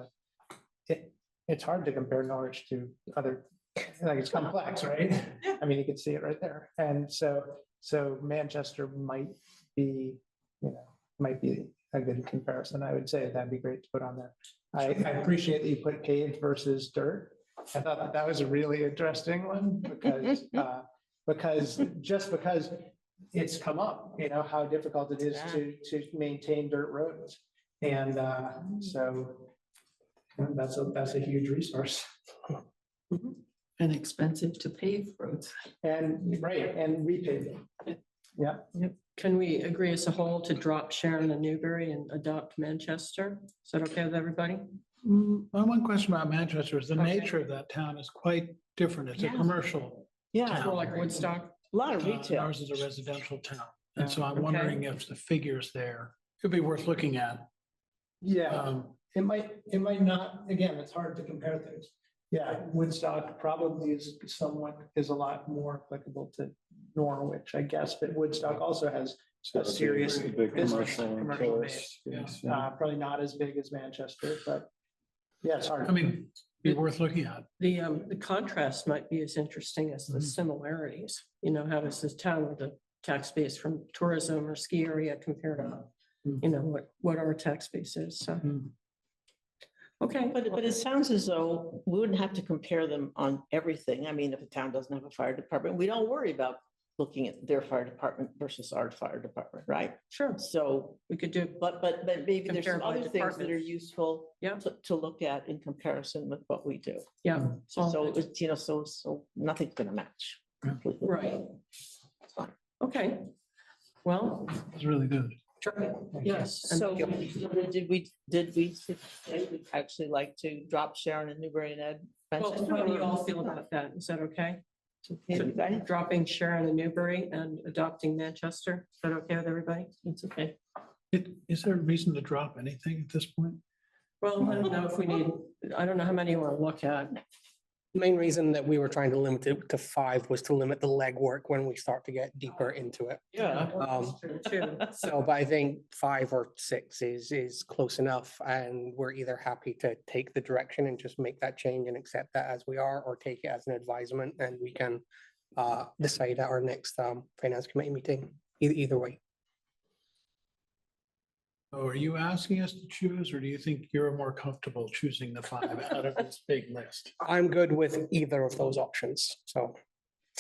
it's hard to compare Norwich to other, it's complex, right? I mean, you can see it right there. And so Manchester might be a good comparison. I would say that'd be great to put on there. I appreciate that you put paved versus dirt. I thought that was a really interesting one because it's come up, how difficult it is to maintain dirt roads. And so that's a huge resource. And expensive to pave roads. And repave them. Yeah. Can we agree as a whole to drop Sharon and Newbury and adopt Manchester? Is that okay with everybody? Well, one question about Manchester is the nature of that town is quite different. It's a Yeah. commercial. Yeah, More like Woodstock? a lot of retail. Ours is a residential town. And so I'm Okay. wondering if the figures there could be worth looking at. Yeah, it might not, again, it's hard to compare things. Yeah, Woodstock probably is a lot more applicable to Norwich, I guess, but Woodstock also has a serious Big business, commercial and commercial tourist base. space, yeah. Probably not as big as Manchester, but yeah, it's hard. I mean, be worth looking at. The contrast might be as interesting as the similarities. How does this town with a tax base from tourism or ski area compare to, what our tax base is, so. Okay. But it sounds as though we wouldn't have to compare them on everything. I mean, if a town doesn't have a fire department, we don't worry about looking at their fire department versus our fire department, right? Sure. So We could do, but maybe there's Compare some by other things that are departments. useful Yeah. to look at in comparison with what we do. yeah. So it's, so nothing's gonna match. completely. Right. Okay. Well, It's really good. yes. So did we say we'd actually like to drop Sharon and Newbury and Ed? Well, how do you all feel about that? Is that okay? Okay. Dropping Sharon and Newbury and adopting Manchester? Is that okay with everybody? It's okay. Is there a reason to drop anything at this point? Well, I don't know if we need, I don't know how many you want to look at. The main reason that we were trying to limit it to 5 was to limit the legwork when we start to get deeper into it. Yeah. So, but I think 5 or 6 is close enough, and we're either happy to take the direction and just make that change and accept that as we are, or take it as an advisement, and we can decide at our next finance committee meeting, either way. So are you asking us to choose, or do you think you're more comfortable choosing the 5 out of this big list? I'm good with either of those options, so I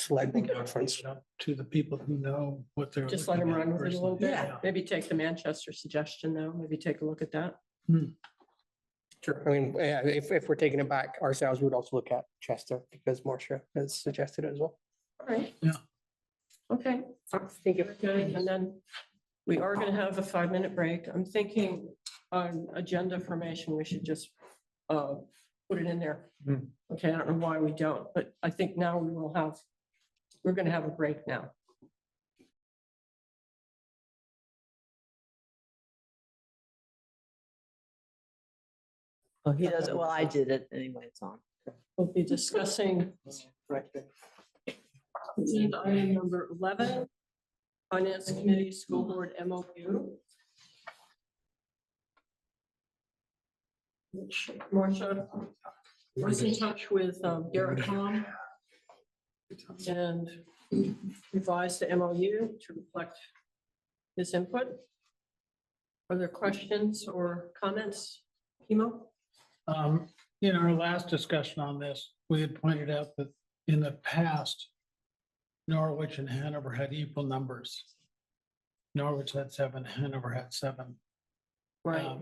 select think the I'll difference. leave it up to the people who know what they're. Just let them looking at run with it a little personally. bit. Yeah. Maybe take the Manchester suggestion though. Maybe take a look at that. Sure. I mean, yeah, if we're taking it back ourselves, we would also look at Chester, because Marcia has suggested it as well. All right. Yeah. Okay. Thank you. Okay, and then we are going to have a 5-minute break. I'm thinking on agenda formation, we should just put it in there. Okay, I don't know why we don't, but I think now we're going to have a break now. Oh, he doesn't, well, I did it anyway, it's on. We'll be discussing item number 11, Finance Committee School Board MOU. Marcia was in touch with Garrett Tom and revised the MOU to reflect his input. Are there questions or comments? Kimo? In our last discussion on this, we had pointed out that in the past, Norwich and Hanover had equal numbers. Norwich had 7, Hanover had 7. Right.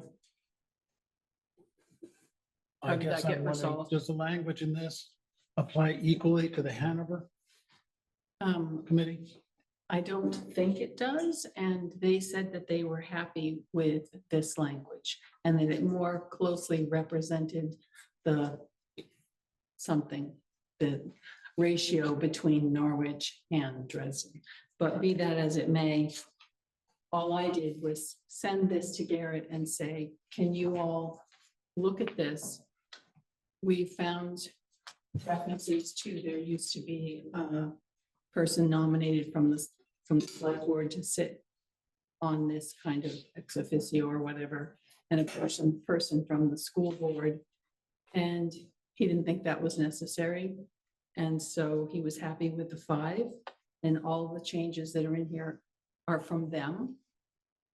I How did guess that get I'm wondering, resolved? does the language in this apply equally to the Hanover committee? I don't think it does, and they said that they were happy with this language and that it more closely represented the ratio between Norwich and Dresden. But be that as it may, all I did was send this to Garrett and say, can you all look at this? We found references to, there used to be a person nominated from the select board to sit on this kind of ex officio or whatever, and a person from the school board. And he didn't think that was necessary. And so he was happy with the 5, and all the changes that are in here are from them.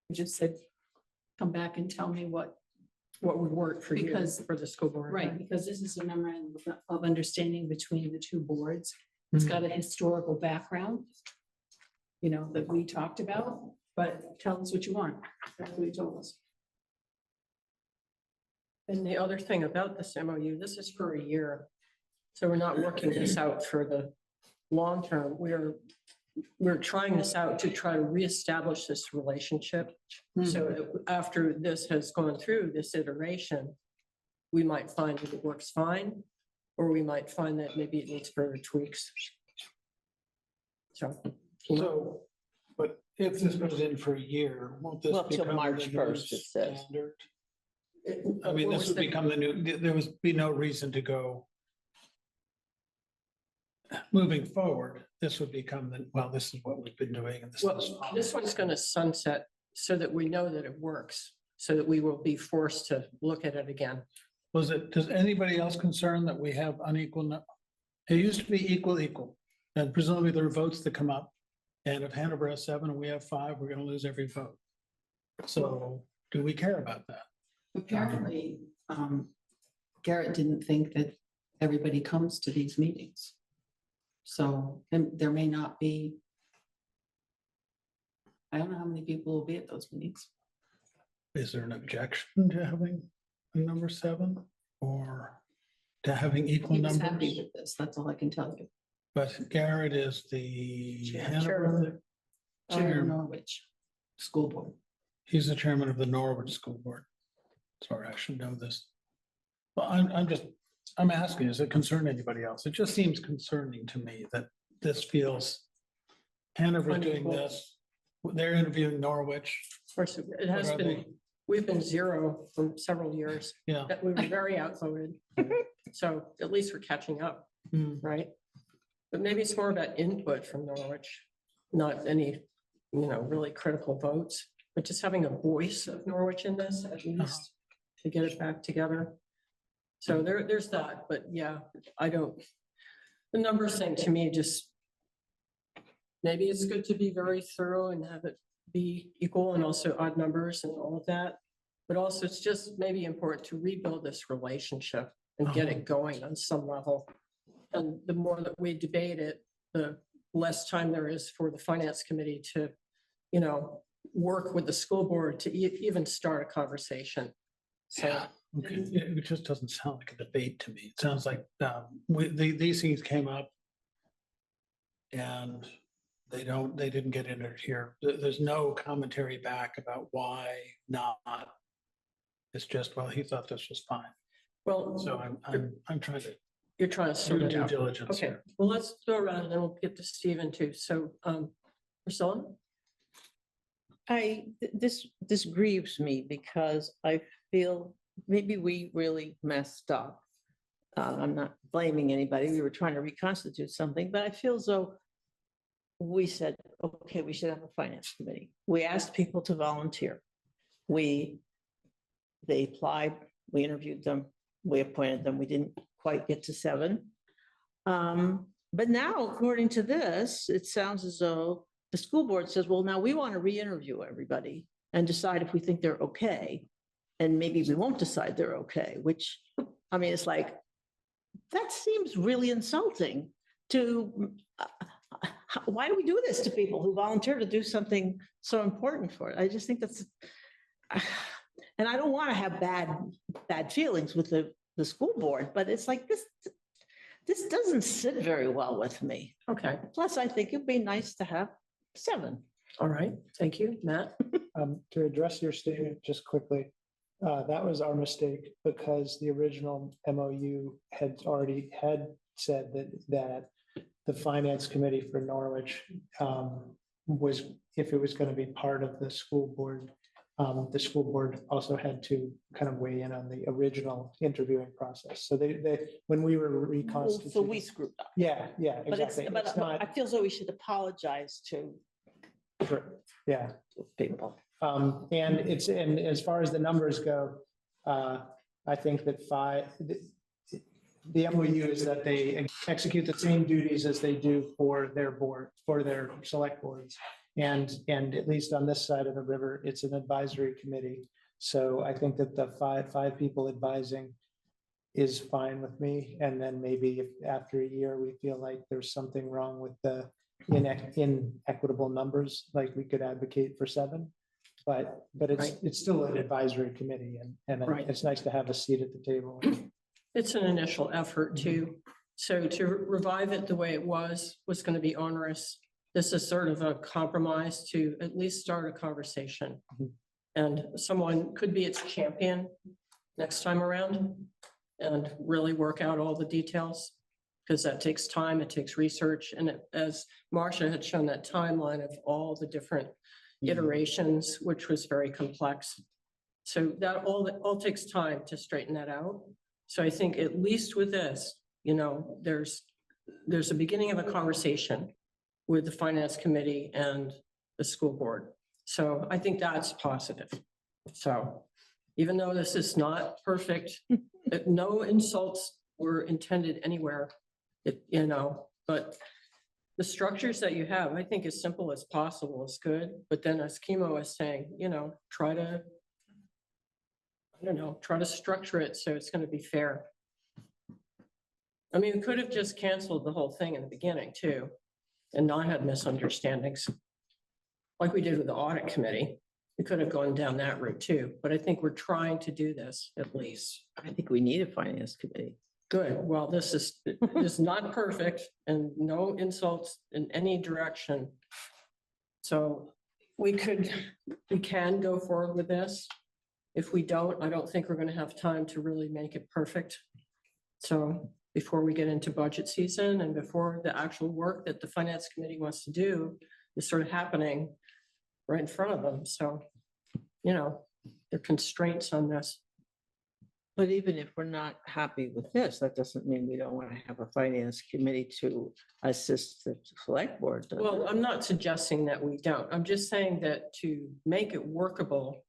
He just said, come back and tell me what what would work for you, Because- for the school board. Right, because this is a memorandum of understanding between the two boards. It's got a historical background, you know, that we talked about, but tell us what you want. That's what he told us. And the other thing about this MOU, this is for a year. So we're not working this out for the long term. We're trying this out to try to reestablish this relationship. So that after this has gone through this iteration, we might find that it works fine, or we might find that maybe it needs further tweaks. So, but if this goes in for a year, won't this Well, till become March the new 1st, it says. standard? It- I mean, what this was would the- become the new, there would be no reason to go. Moving forward, this would become the, well, this is what we've been doing and this is. Well, this one's going to sunset so that we know that it works, so that we will be forced to look at it again. Does anybody else concerned that we have unequal? It used to be equal, and presumably there are votes that come up. And if Hanover has 7 and we have 5, we're gonna lose every vote. So do we care about that? Apparently, Garrett didn't think that everybody comes to these meetings. So, and there may not be. I don't know how many people will be at those meetings. Is there an objection to having a number 7 or to having equal He was happy numbers? with this, that's all I can tell you. But Garrett is the Chair of Hanover chair. Norwich School Board. He's the chairman of the Norwich School Board. Sorry, I should know this. Well, I'm asking, does it concern anybody else? It just seems concerning to me that this feels Hanover's doing Unequal. this, they're interviewing Norwich. Of course, it has What are been, we've been 0 for several years. Yeah. That we were very outvoted. So at least we're catching up, Hmm. right? But maybe it's more about input from Norwich, not any, really critical votes, but just having a voice of Norwich in this at least to get it back together. So there's that, but yeah, the numbers thing to me just, maybe it's good to be very thorough and have it be equal and also odd numbers and all of that. But also it's just maybe important to rebuild this relationship and get it going on some level. And the more that we debate it, the less time there is for the finance committee to, work with the school board to even start a conversation. So, Okay, it just doesn't sound like a debate to me. It sounds like these things came up and they didn't get entered here. There's no commentary back about why not. It's just, well, he thought this was fine. well, So I'm trying to you're trying to sort do it due out. diligence Okay, here. well, let's go around and then we'll get to Stephen too. So, Priscilla? This grieves me because I feel maybe we really messed up. I'm not blaming anybody. We were trying to reconstitute something, but I feel as though we said, okay, we should have a finance committee. We asked people to volunteer. They applied, we interviewed them, we appointed them. We didn't quite get to 7. But now, according to this, it sounds as though the school board says, well, now we want to re-interview everybody and decide if we think they're okay. And maybe we won't decide they're okay, which, I mean, it's like, that seems really insulting to, why do we do this to people who volunteer to do something so important for it? I just think that's, and I don't want to have bad feelings with the school board, but it's like, this doesn't sit very well with me. Okay, Plus, I think it'd be nice to have 7. all right, thank you, Matt. To address your statement just quickly, that was our mistake because the original MOU had said that the finance committee for Norwich was, if it was going to be part of the school board also had to kind of weigh in on the original interviewing process. So they when we were reconstituting. So we screwed up. Yeah, But exactly. but It's not, I feel as though we should apologize to yeah. people. And as far as the numbers go, I think that the MOU is that they execute the same duties as they do for their board, for their select boards. And at least on this side of the river, it's an advisory committee. So I think that the five people advising is fine with me. And then maybe if after a year, we feel like there's something wrong with the inequitable numbers, like we could advocate for 7. But it's still an advisory committee and Right. it's nice to have a seat at the table. It's an initial effort too. So to revive it the way it was going to be onerous. This is sort of a compromise to at least start a conversation. And someone could be its champion next time around and really work out all the details. Because that takes time, it takes research. And as Marcia had shown that timeline of all the different iterations, which was very complex. So that all takes time to straighten that out. So I think at least with this, there's a beginning of a conversation with the finance committee and the school board. So I think that's positive. So even though this is not perfect, no insults were intended anywhere, but the structures that you have, I think as simple as possible is good. But then as Chemo is saying, try to structure it so it's going to be fair. I mean, we could have just canceled the whole thing in the beginning too, and not had misunderstandings. Like we did with the audit committee. We could have gone down that route too, but I think we're trying to do this at least. I think we need a finance committee. Good. Well, this is not perfect and no insults in any direction. So we can go forward with this. If we don't, I don't think we're going to have time to really make it perfect. So before we get into budget season and before the actual work that the finance committee wants to do is sort of happening right in front of them. So, there are constraints on this. But even if we're not happy with this, that doesn't mean we don't want to have a finance committee to assist the select board. does Well, it? I'm not suggesting that we don't. I'm just saying that to make it workable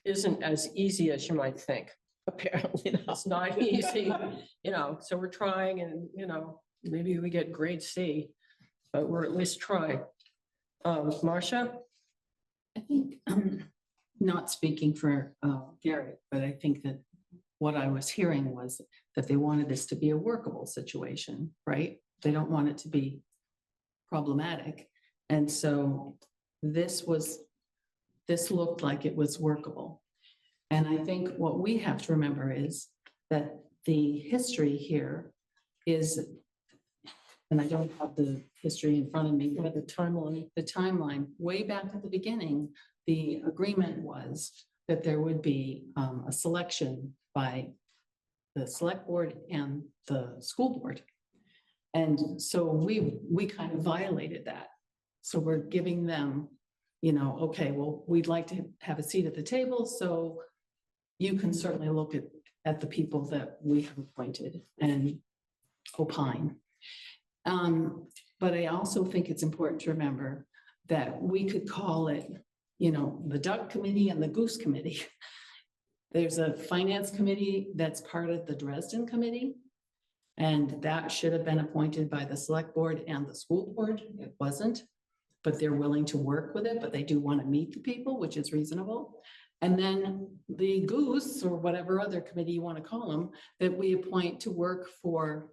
isn't as easy as you might think. Apparently not. It's not easy, so we're trying and, maybe we get grade C, but we're at least trying. Marcia? I think, not speaking for Garrett, but I think that what I was hearing was that they wanted this to be a workable situation, right? They don't want it to be problematic. And so this looked like it was workable. And I think what we have to remember is that the history here is, and I don't have the history in front of me, but the timeline, way back at the beginning, the agreement was that there would be a selection by the select board and the school board. And so we kind of violated that. So we're giving them, okay, well, we'd like to have a seat at the table. So you can certainly look at the people that we have appointed and opine. But I also think it's important to remember that we could call it, the duck committee and the goose committee. There's a finance committee that's part of the Dresden committee. And that should have been appointed by the select board and the school board. It wasn't, but they're willing to work with it, but they do want to meet the people, which is reasonable. And then the goose, or whatever other committee you want to call them, that we appoint to work for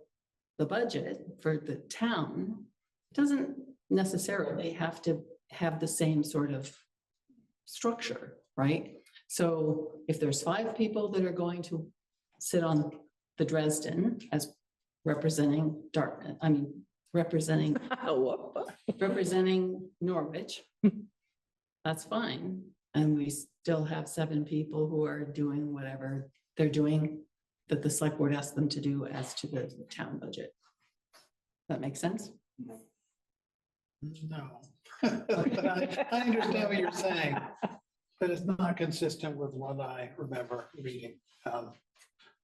the budget for the town, doesn't necessarily have to have the same sort of structure, right? So if there's 5 people that are going to sit on the Dresden as representing representing Norwich, that's fine. And we still have 7 people who are doing whatever they're doing that the select board asked them to do as to the town budget. That makes sense? No. But I understand what you're saying, but it's not consistent with what I remember reading.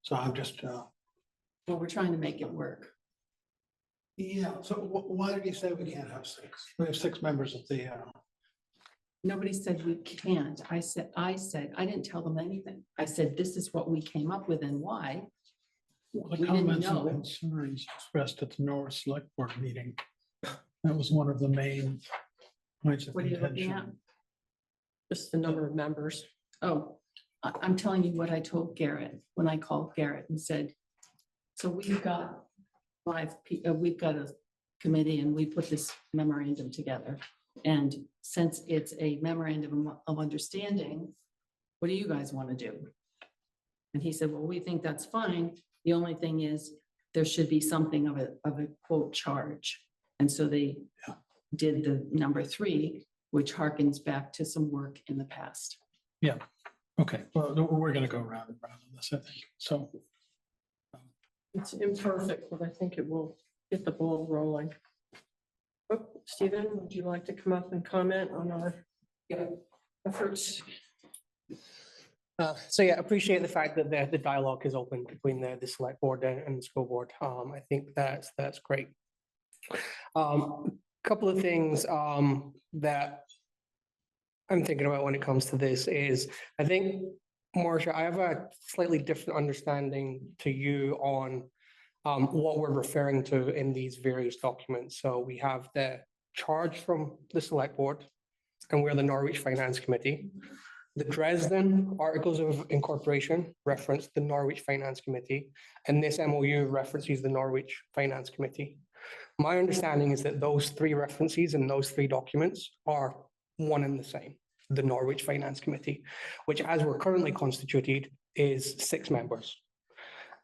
So I'm just. Well, we're trying to make it work. Yeah, so why did he say we can't have 6? We have 6 members of the. Nobody said we can't. I said, I didn't tell them anything. I said, this is what we came up with and why. The We didn't comments and know. concerns expressed at the Norwich Selectboard meeting. That was one of the main points of What are you looking at? contention. Just the number of members. Oh, I'm telling you what I told Garrett when I called Garrett and said, so we've got we've got a committee and we put this memorandum together. And since it's a memorandum of understanding, what do you guys want to do? And he said, well, we think that's fine. The only thing is there should be something of a quote charge. And so they did the number 3, which harkens back to some work in the past. Yeah, okay, well, we're gonna go round and round on this, I think, so. It's imperfect, but I think it will get the ball rolling. Oh, Stephen, would you like to come up and comment on our efforts? So yeah, appreciate the fact that the dialogue is open between the select board and the school board. I think that's great. Couple of things that I'm thinking about when it comes to this is, I think, Marcia, I have a slightly different understanding to you on what we're referring to in these various documents. So we have the charge from the select board, and we're the Norwich Finance Committee. The Dresden Articles of Incorporation reference the Norwich Finance Committee, and this MOU references the Norwich Finance Committee. My understanding is that those 3 references and those 3 documents are one and the same, the Norwich Finance Committee, which, as we're currently constituted, is 6 members.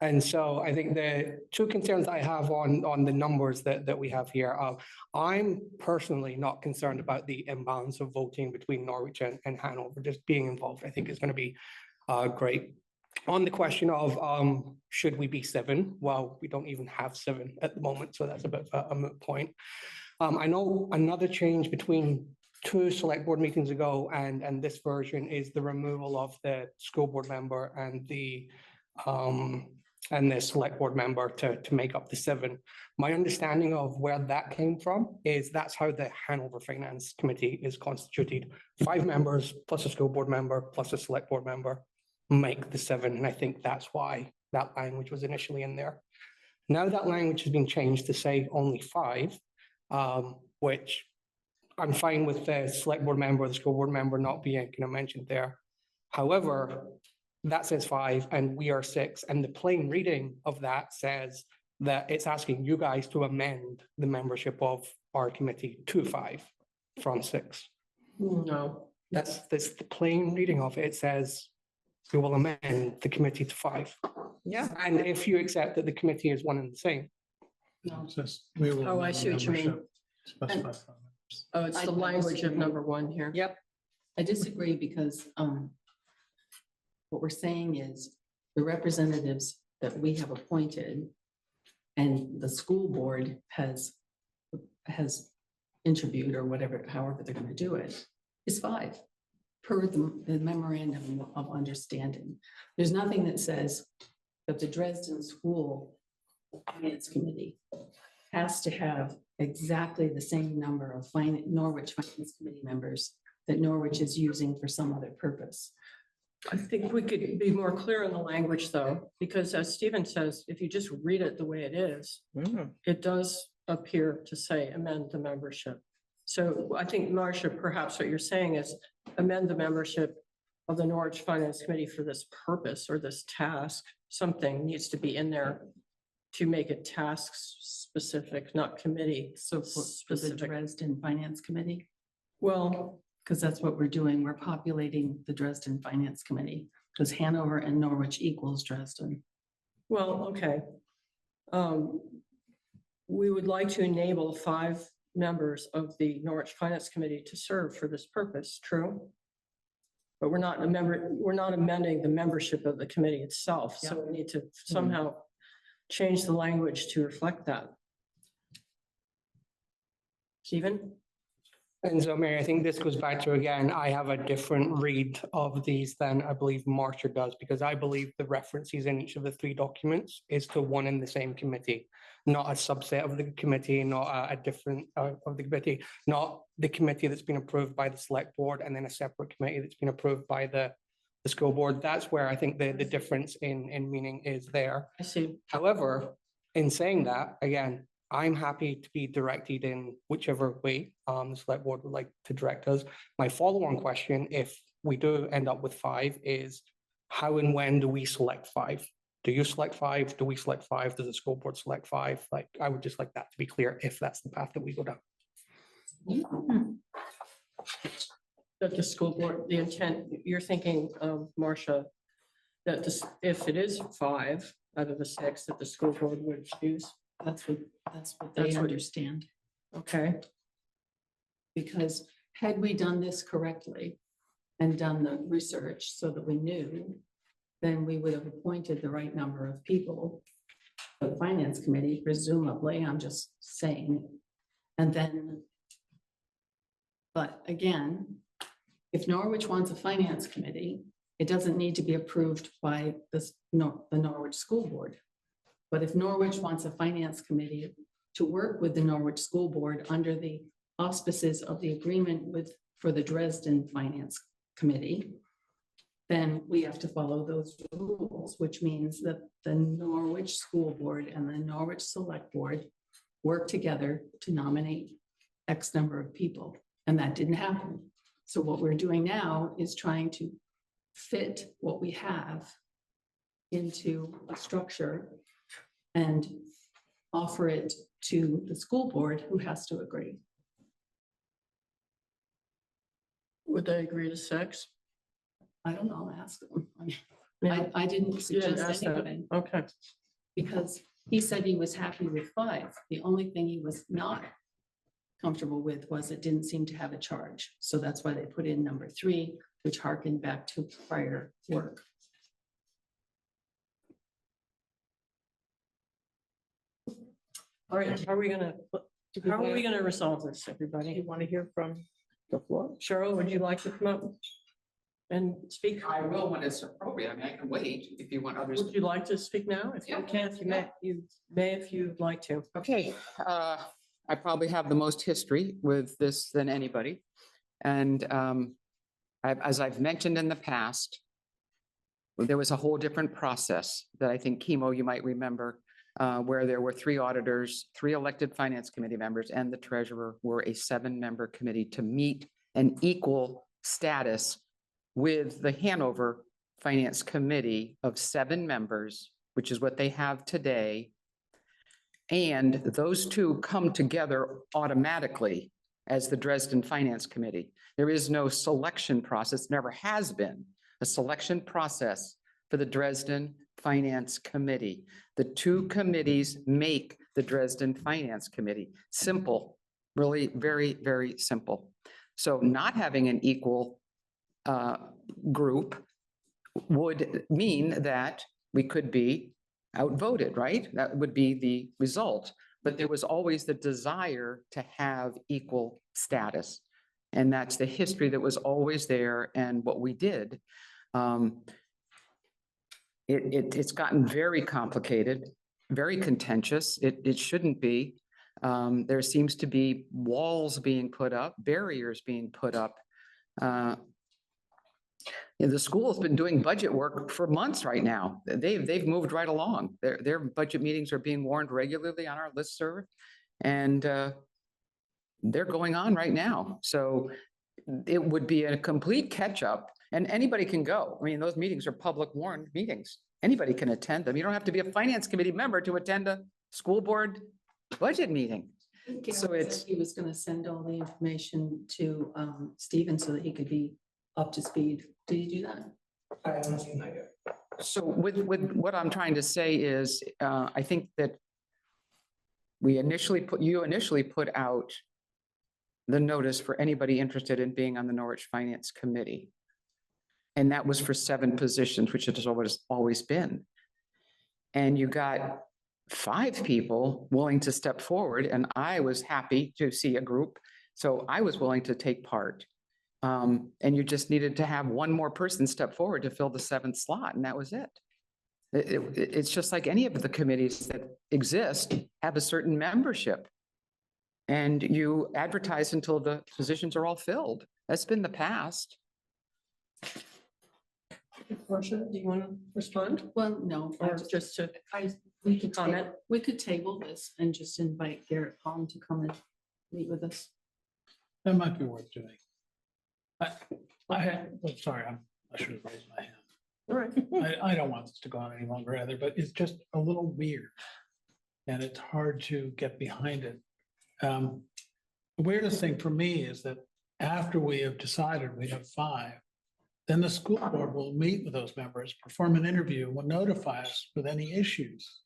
And so I think the 2 concerns I have on the numbers that we have here, I'm personally not concerned about the imbalance of voting between Norwich and Hanover. Just being involved, I think, is going to be great. On the question of should we be 7? Well, we don't even have 7 at the moment, so that's a bit of a moot point. I know another change between 2 select board meetings ago and this version is the removal of the school board member and the select board member to make up the 7. My understanding of where that came from is that's how the Hanover Finance Committee is constituted. 5 members plus a school board member plus a select board member make the 7. And I think that's why that language was initially in there. Now that language has been changed to say only 5, which I'm fine with the select board member, the school board member not being mentioned there. However, that says 5 and we are 6. And the plain reading of that says that it's asking you guys to amend the membership of our committee to 5 from 6. No. That's the plain reading of it. It says we will amend the committee to 5. Yeah. And if you accept that the committee is one and the same. No, it says we will Oh, I see what you mean. membership specify 5 members. Oh, it's the language of number 1 here. Yep. I disagree because what we're saying is the representatives that we have appointed and the school board has interviewed or whatever, however they're going to do it, is 5 per the memorandum of understanding. There's nothing that says that the Dresden School Finance Committee has to have exactly the same number of Norwich Finance Committee members that Norwich is using for some other purpose. I think we could be more clear in the language, though, because as Stephen says, if you just read it the way it is, it does appear to say amend the membership. So I think, Marcia, perhaps what you're saying is amend the membership of the Norwich Finance Committee for this purpose or this task. Something needs to be in there to make it task specific, not committee. So for the specific. Dresden Finance Committee, Well, because that's what we're doing. We're populating the Dresden Finance Committee because Hanover and Norwich equals Dresden. well, okay. We would like to enable 5 members of the Norwich Finance Committee to serve for this purpose, true? But we're not amending the membership of the committee itself, so we need to somehow change the language to reflect that. Stephen? And so, Mary, I think this goes back to, again, I have a different read of these than I believe Marcia does, because I believe the references in each of the 3 documents is to one and the same committee, not a subset of the committee, not a different of the committee, not the committee that's been approved by the select board and then a separate committee that's been approved by the school board. That's where I think the difference in meaning is there. I see. However, in saying that, again, I'm happy to be directed in whichever way the select board would like to direct us. My follow-on question, if we do end up with 5, is how and when do we select five? Do you select five? Do we select five? Does the school board select five? Like, I would just like that to be clear if that's the path that we go down. That the school board, the intent, you're thinking, Marcia, that this, if it is 5 out of the 6 that the school board would choose. That's what That's they what- understand. Okay, Because had we done this correctly and done the research so that we knew, then we would have appointed the right number of people. The finance committee, presumably, I'm just saying. And then, but again, if Norwich wants a finance committee, it doesn't need to be approved by the Norwich School Board. But if Norwich wants a finance committee to work with the Norwich School Board under the auspices of the agreement for the Dresden Finance Committee, then we have to follow those rules, which means that the Norwich School Board and the Norwich Select Board work together to nominate X number of people, and that didn't happen. So what we're doing now is trying to fit what we have into a structure and offer it to the school board, who has to agree. would they agree to 6? I don't know, I'll ask them. Yeah. I didn't You didn't suggest ask that. anything, Okay, because he said he was happy with 5. The only thing he was not comfortable with was it didn't seem to have a charge. So that's why they put in number 3, which harkened back to prior work. all right, how are we gonna resolve this, Do everybody? you want to hear from the floor? Cheryl, would you like to come up and speak? I will when it's appropriate. I mean, I can wait if you want others. Would you like to speak now? If you Yeah. can't, you may if you'd like to. Okay, I probably have the most history with this than anybody. And as I've mentioned in the past, there was a whole different process that I think, Chemo, you might remember, where there were 3 auditors, 3 elected finance committee members, and the treasurer were a 7-member committee to meet an equal status with the Hanover Finance Committee of 7 members, which is what they have today. And those 2 come together automatically as the Dresden Finance Committee. There is no selection process, never has been a selection process for the Dresden Finance Committee. The 2 committees make the Dresden Finance Committee. Simple, really very, very simple. So not having an equal group would mean that we could be outvoted, right? That would be the result. But there was always the desire to have equal status. And that's the history that was always there and what we did. It's gotten very complicated, very contentious. It shouldn't be. There seems to be walls being put up, barriers being put up. The school has been doing budget work for months right now. They've moved right along. Their budget meetings are being warned regularly on our listserv, and they're going on right now. So it would be a complete catch-up, and anybody can go. I mean, those meetings are public warned meetings. Anybody can attend them. You don't have to be a finance committee member to attend a school board budget meeting. So it's, He was gonna send all the information to Stephen so that he could be up to speed. Did he do that? I haven't seen that yet. so with what I'm trying to say is, I think that you initially put out the notice for anybody interested in being on the Norwich Finance Committee. And that was for 7 positions, which it has always been. And you got 5 people willing to step forward, and I was happy to see a group. So I was willing to take part. And you just needed to have 1 more person step forward to fill the 7th slot, and that was it. It's just like any of the committees that exist have a certain membership. And you advertise until the positions are all filled. That's been the past. Marcia, do you want to respond? Well, no, Or just to we could comment? we could table this and just invite Garrett Palm to come and meet with us. That might be worth doing. I'm sorry, I should have raised my hand. All right. I don't want this to go on any longer either, but it's just a little weird. And it's hard to get behind it. The weirdest thing for me is that after we have decided we have 5, then the school board will meet with those members, perform an interview, will notify us with any issues.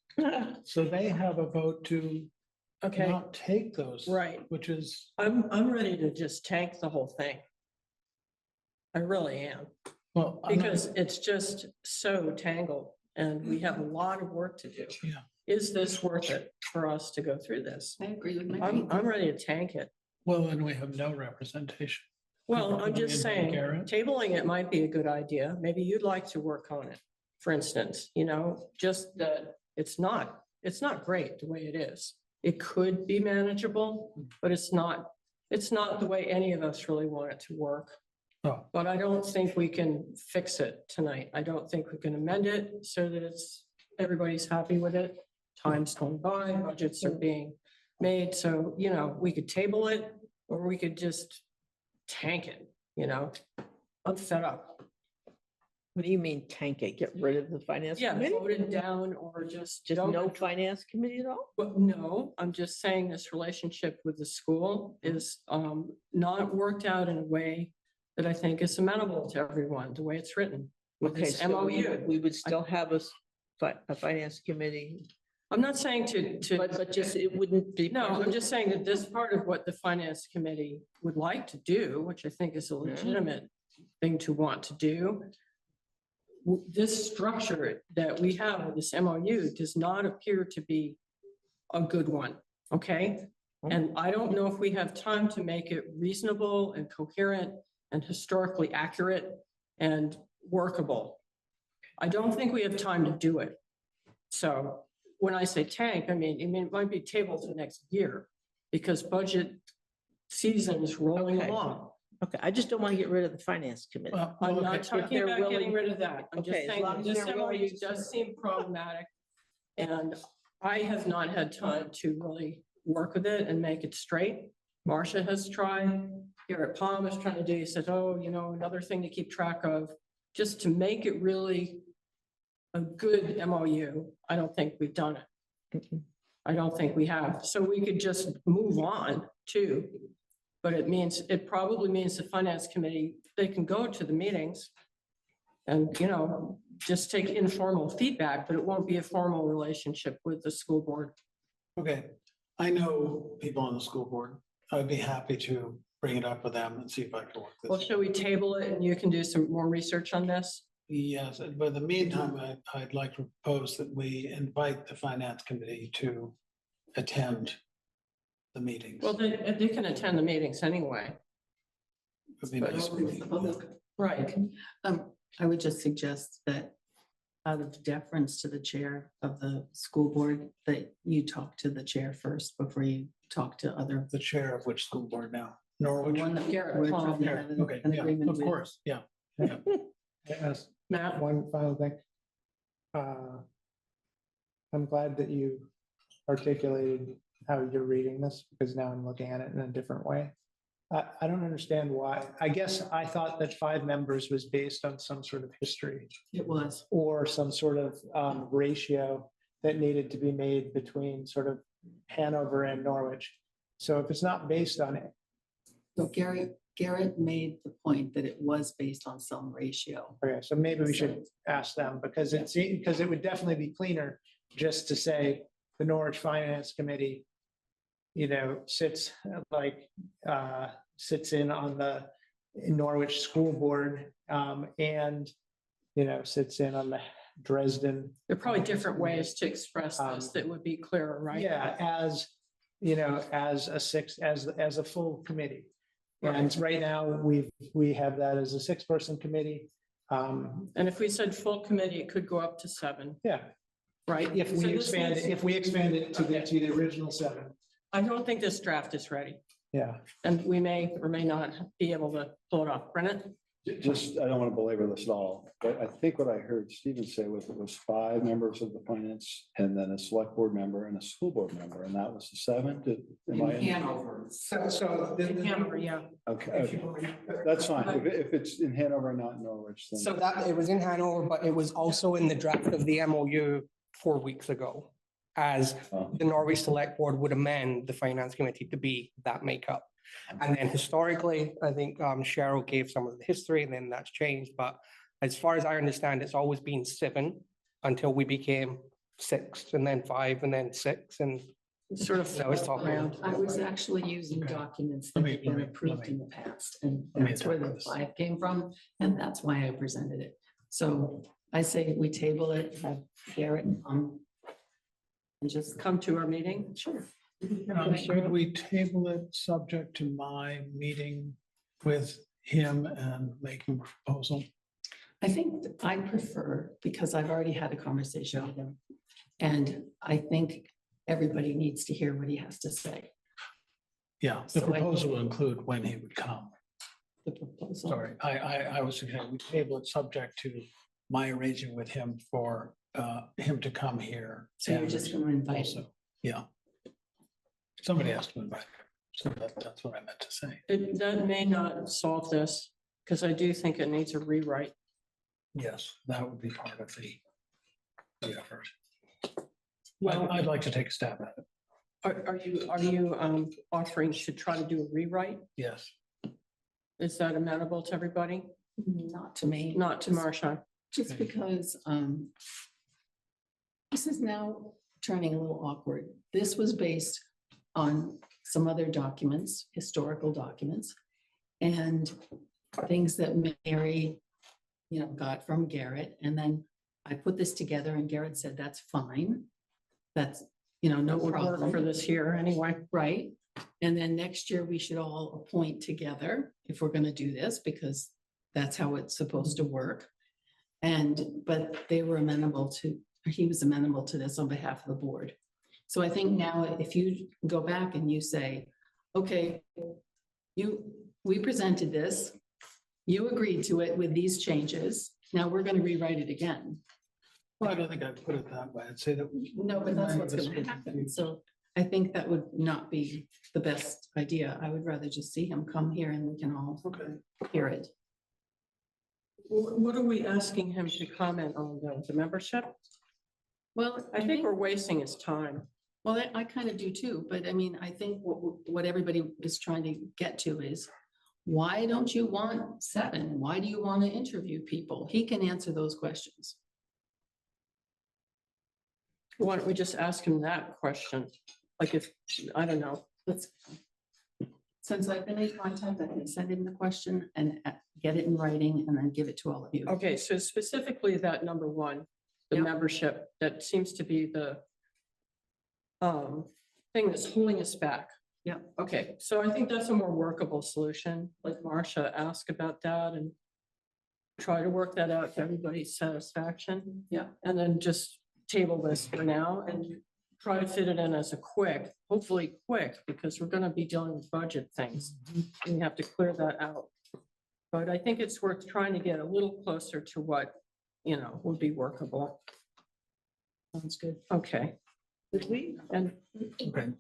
So they have a vote to Okay, not take those. right. Which is, I'm ready to just tank the whole thing. I really am, well, I'm not- because it's just so tangled and we have a lot of work to do. Yeah. Is this worth it for us to go through this? I agree with my. I'm ready to tank it. well, then we have no representation. Well, I'm just saying, Garrett? tabling it might be a good idea. Maybe you'd like to work on it. For instance, just that it's not great the way it is. It could be manageable, but it's not the way any of us really want it to work. Oh. But I don't think we can fix it tonight. I don't think we can amend it so that everybody's happy with it. Time's going by, budgets are being made, so, we could table it or we could just tank it, I'm fed up. What do you mean tank it? Get rid of the finance Yeah, committee? vote it down or just. Just don't- no finance committee at all? Well, no, I'm just saying this relationship with the school is not worked out in a way that I think is amenable to everyone, the way it's written. With Okay, this so MOU. we would still have a finance committee, I'm not saying to. but just, it wouldn't be. No, I'm just saying that this part of what the finance committee would like to do, which I think is a legitimate thing to want to do. This structure that we have with this MOU does not appear to be a good one, okay? And I don't know if we have time to make it reasonable and coherent and historically accurate and workable. I don't think we have time to do it. So when I say tank, I mean, it might be tabled to next year because budget season is rolling Okay. along. Okay, I just don't want to get rid of the finance committee. Well, I'm okay. not talking they're about getting willing- rid of that. I'm just Okay, as saying long that as this they're willing MOU to does seem problematic. And I have not had time to really work with it and make it straight. Marcia has tried, Garrett Palm is trying to do, he says, oh, another thing to keep track of, just to make it really a good MOU. I don't think we've done it. I don't think we have. So we could just move on too. But it probably means the finance committee, they can go to the meetings and, just take informal feedback, but it won't be a formal relationship with the school board. Okay, I know people on the school board. I'd be happy to bring it up with them and see if I can work Well, this. shall we table it and you can do some more research on this? Yes, but in the meantime, I'd like to propose that we invite the finance committee to attend the meetings. Well, they can attend the meetings anyway. It'd be nice. Right. I would just suggest that out of deference to the chair of the school board, that you talk to the chair first before you talk to other. The chair of which school board now? The Norwich? one that Garrett we're Palm. trying to have Okay, an yeah, agreement of with. course, yeah. Yes, Matt? one final thing. I'm glad that you articulated how you're reading this, because now I'm looking at it in a different way. I don't understand why. I guess I thought that 5 members was based on some sort of history It was. or some sort of ratio that needed to be made between sort of Hanover and Norwich. So if it's not based on it, So Garrett made the point that it was based on some ratio. okay, so maybe we should ask them, because it would definitely be cleaner just to say the Norwich Finance Committee, sits in on the Norwich School Board, and, sits in on the Dresden. There are probably different ways to express this that would be clearer, right? Yeah, as a full committee. And right now, we have that as a 6-person committee. And if we said full committee, it could go up to 7, Yeah, right? if So we this expand needs- it to the original 7. I don't think this draft is ready, Yeah. and we may or may not be able to pull it off. Brennan? Just, I don't want to belabor this at all, but I think what I heard Stephen say was it was 5 members of the finance and then a select board member and a school board member, and that was the 7. Am I in? Hanover. So In Hanover, yeah. Okay, that's fine. If it's in Hanover, not in Norwich, then. So that, it was in Hanover, but it was also in the draft of the MOU 4 weeks ago. As the Norwich Selectboard would amend the finance committee to be that makeup. And then historically, I think Cheryl gave some of the history and then that's changed. But as far as I understand, it's always been 7 until we became 6 and then 5 and then 6 and Sort of now it's talking Around, I was actually using documents that Let me- have been let me- approved let in me- the past, and let me that's where the interpret this. 5 came from, and that's why I presented it. So I say we table it, have Garrett, and just Come to our meeting. sure. Could we table it subject to my meeting with him and making a proposal? I think I prefer, because I've already had a conversation with him. And I think everybody needs to hear what he has to say. Yeah, the So proposal will include when he would come. The proposal. Sorry, I was saying we table it subject to my arranging with him for him to come here. So you're and just gonna invite him? also, yeah. Somebody has to invite him. So that's what I meant to say. That may not solve this, because I do think it needs a rewrite. Yes, that would be part of the effort. Well, I'd like to take a stab at it. are you offering to try to do a rewrite? Yes. Is that amenable to everybody? Not to me. Not to Marcia? Just because this is now turning a little awkward. This was based on some other documents, historical documents, and things that Mary, got from Garrett. And then I put this together and Garrett said, that's fine. That's, no problem For this year, anyway. Right. And then next year we should all appoint together if we're gonna do this, because that's how it's supposed to work. But they were amenable to, or he was amenable to this on behalf of the board. So I think now if you go back and you say, okay, we presented this, you agreed to it with these changes. Now we're gonna rewrite it again. Well, I don't think I'd put it that way. I'd say that. No, but that's what's gonna happen. So I think that would not be the best idea. I would rather just see him come here and we can all hear it. What are we asking him to comment on, the membership? Well, I think we're wasting his time. Well, I kind of do too, but I mean, I think what everybody is trying to get to is, why don't you want 7? Why do you want to interview people? He can answer those questions. Why don't we just ask him that question? Like if, I don't know, Since I've been in contact, I can send him the question and get it in writing and then give it to all of you. okay, so specifically that number 1, the Yep. membership, that seems to be the thing that's holding us back. Yeah. Okay, so I think that's a more workable solution, like Marcia asked about that and try to work that out to everybody's satisfaction. Yeah. And then just table this for now and try to fit it in as a hopefully quick, because we're gonna be dealing with budget things. And we have to clear that out. But I think it's worth trying to get a little closer to what, would be workable. Sounds good. Okay. And Okay.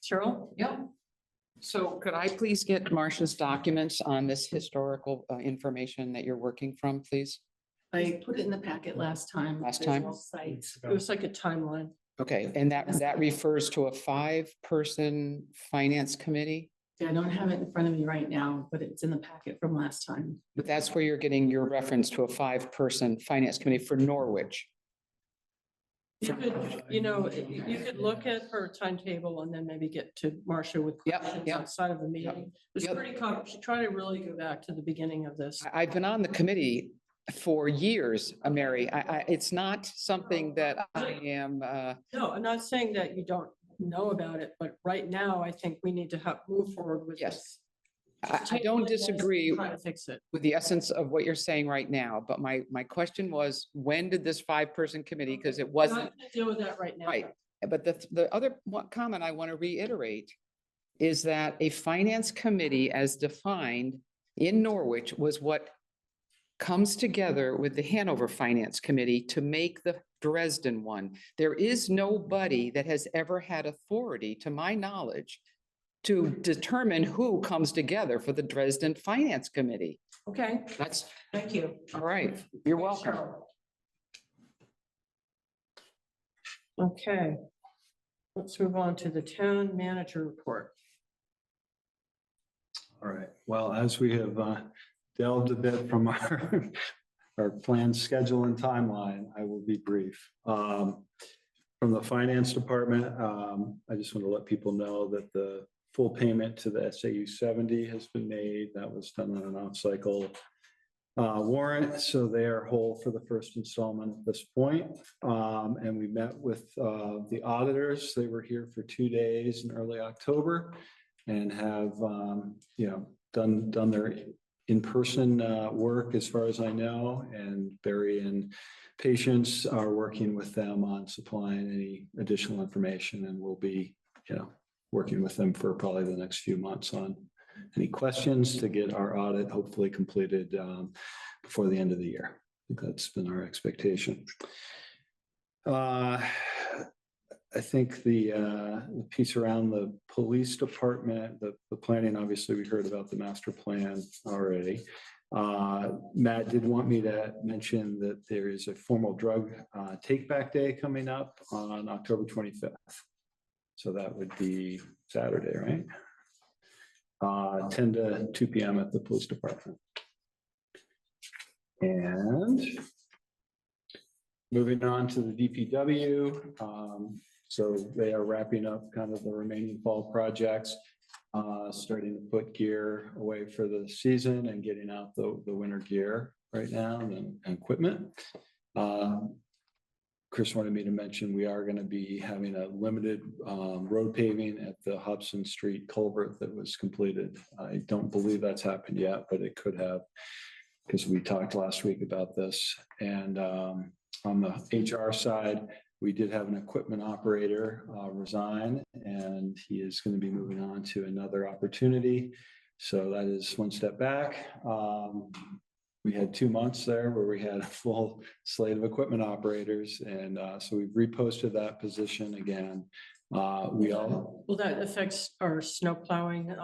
Cheryl? Yeah. So could I please get Marcia's documents on this historical information that you're working from, please? I put it in the packet last time. Last There's time? all Sites. It was like a timeline. Okay, and that refers to a 5-person finance committee? I don't have it in front of me right now, but it's in the packet from last time. But that's where you're getting your reference to a 5-person finance committee for Norwich. You could, you could look at her timetable and then maybe get to Marcia with questions yep. outside of the meeting. It's Yep. pretty, she tried to really go back to the beginning of this. I've been on the committee for years, Mary. It's not something that I am, No, I'm not saying that you don't know about it, but right now I think we need to move forward with Yes. this. I don't disagree Try to fix it. with the essence of what you're saying right now, but my question was, when did this 5-person committee, because it We're wasn't, not gonna deal with that right now. right. But the other comment I want to reiterate is that a finance committee as defined in Norwich was what comes together with the Hanover Finance Committee to make the Dresden one. There is nobody that has ever had authority, to my knowledge, to determine who comes together for the Dresden Finance Committee. Okay, That's, thank you. all right, you're welcome. Okay. Let's move on to the town manager report. All right, well, as we have delved a bit from our planned schedule and timeline, I will be brief. From the finance department, I just want to let people know that the full payment to the SAU 70 has been made. That was done on an off-cycle warrant, so they are whole for the first installment at this point. And we met with the auditors. They were here for 2 days in early October and have done their in-person work as far as I know, and Barry and Patience are working with them on supplying any additional information, and we'll be working with them for probably the next few months on any questions to get our audit hopefully completed before the end of the year. I think that's been our expectation. I think the piece around the police department, the planning, obviously we heard about the master plan already. Matt did want me to mention that there is a formal drug take back day coming up on October 25th. So that would be Saturday, right? 10 to 2 p.m. at the police department. And moving on to the DPW. So they are wrapping up kind of the remaining fall projects, starting to put gear away for the season and getting out the winter gear right now and equipment. Chris wanted me to mention we are going to be having a limited road paving at the Hudson Street culvert that was completed. I don't believe that's happened yet, but it could have, because we talked last week about this. And on the HR side, we did have an equipment operator resign, and he is going to be moving on to another opportunity. So that is one step back. We had 2 months there where we had a full slate of equipment operators. And so we've reposted that position again. Will that affect our snow plowing?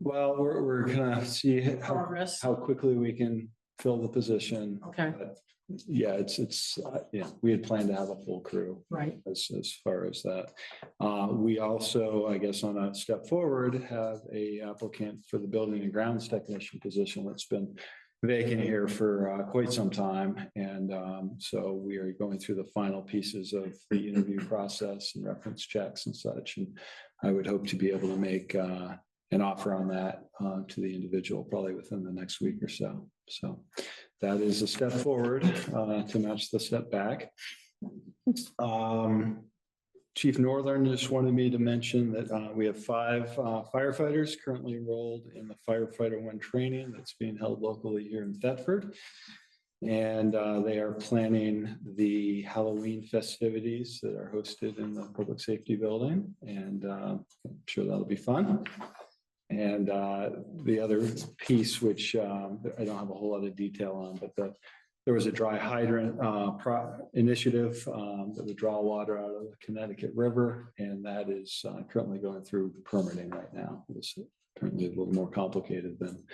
Well, we're gonna see Progress. how quickly we can fill the position. Okay. But yeah, it's we had planned to have a full crew. Right. As far as that. We also, I guess, on a step forward, have a applicant for the building and grounds technician position that's been vacant here for quite some time. And so we are going through the final pieces of the interview process and reference checks and such. And I would hope to be able to make an offer on that to the individual probably within the next week or so. So that is a step forward to match the step back. Chief Northern just wanted me to mention that we have 5 firefighters currently enrolled in the Firefighter One training that's being held locally here in Thetford. And they are planning the Halloween festivities that are hosted in the public safety building. And I'm sure that'll be fun. And the other piece, which I don't have a whole lot of detail on, but there was a dry hydrant initiative that would draw water out of the Connecticut River, and that is currently going through permitting right now. It's apparently a little more complicated than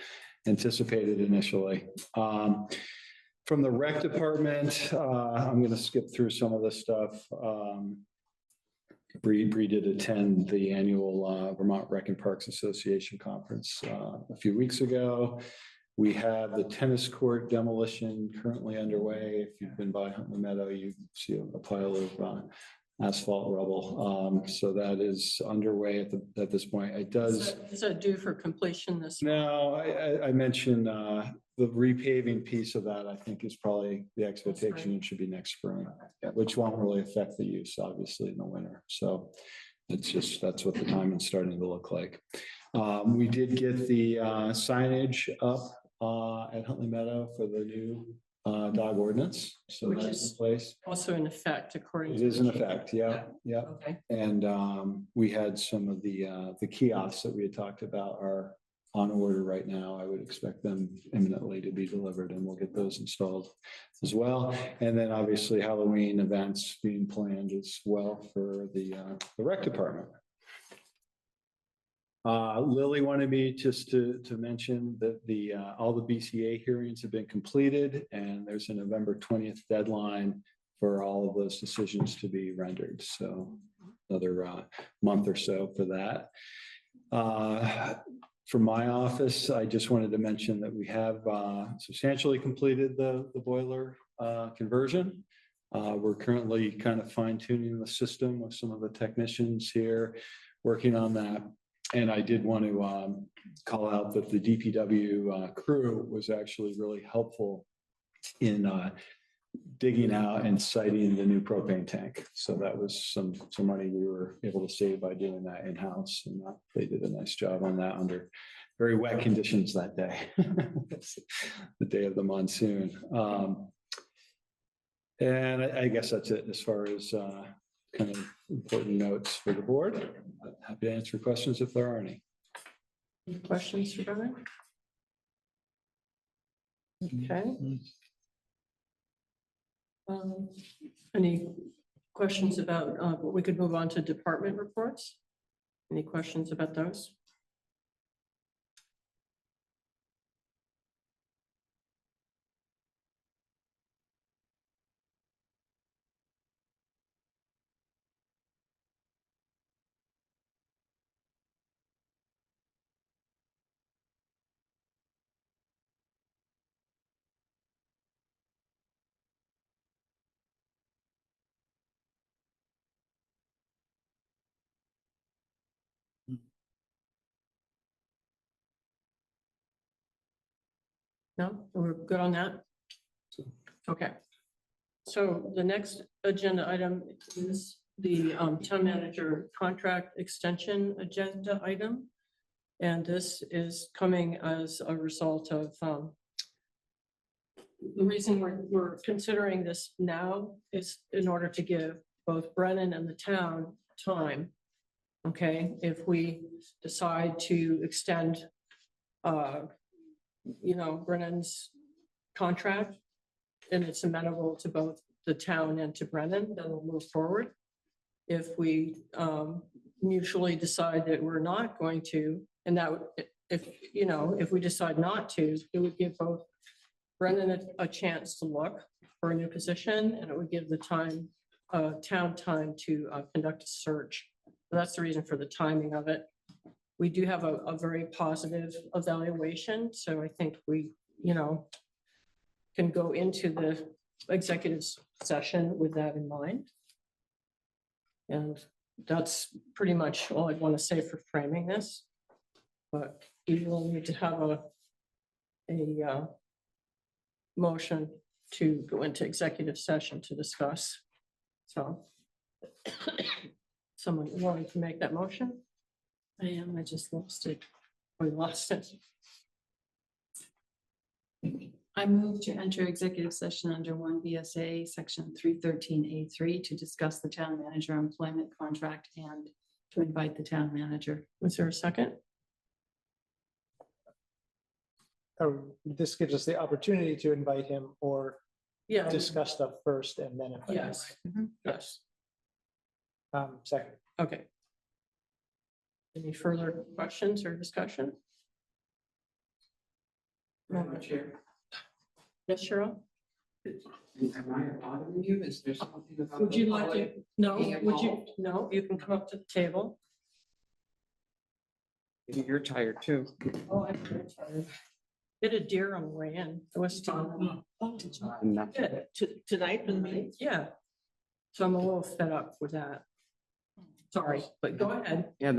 anticipated initially. From the rec department, I'm going to skip through some of this stuff. Bree did attend the annual Vermont Rec and Parks Association conference a few weeks ago. We have the tennis court demolition currently underway. If you've been by Huntley Meadow, you see a pile of asphalt rubble. So that is underway at this point. It does. Is that due for completion this? No, I mentioned the repaving piece of that, I think is probably the expectation. It should be next spring, which won't really affect the use, obviously, in the winter. So that's what the timing's starting to look like. We did get the signage up at Huntley Meadow for the new dog ordinance. So Which that's is in place. Also in effect, according It to. is in effect, yeah. Okay. And we had some of the kiosks that we had talked about are on order right now. I would expect them imminently to be delivered, and we'll get those installed as well. And then obviously Halloween events being planned as well for the rec department. Lily wanted me just to mention that all the BCA hearings have been completed, and there's a November 20th deadline for all of those decisions to be rendered. So another month or so for that. For my office, I just wanted to mention that we have substantially completed the boiler conversion. We're currently kind of fine tuning the system with some of the technicians here working on that. And I did want to call out that the DPW crew was actually really helpful in digging out and siting the new propane tank. So that was some money we were able to save by doing that in-house. And they did a nice job on that under very wet conditions that day, the day of the monsoon. And I guess that's it as far as kind of important notes for the board. Happy to answer questions if there are any. Any questions for Brian? Okay. Any questions about, we could move on to department reports? Any questions about those? No, we're good on that? Okay. So the next agenda item is the town manager contract extension agenda item. And this is coming as a result of the reason we're considering this now is in order to give both Brennan and the town time. Okay, if we decide to extend Brennan's contract and it's amenable to both the town and to Brennan, then we'll move forward. If we mutually decide that we're not going to, and that if we decide not to, it would give both Brennan a chance to look for a new position, and it would give the town time to conduct a search. So that's the reason for the timing of it. We do have a very positive evaluation, so I think we, can go into the executive session with that in mind. And that's pretty much all I'd want to say for framing this. But we will need to have a motion to go into executive session to discuss. So someone willing to make that motion? I am. I just lost it. We lost it. I move to enter executive session under 1 VSA section 313A3 to discuss the town manager employment contract and to invite the town manager. Was there a second? Oh, this gives us the opportunity to invite him or Yeah. discuss stuff first and then. invite him. Yes. Yes. Second. Okay. Any further questions or discussion? Madam Chair. Yes, Cheryl? Am I bothering you? Is there something about? Would you the like to? public No, being would you? involved? No, you can come up to the table. You're tired too. Oh, I'm very tired. Hit a deer on the way in. It was fun. Nothing. Tonight, for the meeting? Yeah. So I'm a little fed up with that. Sorry, but go ahead. Yeah,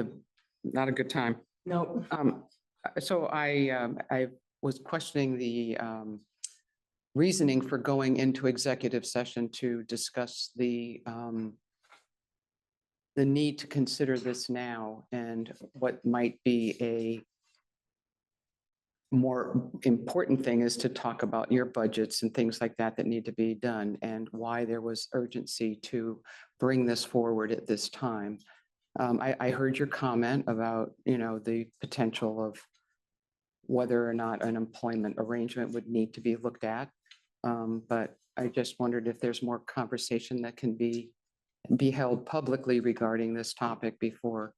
not a good time. No. So I was questioning the reasoning for going into executive session to discuss the need to consider this now and what might be a more important thing is to talk about your budgets and things like that that need to be done and why there was urgency to bring this forward at this time. I heard your comment about, the potential of whether or not an employment arrangement would need to be looked at. But I just wondered if there's more conversation that can be held publicly regarding this topic before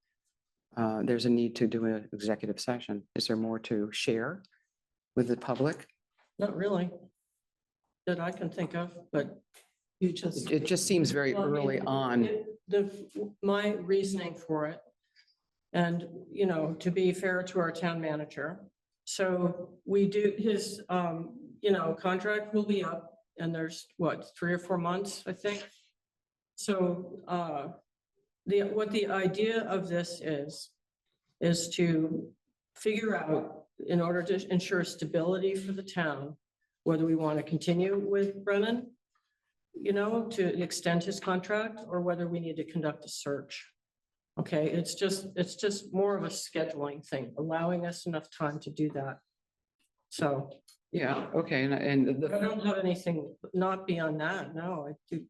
there's a need to do an executive session. Is there more to share with the public? Not really. That I can think of, but You just. It just seems very well, I mean, early on. my reasoning for it, and, you know, to be fair to our town manager. So we do, his, you know, contract will be up and there's what, 3 or 4 months, I think. So, what the idea of this is to figure out, in order to ensure stability for the town, whether we want to continue with Brennan, you know, to extend his contract, or whether we need to conduct a search. Okay, it's just more of a scheduling thing, allowing us enough time to do that. So. Yeah, okay, and I don't have anything not beyond that, no, I do.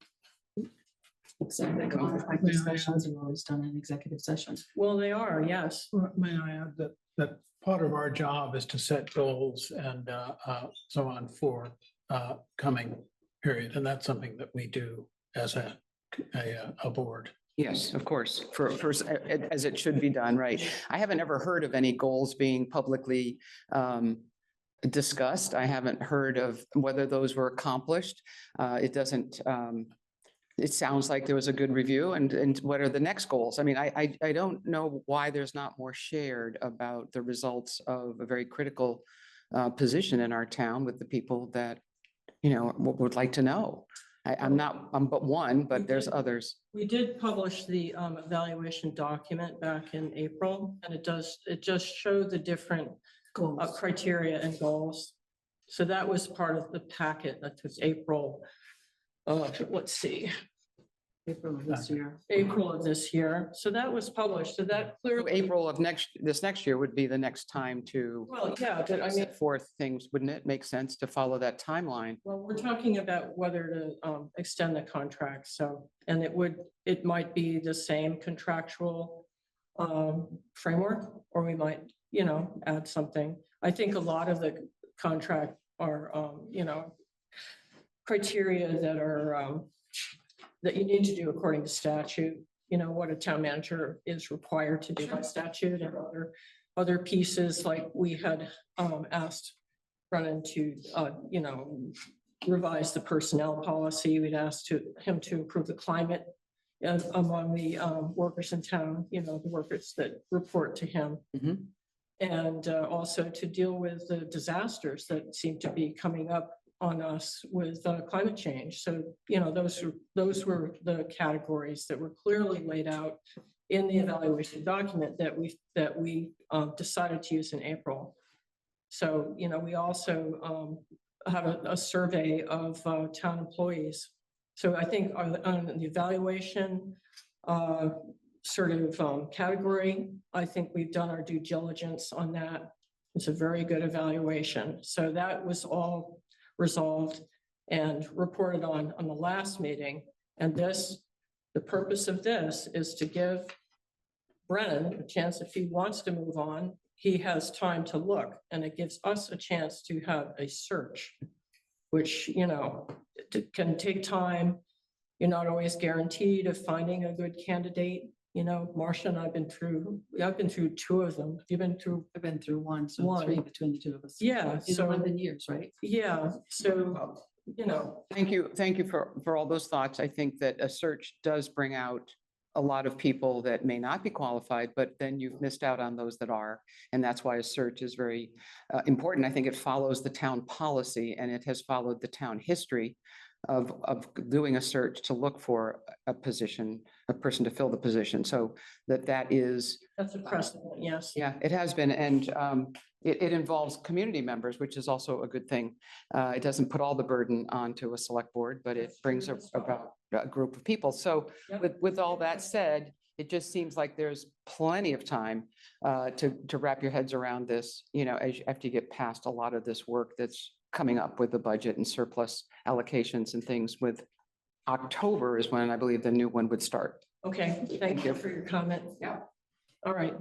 Except contract discussions are always done in executive session. Well, they are, yes. May I add that part of our job is to set goals and so on for coming period, and that's something that we do as a board. yes, of course, for as it should be done, right? I haven't ever heard of any goals being publicly discussed. I haven't heard of whether those were accomplished. It doesn't, it sounds like there was a good review, and what are the next goals? I mean, I don't know why there's not more shared about the results of a very critical position in our town with the people that, you know, would like to know. I'm but one, but there's others. We did publish the evaluation document back in April, and it just showed the different criteria and goals. So that was part of the packet. That was April. Let's see. April of this year. April of this year. So that was published. So that clearly. April of this next year would be the next time to Well, yeah, but I mean, set forth things, wouldn't it make sense to follow that timeline? well, we're talking about whether to extend the contract. So, and it might be the same contractual framework, or we might, you know, add something. I think a lot of the contract are, you know, criteria that are that you need to do according to statute, you know, what a town manager is required to do by statute, and other pieces, like we had asked Brennan to, you know, revise the personnel policy. We'd asked him to improve the climate among the workers in town, you know, the workers that report to him. Mhm. And also to deal with the disasters that seem to be coming up on us with climate change. So, you know, those were the categories that were clearly laid out in the evaluation document that we decided to use in April. So, you know, we also have a survey of town employees. So I think on the evaluation sort of category, I think we've done our due diligence on that. It's a very good evaluation. So that was all resolved and reported on the last meeting. And the purpose of this is to give Brennan a chance, if he wants to move on, he has time to look, and it gives us a chance to have a search, which, you know, can take time. You're not always guaranteed of finding a good candidate. You know, Marcia and I've been through 2 of them. You've been through. I've been through one, so One. 3 between the 2 of us. Yeah, It's so- more than years, right? Yeah, so, you know. Thank you for all those thoughts. I think that a search does bring out a lot of people that may not be qualified, but then you've missed out on those that are. And that's why a search is very important. I think it follows the town policy, and it has followed the town history of doing a search to look for a person to fill the position. So that is. That's a precedent, yes. Yeah, it has been. And it involves community members, which is also a good thing. It doesn't put all the burden onto a select board, but it brings about a group of people. So with all that said, it just seems like there's plenty of time to wrap your heads around this, you know, after you get past a lot of this work that's coming up with the budget and surplus allocations and things. With October is when I believe the new one would start. Okay, thank you for your comment. Yeah. All right.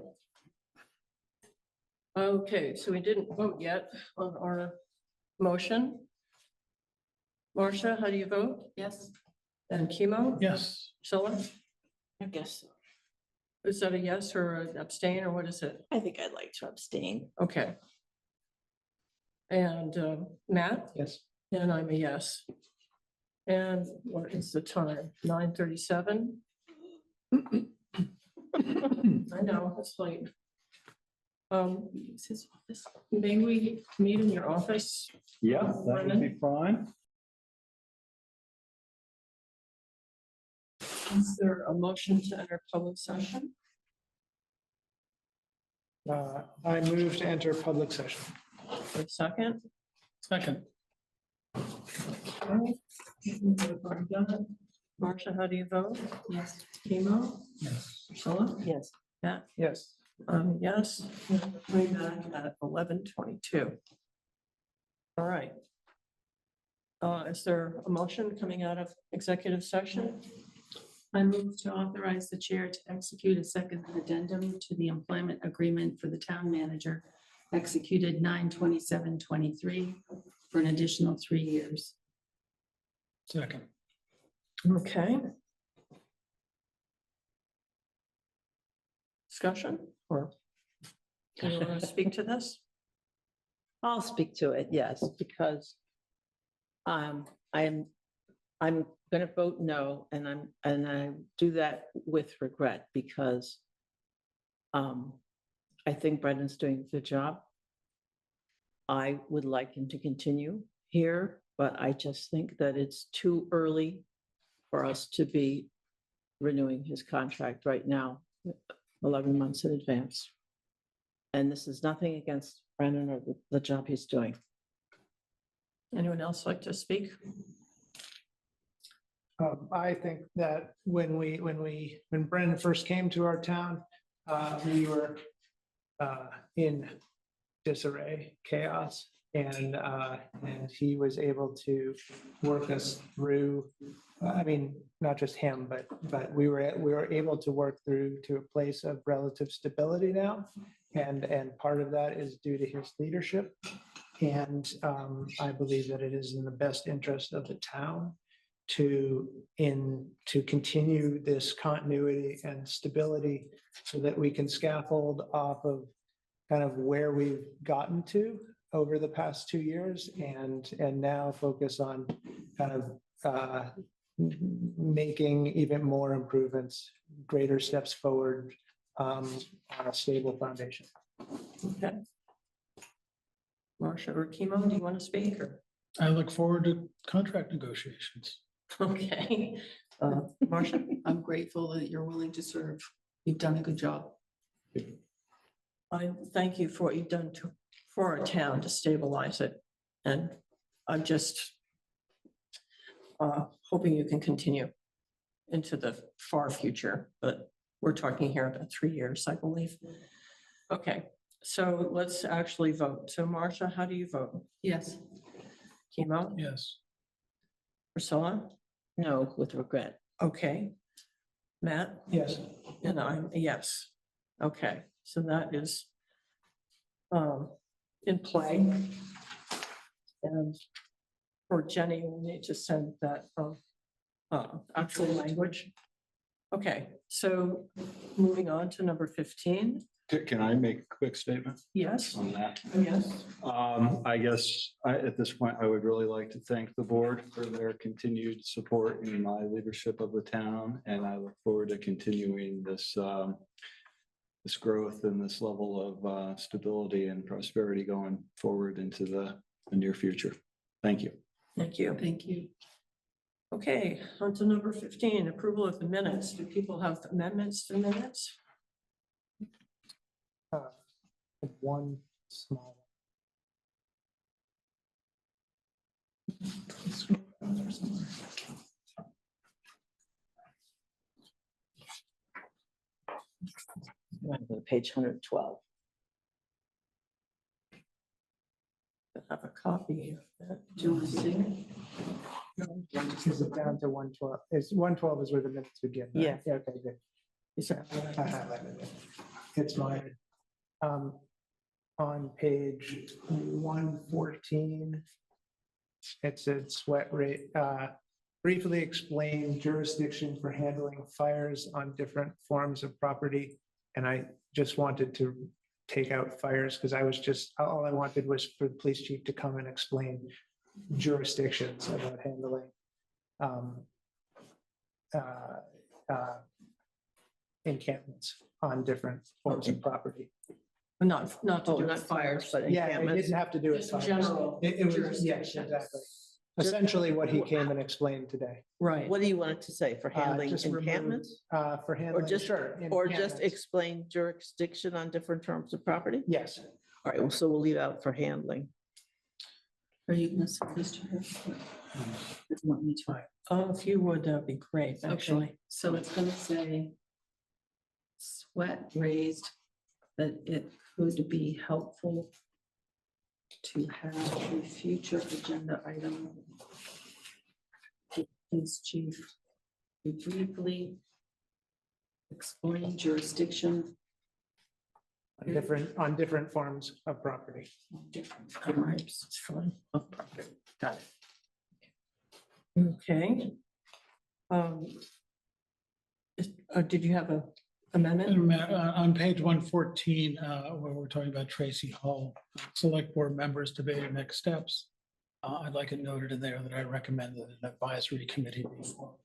Okay, so we didn't vote yet on our motion. Marcia, how do you vote? Yes. And Chemo? Yes. Priscilla? I guess, Is that a yes or an abstain or what is it? I think I'd like to abstain. Okay. And Matt? Yes. And I'm a yes. And what is the time? 9:37? I know, it's late. May we meet in your office? Yeah, that would be fine. Is there a motion to enter public session? I move to enter public session. A second? Second. Marcia, how do you vote? Yes. Chemo? Yes. Priscilla? Yes. Matt? Yes. Yes, way back at 11:22. All right. Is there a motion coming out of executive session? I move to authorize the chair to execute a second addendum to the employment agreement for the town manager executed 9/27/23 for an additional 3 years. Second. Okay. Discussion or do you want to speak to this? I'll speak to it, yes, because I'm gonna vote no, and I do that with regret because I think Brendan's doing a good job. I would like him to continue here, but I just think that it's too early for us to be renewing his contract right now, 11 months in advance. And this is nothing against Brendan or the job he's doing. Anyone else like to speak? I think that when Brendan first came to our town, we were in disarray, chaos, and he was able to work us through. I mean, not just him, but we were able to work through to a place of relative stability now, and part of that is due to his leadership. And I believe that it is in the best interest of the town to continue this continuity and stability so that we can scaffold off of kind of where we've gotten to over the past 2 years and now focus on kind of making even more improvements, greater steps forward on a stable foundation. Okay. Marcia or Chemo, do you want to speak or? I look forward to contract negotiations. Okay. Marcia? I'm grateful that you're willing to serve. You've done a good job. I thank you for what you've done for our town to stabilize it. And I'm just hoping you can continue into the far future, but we're talking here about 3 years, I believe. Okay, so let's actually vote. So Marcia, how do you vote? Yes. Chemo? Yes. Priscilla? No, with regret. Okay. Matt? Yes. And I'm a yes. Okay, so that is in play. And for Jenny, we'll need to send that actual language. Okay, so moving on to number 15. Can I make a quick statement Yes, on that? yes. I guess at this point, I would really like to thank the board for their continued support in my leadership of the town. And I look forward to continuing this this growth and this level of stability and prosperity going forward into the near future. Thank you. Thank you. Thank you. Okay, on to number 15, approval of the minutes. Do people have amendments to minutes? One small. Page 112. I have a copy. Do you want to see it? Is it down to 112? It's 112 is where the minutes begin. right? Yeah. Okay, good. I highlighted it. It's mine. on page 114. It said sweat rate, briefly explain jurisdiction for handling fires on different forms of property. And I just wanted to take out fires because all I wanted was for the police chief to come and explain jurisdictions about handling encampments on different forms of property. Not to Oh, do not with fires, but Yeah, it encampments. didn't have to do with Just fires. general It was, yes, jurisdictions. exactly. Essentially what he came and explained today. Right. What do you want it to say for handling Just remove, encampments? For handling. just- sure, Or just encampments. explain jurisdiction on different terms of property? Yes. All right, well, so we'll leave out for handling. Are you gonna send this to her? If you want me to. If you would, that'd be great, actually. Okay, so it's gonna say sweat raised, that it could be helpful to have a future agenda item. Police chief to briefly explain jurisdiction On different forms of property. on different types It's fine. of property. Got it. Okay. Did you have a amendment? On page 114, where we're talking about Tracy Hall, select board members debating next steps. I'd like it noted in there that I recommend that an advisory committee be formed.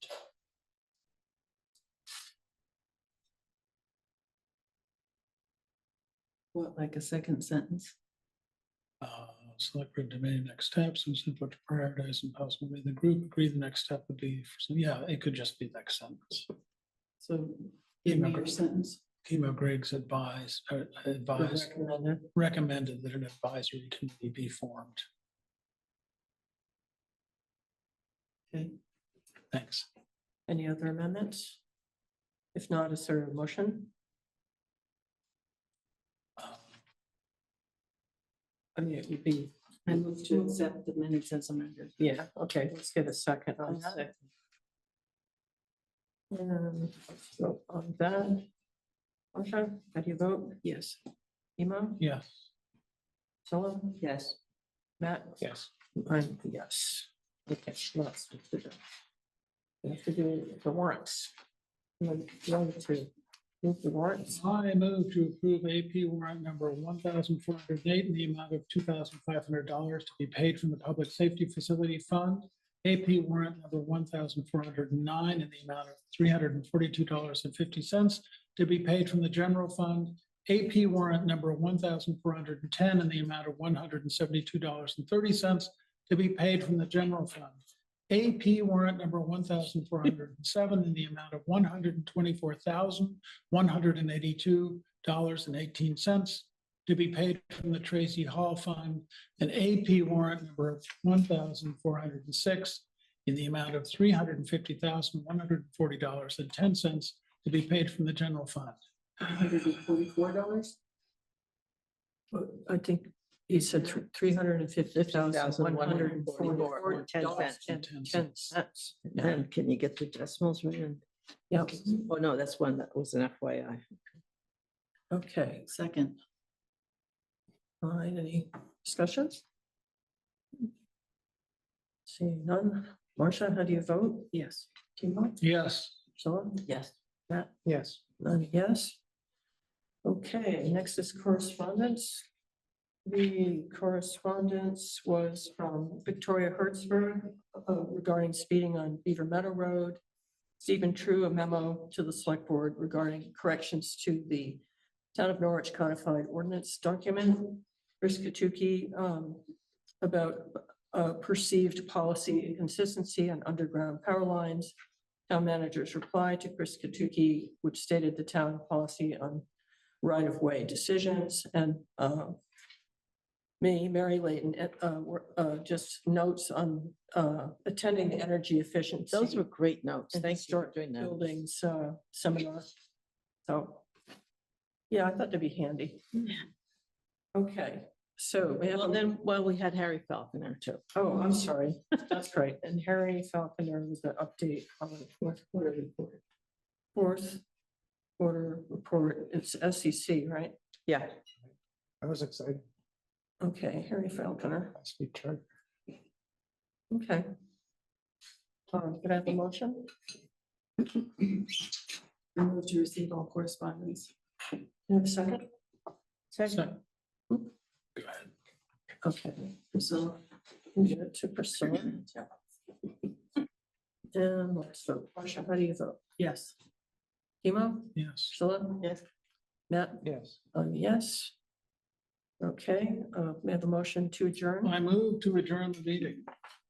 What, like a second sentence? Select board debating next steps and simply to prioritize and possibly the group agree the next step would be, yeah, it could just be next sentence. So give me your sentence. Chemo Griggs advised, recommended that an advisory committee be formed. Okay. Thanks. Any other amendments? If not, is there a motion? I mean, it would be, I move to accept the minutes as amended. yeah, okay, let's get a second on that. So on that. Marsha, how do you vote? Yes. Emo? Yes. Solo? Yes. Matt? Yes. I'm yes. Okay, let's do that. We have to do the warrants. You want to move the warrants? I move to approve AP warrant number 1,408 in the amount of $2,500 to be paid from the Public Safety Facility Fund. AP warrant number 1,409 in the amount of $342.50 to be paid from the general fund. AP warrant number 1,410 in the amount of $172.30 to be paid from the general fund. AP warrant number 1,407 in the amount of $124,182.18 to be paid from the Tracy Hall Fund, and AP warrant number 1,406 in the amount of $350,140.10 to be paid from the general fund. $144? I think you said $350,144.10. And can you get the decimals right? Yep, Oh, no, that's one that was an FYI. okay. Second. All right, any discussions? Seeing none. Marcia, how do you vote? Yes. Timo? Yes. Sean? Yes. Matt? Yes. None, yes. Okay, next is correspondence. The correspondence was from Victoria Hertzberg regarding speeding on Beaver Meadow Road. Stephen True, a memo to the select board regarding corrections to the Town of Norwich codified ordinance document. Chris Katuki about perceived policy inconsistency on underground power lines. Town manager's reply to Chris Katuki, which stated the town policy on right-of-way decisions, and me, Mary Layton, just notes on attending the energy efficiency. Those were great notes. and Thank you for historic doing that. Buildings seminar. So, yeah, I thought that'd be handy. Okay, so we have, Well, then, well, we had Harry Falconer too. oh, I'm sorry, that's great. And Harry Falconer was the update on the fourth quarter report. Fourth quarter report, it's SEC, right? Yeah. I was excited. Okay, Harry Falconer. Last week, Charlie. Okay. Could I have a motion? I move to receive all correspondence. You have a second? Second. Okay, so we give it to Priscilla. And let's vote. Marcia, how do you vote? Yes. Emo? Yes. Priscilla? Yes. Matt? Yes. Yes. Okay, we have a motion to adjourn. I move to adjourn the meeting.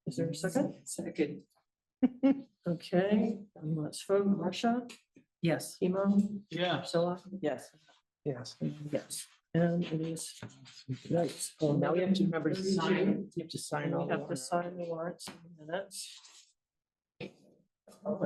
Is there a second? Second. Okay, let's vote. Marcia? Yes. Emo? Yeah. Priscilla? Yes. Yes. Yes. And it is. Right. Now we have to remember to sign, you have to sign all We the have to warrants. sign the warrants in the minutes.